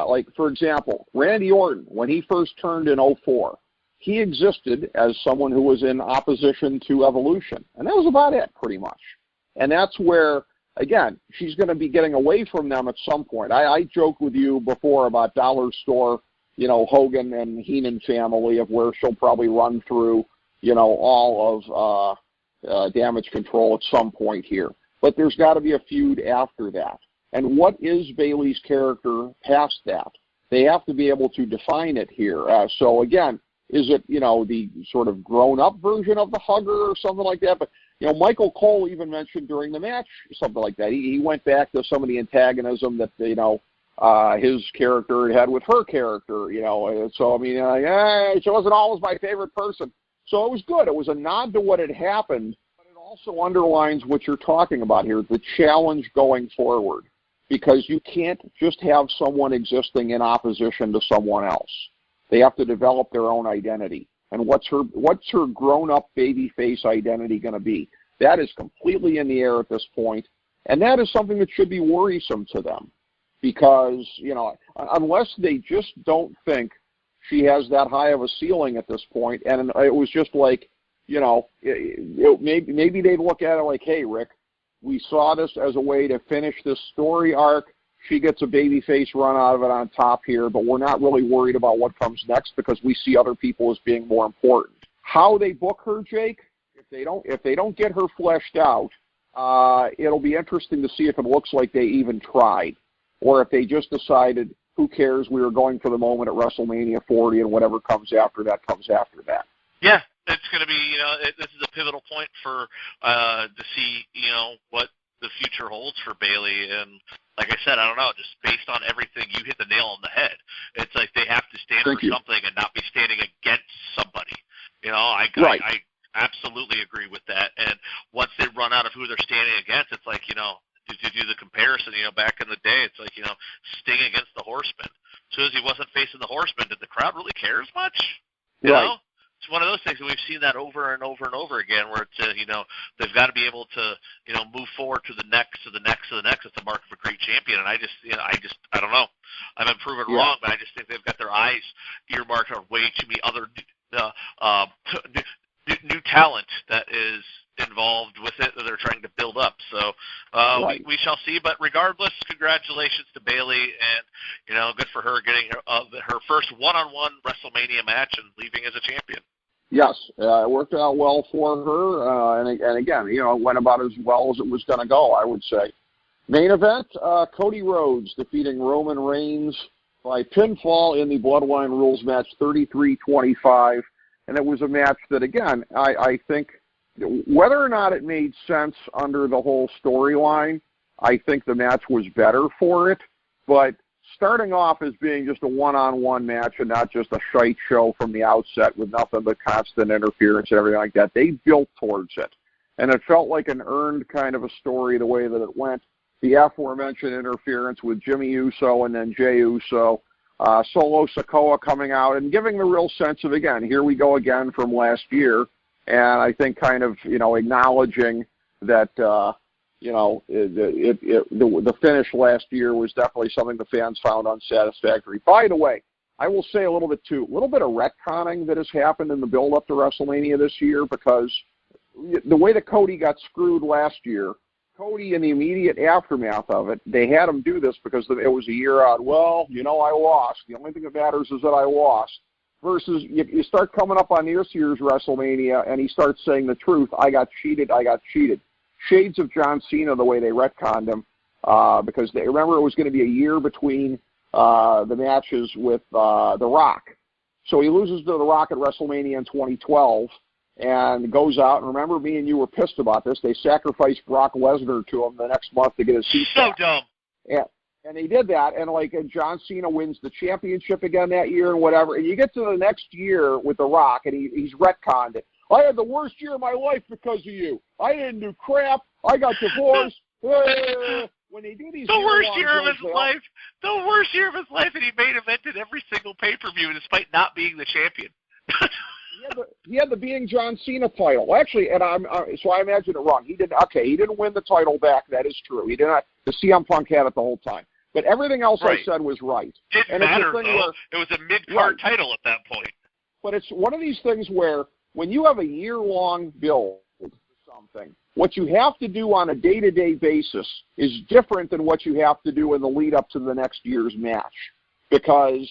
Like, for example, Randy Orton, when he first turned in 2004, he existed as someone who was in opposition to Evolution. And that was about it, pretty much. And that's where, again, she's going to be getting away from them at some point. I joked with you before about Dollar Store, Hogan and Heenan family, of where she'll probably run through, all of Damage Control at some point here. But there's got to be a feud after that. And what is Bayley's character past that? They have to be able to define it here. So, again, is it, the sort of grown-up version of the hugger or something like that? But, Michael Cole even mentioned during the match something like that. He went back to some of the antagonism that, his character had with her character, So, I mean, she wasn't always my favorite person. So it was good. It was a nod to what had happened, but it also underlines what you're talking about here, the challenge going forward. Because you can't just have someone existing in opposition to someone else. They have to develop their own identity. And what's her grown-up babyface identity going to be? That is completely in the air at this point, and that is something that should be worrisome to them. Because, unless they just don't think she has that high of a ceiling at this point, and it was just like, maybe they'd look at it like, hey, Rick, we saw this as a way to finish this story arc. She gets a babyface run out of it on top here, but we're not really worried about what comes next because we see other people as being more important. How they book her, Jake, if they don't get her fleshed out, it'll be interesting to see if it looks like they even tried, or if they just decided, who cares, we were going for the moment at WrestleMania 40, and whatever comes after that comes after that. Yeah. It's going to be, this is a pivotal point for to see, what the future holds for Bayley. And like I said, I don't know, just based on everything, you hit the nail on the head. It's like they have to stand for something and not be standing against somebody. I absolutely agree with that. And once they run out of who they're standing against, it's like, to do the comparison, back in the day, it's like, Sting against the Horseman. As soon as he wasn't facing the Horseman, did the crowd really care as much? You know? It's one of those things that we've seen that over and over and over again, where it's they've got to be able to move forward to the next, to the next, to the next. It's the mark of a great champion, and I don't know. I'm been proven wrong, but I just think they've got their eyes earmarked on way too many other new talent that is involved with it that they're trying to build up. So we shall see. But regardless, congratulations to Bayley, and good for her getting her first one-on-one WrestleMania match and leaving as a champion. Yes, it worked out well for her, and again, it went about as well as it was going to go, I would say. Main event, Cody Rhodes defeating Roman Reigns by pinfall in the Bloodline Rules match, 33-25, and it was a match that, again, I think, whether or not it made sense under the whole storyline, I think the match was better for it, but starting off as being just a one-on-one match and not just a shite show from the outset with nothing but constant interference and everything like that. They built towards it. And it felt like an earned kind of a story the way that it went. The aforementioned interference with Jimmy Uso and then Jey Uso, Solo Sikoa coming out and giving the real sense of, again, here we go again from last year. And I think kind of, acknowledging that, the finish last year was definitely something the fans found unsatisfactory. By the way, I will say a little bit of retconning that has happened in the build-up to WrestleMania this year, because the way that Cody got screwed last year, Cody, in the immediate aftermath of it, they had him do this because it was a year out. Well, I lost. The only thing that matters is that I lost. Versus you start coming up on this year's WrestleMania, and he starts saying the truth. I got cheated. Shades of John Cena, the way they retconned him, because they remember it was going to be a year between the matches with The Rock. So he loses to The Rock at WrestleMania in 2012 and goes out. And remember, me and you were pissed about this. They sacrificed Brock Lesnar to him the next month to get his seat back. So dumb. And they did that, and John Cena wins the championship again that year and whatever. And you get to the next year with The Rock, and he's retconned it. I had the worst year of my life because of you. I didn't do crap. I got divorced. When they do these, the worst year of his life, and he main evented every single pay-per-view despite not being the champion. He had the Being John Cena title. Actually, and so I imagine it wrong. He didn't win the title back. That is true. He did not. The CM Punk had it the whole time. But everything else I said was right. Didn't matter, though. It was a mid-card title at that point. But it's one of these things where when you have a year-long build for something, what you have to do on a day-to-day basis is different than what you have to do in the lead-up to the next year's match. Because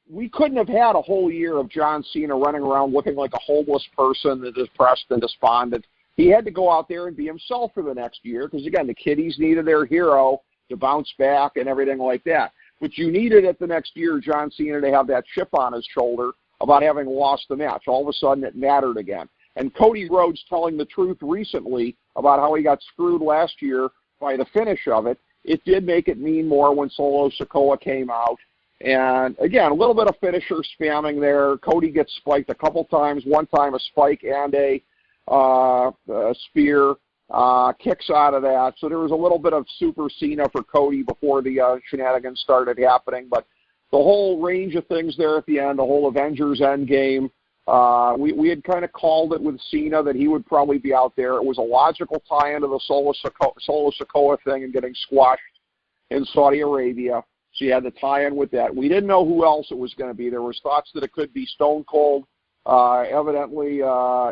we couldn't have had a whole year of John Cena running around looking like a homeless person and depressed and despondent. He had to go out there and be himself for the next year because, again, the kiddies needed their hero to bounce back and everything like that. But you needed at the next year John Cena to have that chip on his shoulder about having lost the match. All of a sudden it mattered again. And Cody Rhodes telling the truth recently about how he got screwed last year by the finish of it, it did make it mean more when Solo Sikoa came out. And, again, a little bit of finisher spamming there. Cody gets spiked a couple times, one time a spike and a spear. Kicks out of that. So there was a little bit of Super Cena for Cody before the shenanigans started happening. But the whole range of things there at the end, the whole Avengers Endgame, we had kind of called it with Cena that he would probably be out there. It was a logical tie-in to the Solo Sikoa thing and getting squashed in Saudi Arabia. So you had the tie-in with that. We didn't know who else it was going to be. There was thoughts that it could be Stone Cold. Evidently, I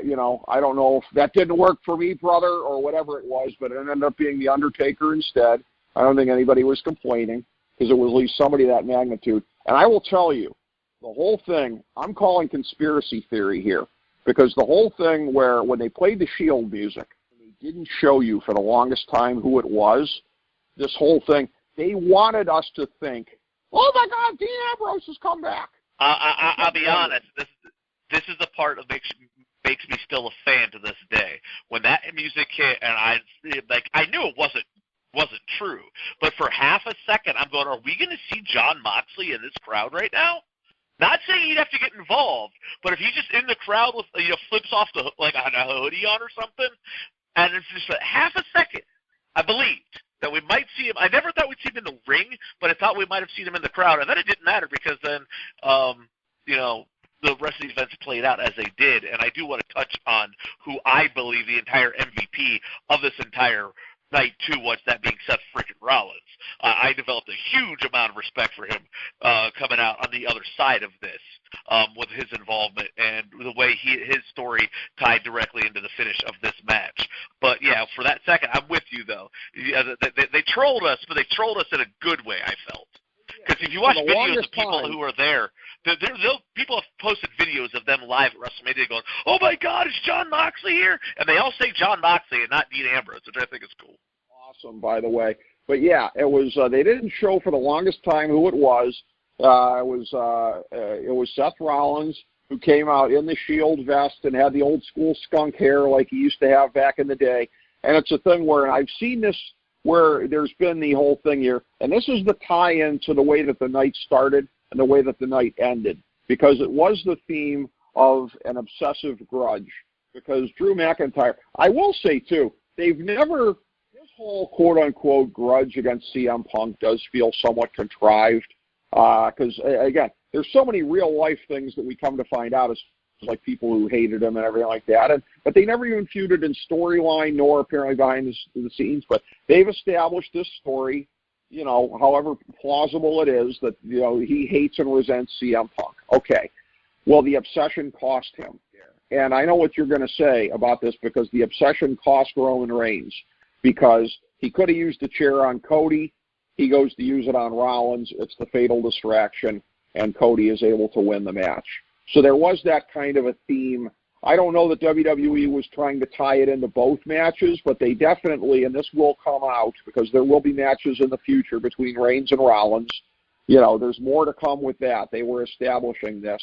don't know if that didn't work for me, brother, or whatever it was, but it ended up being The Undertaker instead. I don't think anybody was complaining because it was at least somebody of that magnitude. And I will tell you, the whole thing, I'm calling conspiracy theory here, because the whole thing where when they played the Shield music, they didn't show you for the longest time who it was, this whole thing, they wanted us to think, oh my God, Dean Ambrose has come back. I'll be honest, this is the part that makes me still a fan to this day. When that music hit, and I knew it wasn't true, but for half a second, I'm going, are we going to see Jon Moxley in this crowd right now? Not saying you'd have to get involved, but if he's just in the crowd with flips off the like a hoodie on or something, and it's just a half a second, I believed that we might see him. I never thought we'd see him in the ring, but I thought we might have seen him in the crowd, and then it didn't matter because then, the rest of the events played out as they did, and I do want to touch on who I believe the entire MVP of this entire night too was, that being Seth freaking Rollins. I developed a huge amount of respect for him coming out on the other side of this with his involvement and the way his story tied directly into the finish of this match. But, yeah, for that second, I'm with you, though. They trolled us, but they trolled us in a good way, I felt. Because if you watch videos of people who are there, people have posted videos of them live at WrestleMania going, oh, my God, is Jon Moxley here? And they all say Jon Moxley and not Dean Ambrose, which I think is cool. Awesome, by the way. But, yeah, it was. They didn't show for the longest time who it was. It was Seth Rollins, who came out in the Shield vest and had the old-school skunk hair like he used to have back in the day. And it's a thing where I've seen this where there's been the whole thing here, and this is the tie-in to the way that the night started and the way that the night ended, because it was the theme of an obsessive grudge. Because Drew McIntyre, I will say too, they've never, his whole quote-unquote grudge against CM Punk does feel somewhat contrived, because, again, there's so many real-life things that we come to find out as like people who hated him and everything like that. But they never even feuded in storyline nor apparently behind the scenes. But they've established this story, you know, however plausible it is, that, you know, he hates and resents CM Punk. Okay. Well, the obsession cost him. And I know what you're going to say about this, because the obsession cost Roman Reigns, because he could have used the chair on Cody. He goes to use it on Rollins. It's the fatal distraction, and Cody is able to win the match. So there was that kind of a theme. I don't know that WWE was trying to tie it into both matches, but they definitely, and this will come out because there will be matches in the future between Reigns and Rollins. You know, there's more to come with that. They were establishing this,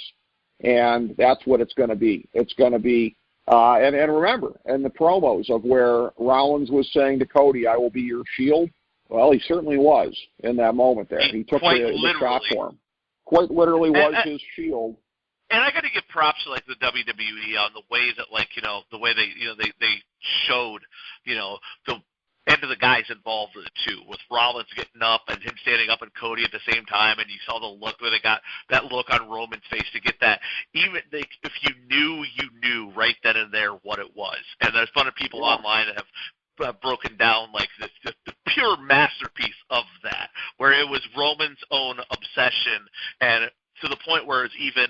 and that's what it's going to be. It's going to be, and remember, and the promos of where Rollins was saying to Cody, "I will be your shield." Well, he certainly was in that moment there. He took the shot for him. Quite literally was his shield. And I got to give props to, like, the WWE on the way that, like, you know, the way they, you know, they showed, you know, the end of the guys involved with it too, with Rollins getting up and him standing up and Cody at the same time, and you saw the look where they got that look on Roman's face to get that. Even if you knew right then and there what it was. And there's a ton of people online that have broken down, like, the pure masterpiece of that, where it was Roman's own obsession, and to the point where it's even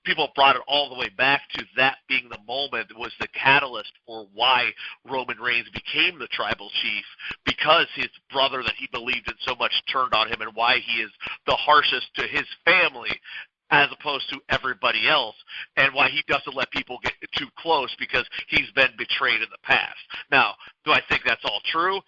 people brought it all the way back to that being the moment was the catalyst for why Roman Reigns became the tribal chief, because his brother that he believed in so much turned on him, and why he is the harshest to his family as opposed to everybody else, and why he doesn't let people get too close because he's been betrayed in the past. Now, do I think that's all true?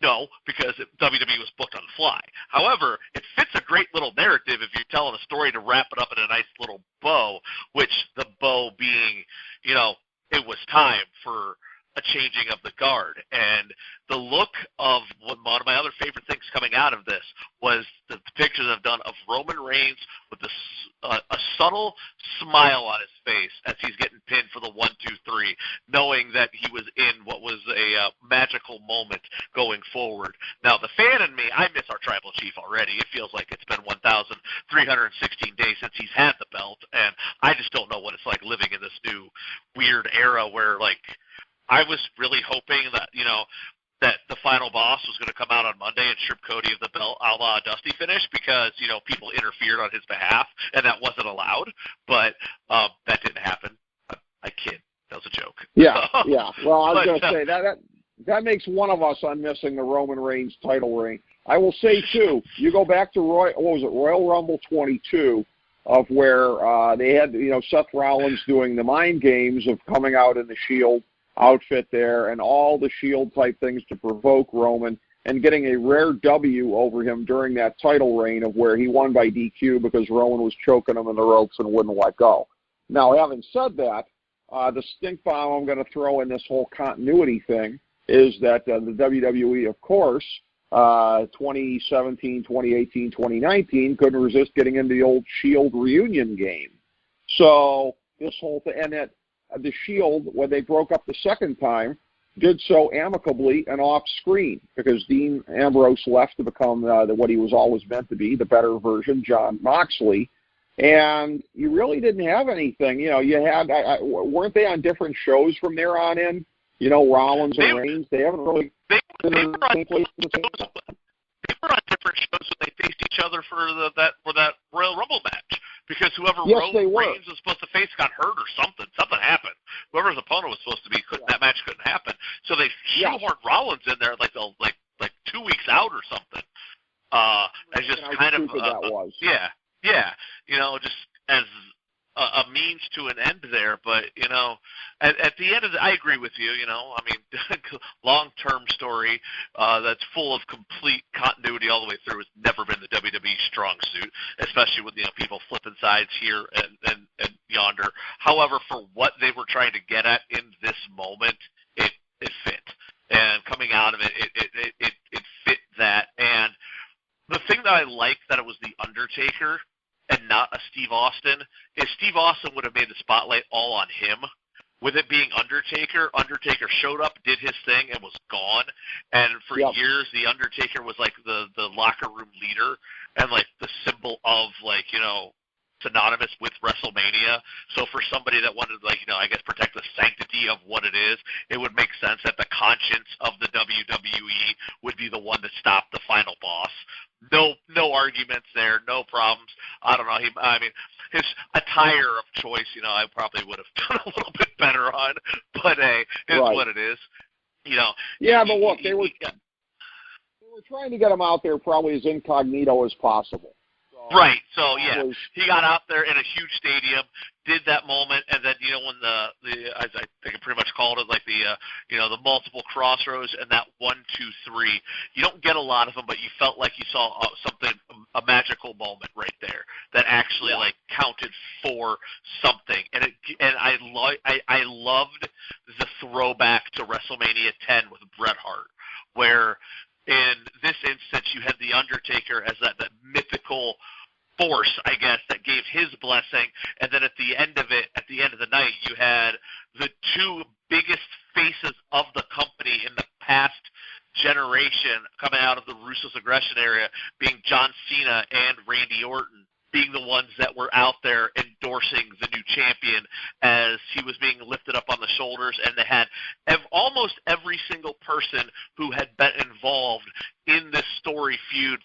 No, because WWE was booked on the fly. However, it fits a great little narrative if you're telling a story to wrap it up in a nice little bow, which the bow being, you know, it was time for a changing of the guard. And the look of one of my other favorite things coming out of this was the pictures I've done of Roman Reigns with a subtle smile on his face as he's getting pinned for the 1, 2, 3, knowing that he was in what was a magical moment going forward. Now, the fan in me, I miss our tribal chief already. It feels like it's been 1,316 days since he's had the belt, and I just don't know what it's like living in this new weird era where, like, I was really hoping that, you know, that the final boss was going to come out on Monday and strip Cody of the belt a la Dusty finish because, you know, people interfered on his behalf and that wasn't allowed. But that didn't happen. I kid. That was a joke. Yeah, yeah. Well, I was going to say, that makes one of us on missing the Roman Reigns title reign. I will say, too, you go back to Royal Rumble 22, of where they had, you know, Seth Rollins doing the mind games of coming out in the Shield outfit there and all the Shield type things to provoke Roman, and getting a rare W over him during that title reign of where he won by DQ because Roman was choking him in the ropes and wouldn't let go. Now, having said that, the stink bomb I'm going to throw in this whole continuity thing is that the WWE, of course, 2017, 2018, 2019 couldn't resist getting into the old Shield reunion game. So this whole thing, and that the Shield, when they broke up the second time, did so amicably and off-screen because Dean Ambrose left to become what he was always meant to be, the better version, Jon Moxley. And you really didn't have anything. You know, you had weren't they on different shows from there on in? You know, Rollins and Reigns. They haven't really. They were on different shows when they faced each other for that Royal Rumble match. Because whoever Reigns was supposed to face got hurt or something. Something happened. Whoever's opponent was supposed to be, that match couldn't happen. So they shoehorned Rollins in there like 2 weeks out or something. As just kind of that was. Yeah. You know, just as a means to an end there. But, you know, at the end of I agree with you, you know. I mean, long-term story that's full of complete continuity all the way through has never been the WWE strong suit, especially with, you know, people flipping sides here and yonder. However, for what they were trying to get at in this moment, it fit. And coming out of it Undertaker and not a Steve Austin is Steve Austin would have made the spotlight all on him. With it being Undertaker, Undertaker showed up, did his thing, and was gone. And for years, the Undertaker was like the locker room leader and like the symbol of like, you know, synonymous with WrestleMania. So for somebody that wanted, like, you know, I guess protect the sanctity of what it is, it would make sense that the conscience of the WWE would be the one to stop the final boss. No arguments there, no problems. I don't know. His attire of choice, you know, I probably would have done a little bit better on, but hey, it's what it is. You know. Yeah, but look, they were trying to get him out there probably as incognito as possible. Right. So yeah, he got out there in a huge stadium, did that moment, and then you know when the as I think I pretty much called it like the you know the multiple crossroads and that 1, 2, 3. You don't get a lot of them, but you felt like you saw something, a magical moment right there that actually like counted for something, and I loved the throwback to WrestleMania 10 with Bret Hart, where in this instance you had the Undertaker as that mythical force, I guess, that gave his blessing, and then at the end of the night, you had the two biggest faces of the company in the past generation coming out of the Ruthless Aggression area, being John Cena and Randy Orton, being the ones that were out there endorsing the new champion as he was being lifted up on the shoulders, and they had almost every single person who had been involved in this story feud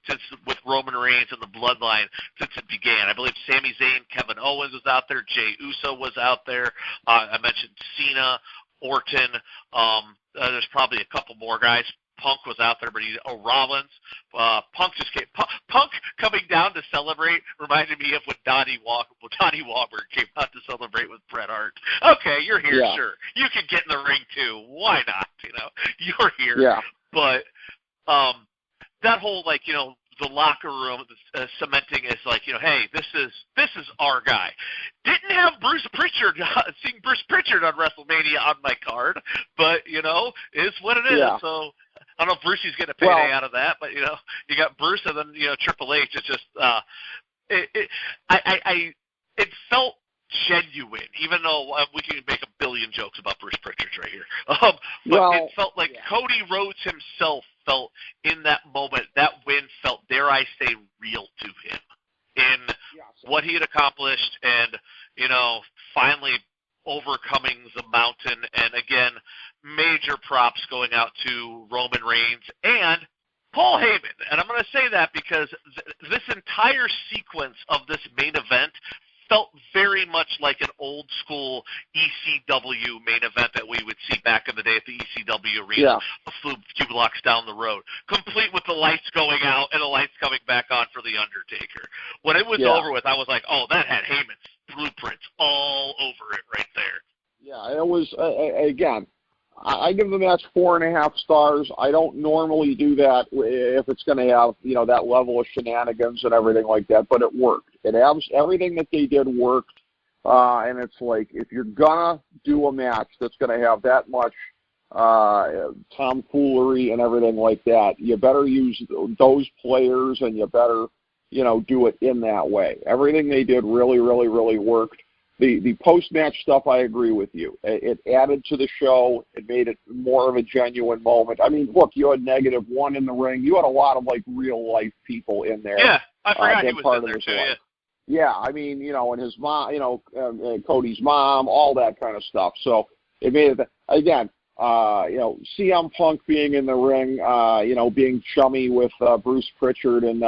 with Roman Reigns and the Bloodline since it began. I believe Sami Zayn, Kevin Owens was out there, Jey Uso was out there. I mentioned Cena, Orton. There's probably a couple more guys. Punk was out there, but Rollins. Punk just came. Punk coming down to celebrate reminded me of when Donnie Wahlberg came out to celebrate with Bret Hart. Okay, you're here, sure. You can get in the ring too. Why not? You know, you're here. Yeah. But that whole like you know the locker room cementing is like you know, hey, this is our guy. Didn't have Bruce Pritchard seeing Bruce Pritchard on WrestleMania on my card, but you know, it's what it is. Yeah. So. I don't know if Brucey's getting a payday out of that, but, you know, you got Bruce and then, you know, Triple H. It's just, it felt genuine, even though we can make a billion jokes about Bruce Pritchard right here. But it felt like Cody Rhodes himself felt in that moment, that win felt, dare I say, real to him in what he had accomplished and, you know, finally overcoming the mountain. And again, major props going out to Roman Reigns and Paul Heyman. And I'm going to say that because this entire sequence of this main event felt very much like an old school ECW main event that we would see back in the day at the ECW arena a few blocks down the road, complete with the lights going out and the lights coming back on for The Undertaker. When it was over with, I was like, oh, that had Heyman's blueprints all over it right there. Yeah, it was, again, I give the match 4.5 stars. I don't normally do that if it's going to have, you know, that level of shenanigans and everything like that, but it worked. Everything that they did worked, and it's like if you're going to do a match that's going to have that much tomfoolery and everything like that, you better use those players and you better, you know, do it in that way. Everything they did really, really, really worked. The post-match stuff, I agree with you. It added to the show. It made it more of a genuine moment. I mean, look, you had -1 in the ring. You had a lot of, like, real-life people in there. Yeah, I forgot he was in there, too, Yeah, I mean, you know, and his mom, you know, Cody's mom, all that kind of stuff. So it made it, again, you know, CM Punk being in the ring, you know, being chummy with Bruce Pritchard and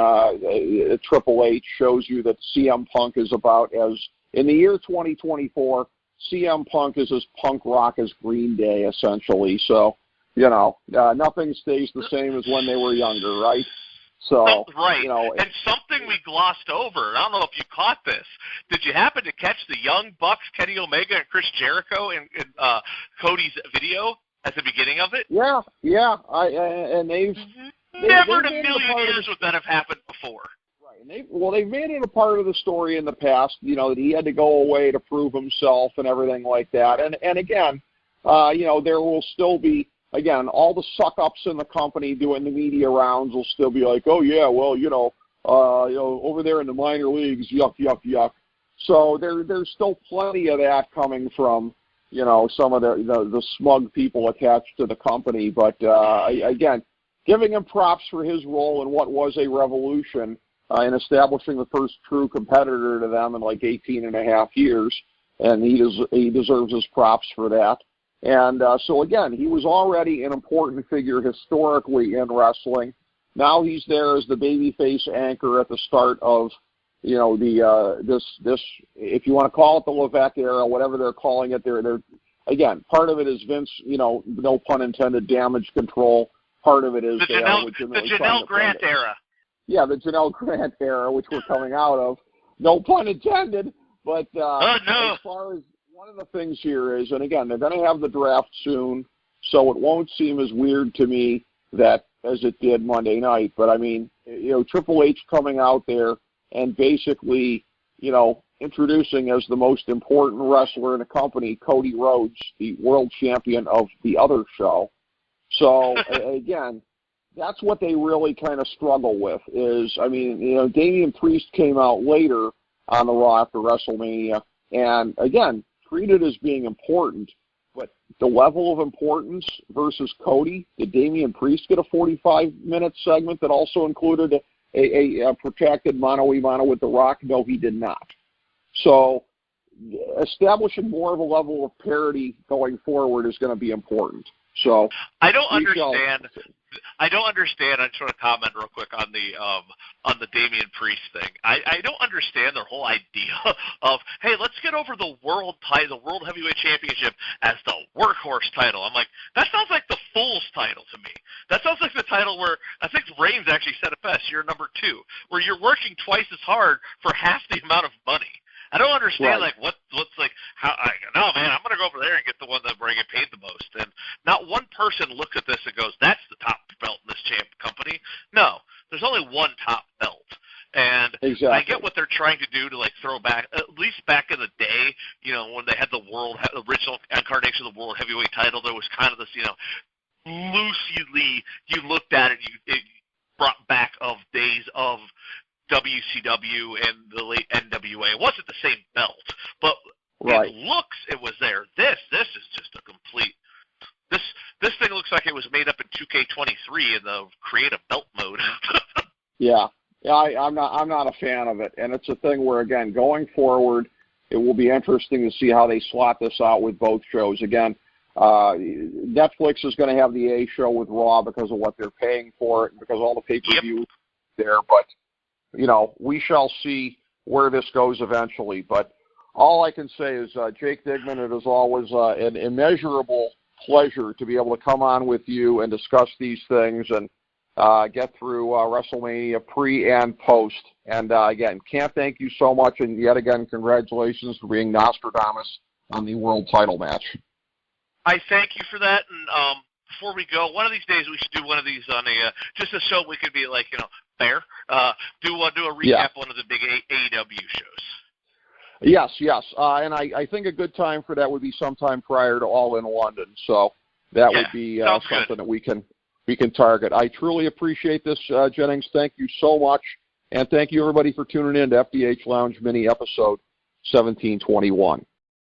Triple H shows you that CM Punk is about as, in the year 2024, CM Punk is as punk rock as Green Day, essentially. So, you know, nothing stays the same as when they were younger, right? So, right. You know, and something we glossed over, I don't know if you caught this. Did you happen to catch the Young Bucks, Kenny Omega, and Chris Jericho in Cody's video at the beginning of it? Yeah. And they've never in a million years would that have happened before. And they've made it a part of the story in the past, you know, that he had to go away to prove himself and everything like that. And again, you know, there will still be, again, all the suck-ups in the company doing the media rounds will still be like, oh, yeah, well, you know, over there in the minor leagues, yuck, yuck, yuck. So there's still plenty of that coming from, some of the smug people attached to the company. But, again, giving him props for his role in what was a revolution in establishing the first true competitor to them in like 18 and a half years. And he deserves his props for that. And so, again, he was already an important figure historically in wrestling. Now he's there as the babyface anchor at the start of, this if you want to call it the Levesque era, whatever they're calling it. They're again, part of it is Vince, no pun intended, damage control. Part of it is the Janelle Grant era. Yeah, the Janelle Grant era, which we're coming out of. No pun intended. But as far as one of the things here is, and again, they're going to have the draft soon, so it won't seem as weird to me that as it did Monday night. But I mean, Triple H coming out there and basically, introducing as the most important wrestler in the company, Cody Rhodes, the world champion of the other show. So again, that's what they really kind of struggle with is, Damian Priest came out later on the Raw after WrestleMania, and again, treated as being important, but the level of importance versus Cody, did Damian Priest get a 45-minute segment that also included a protracted mano-a-mano with The Rock? No, he did not. So establishing more of a level of parity going forward is going to be important. So I don't understand. I just want to comment real quick on the Damian Priest thing. I don't understand their whole idea of, hey, let's get over the world title, the World Heavyweight Championship as the workhorse title. I'm like, that sounds like the Fool's title to me. That sounds like the title where I think Reigns actually said it best. You're number 2, where you're working twice as hard for half the amount of money. I don't understand, right. what's how. No, man, I'm going to go over there and get the one that where I get paid the most. And not one person looks at this and goes, that's the top belt in this company. No, there's only one top belt. And exactly. I get what they're trying to do to throw back, at least back in the day, when they had the original incarnation of the World Heavyweight title, there was kind of this, loosely, you looked at it, it brought back of days of WCW and the late NWA. It wasn't the same belt, but right. in looks, it was there. This is just a complete. This thing looks like it was made up in 2K23 in the creative belt mode. Yeah, I'm not a fan of it, and it's a thing where, again, going forward, it will be interesting to see how they slot this out with both shows. Again, Netflix is going to have the A show with Raw because of what they're paying for it, and because all the pay-per-view there, but we shall see where this goes eventually. But all I can say is, Jake Digman, it is always an immeasurable pleasure to be able to come on with you and discuss these things and get through WrestleMania pre and post. And again, can't thank you so much. And yet again, congratulations for being Nostradamus on the world title match. I thank you for that. And before we go, one of these days we should do one of these on just a show we could be fair. Do a recap of one of the big AEW shows. Yes. And I think a good time for that would be sometime prior to All in London. So that would be something that we can target. I truly appreciate this, Jennings. Thank you so much. And thank you, everybody, for tuning in to FDH Lounge Mini Episode 1721.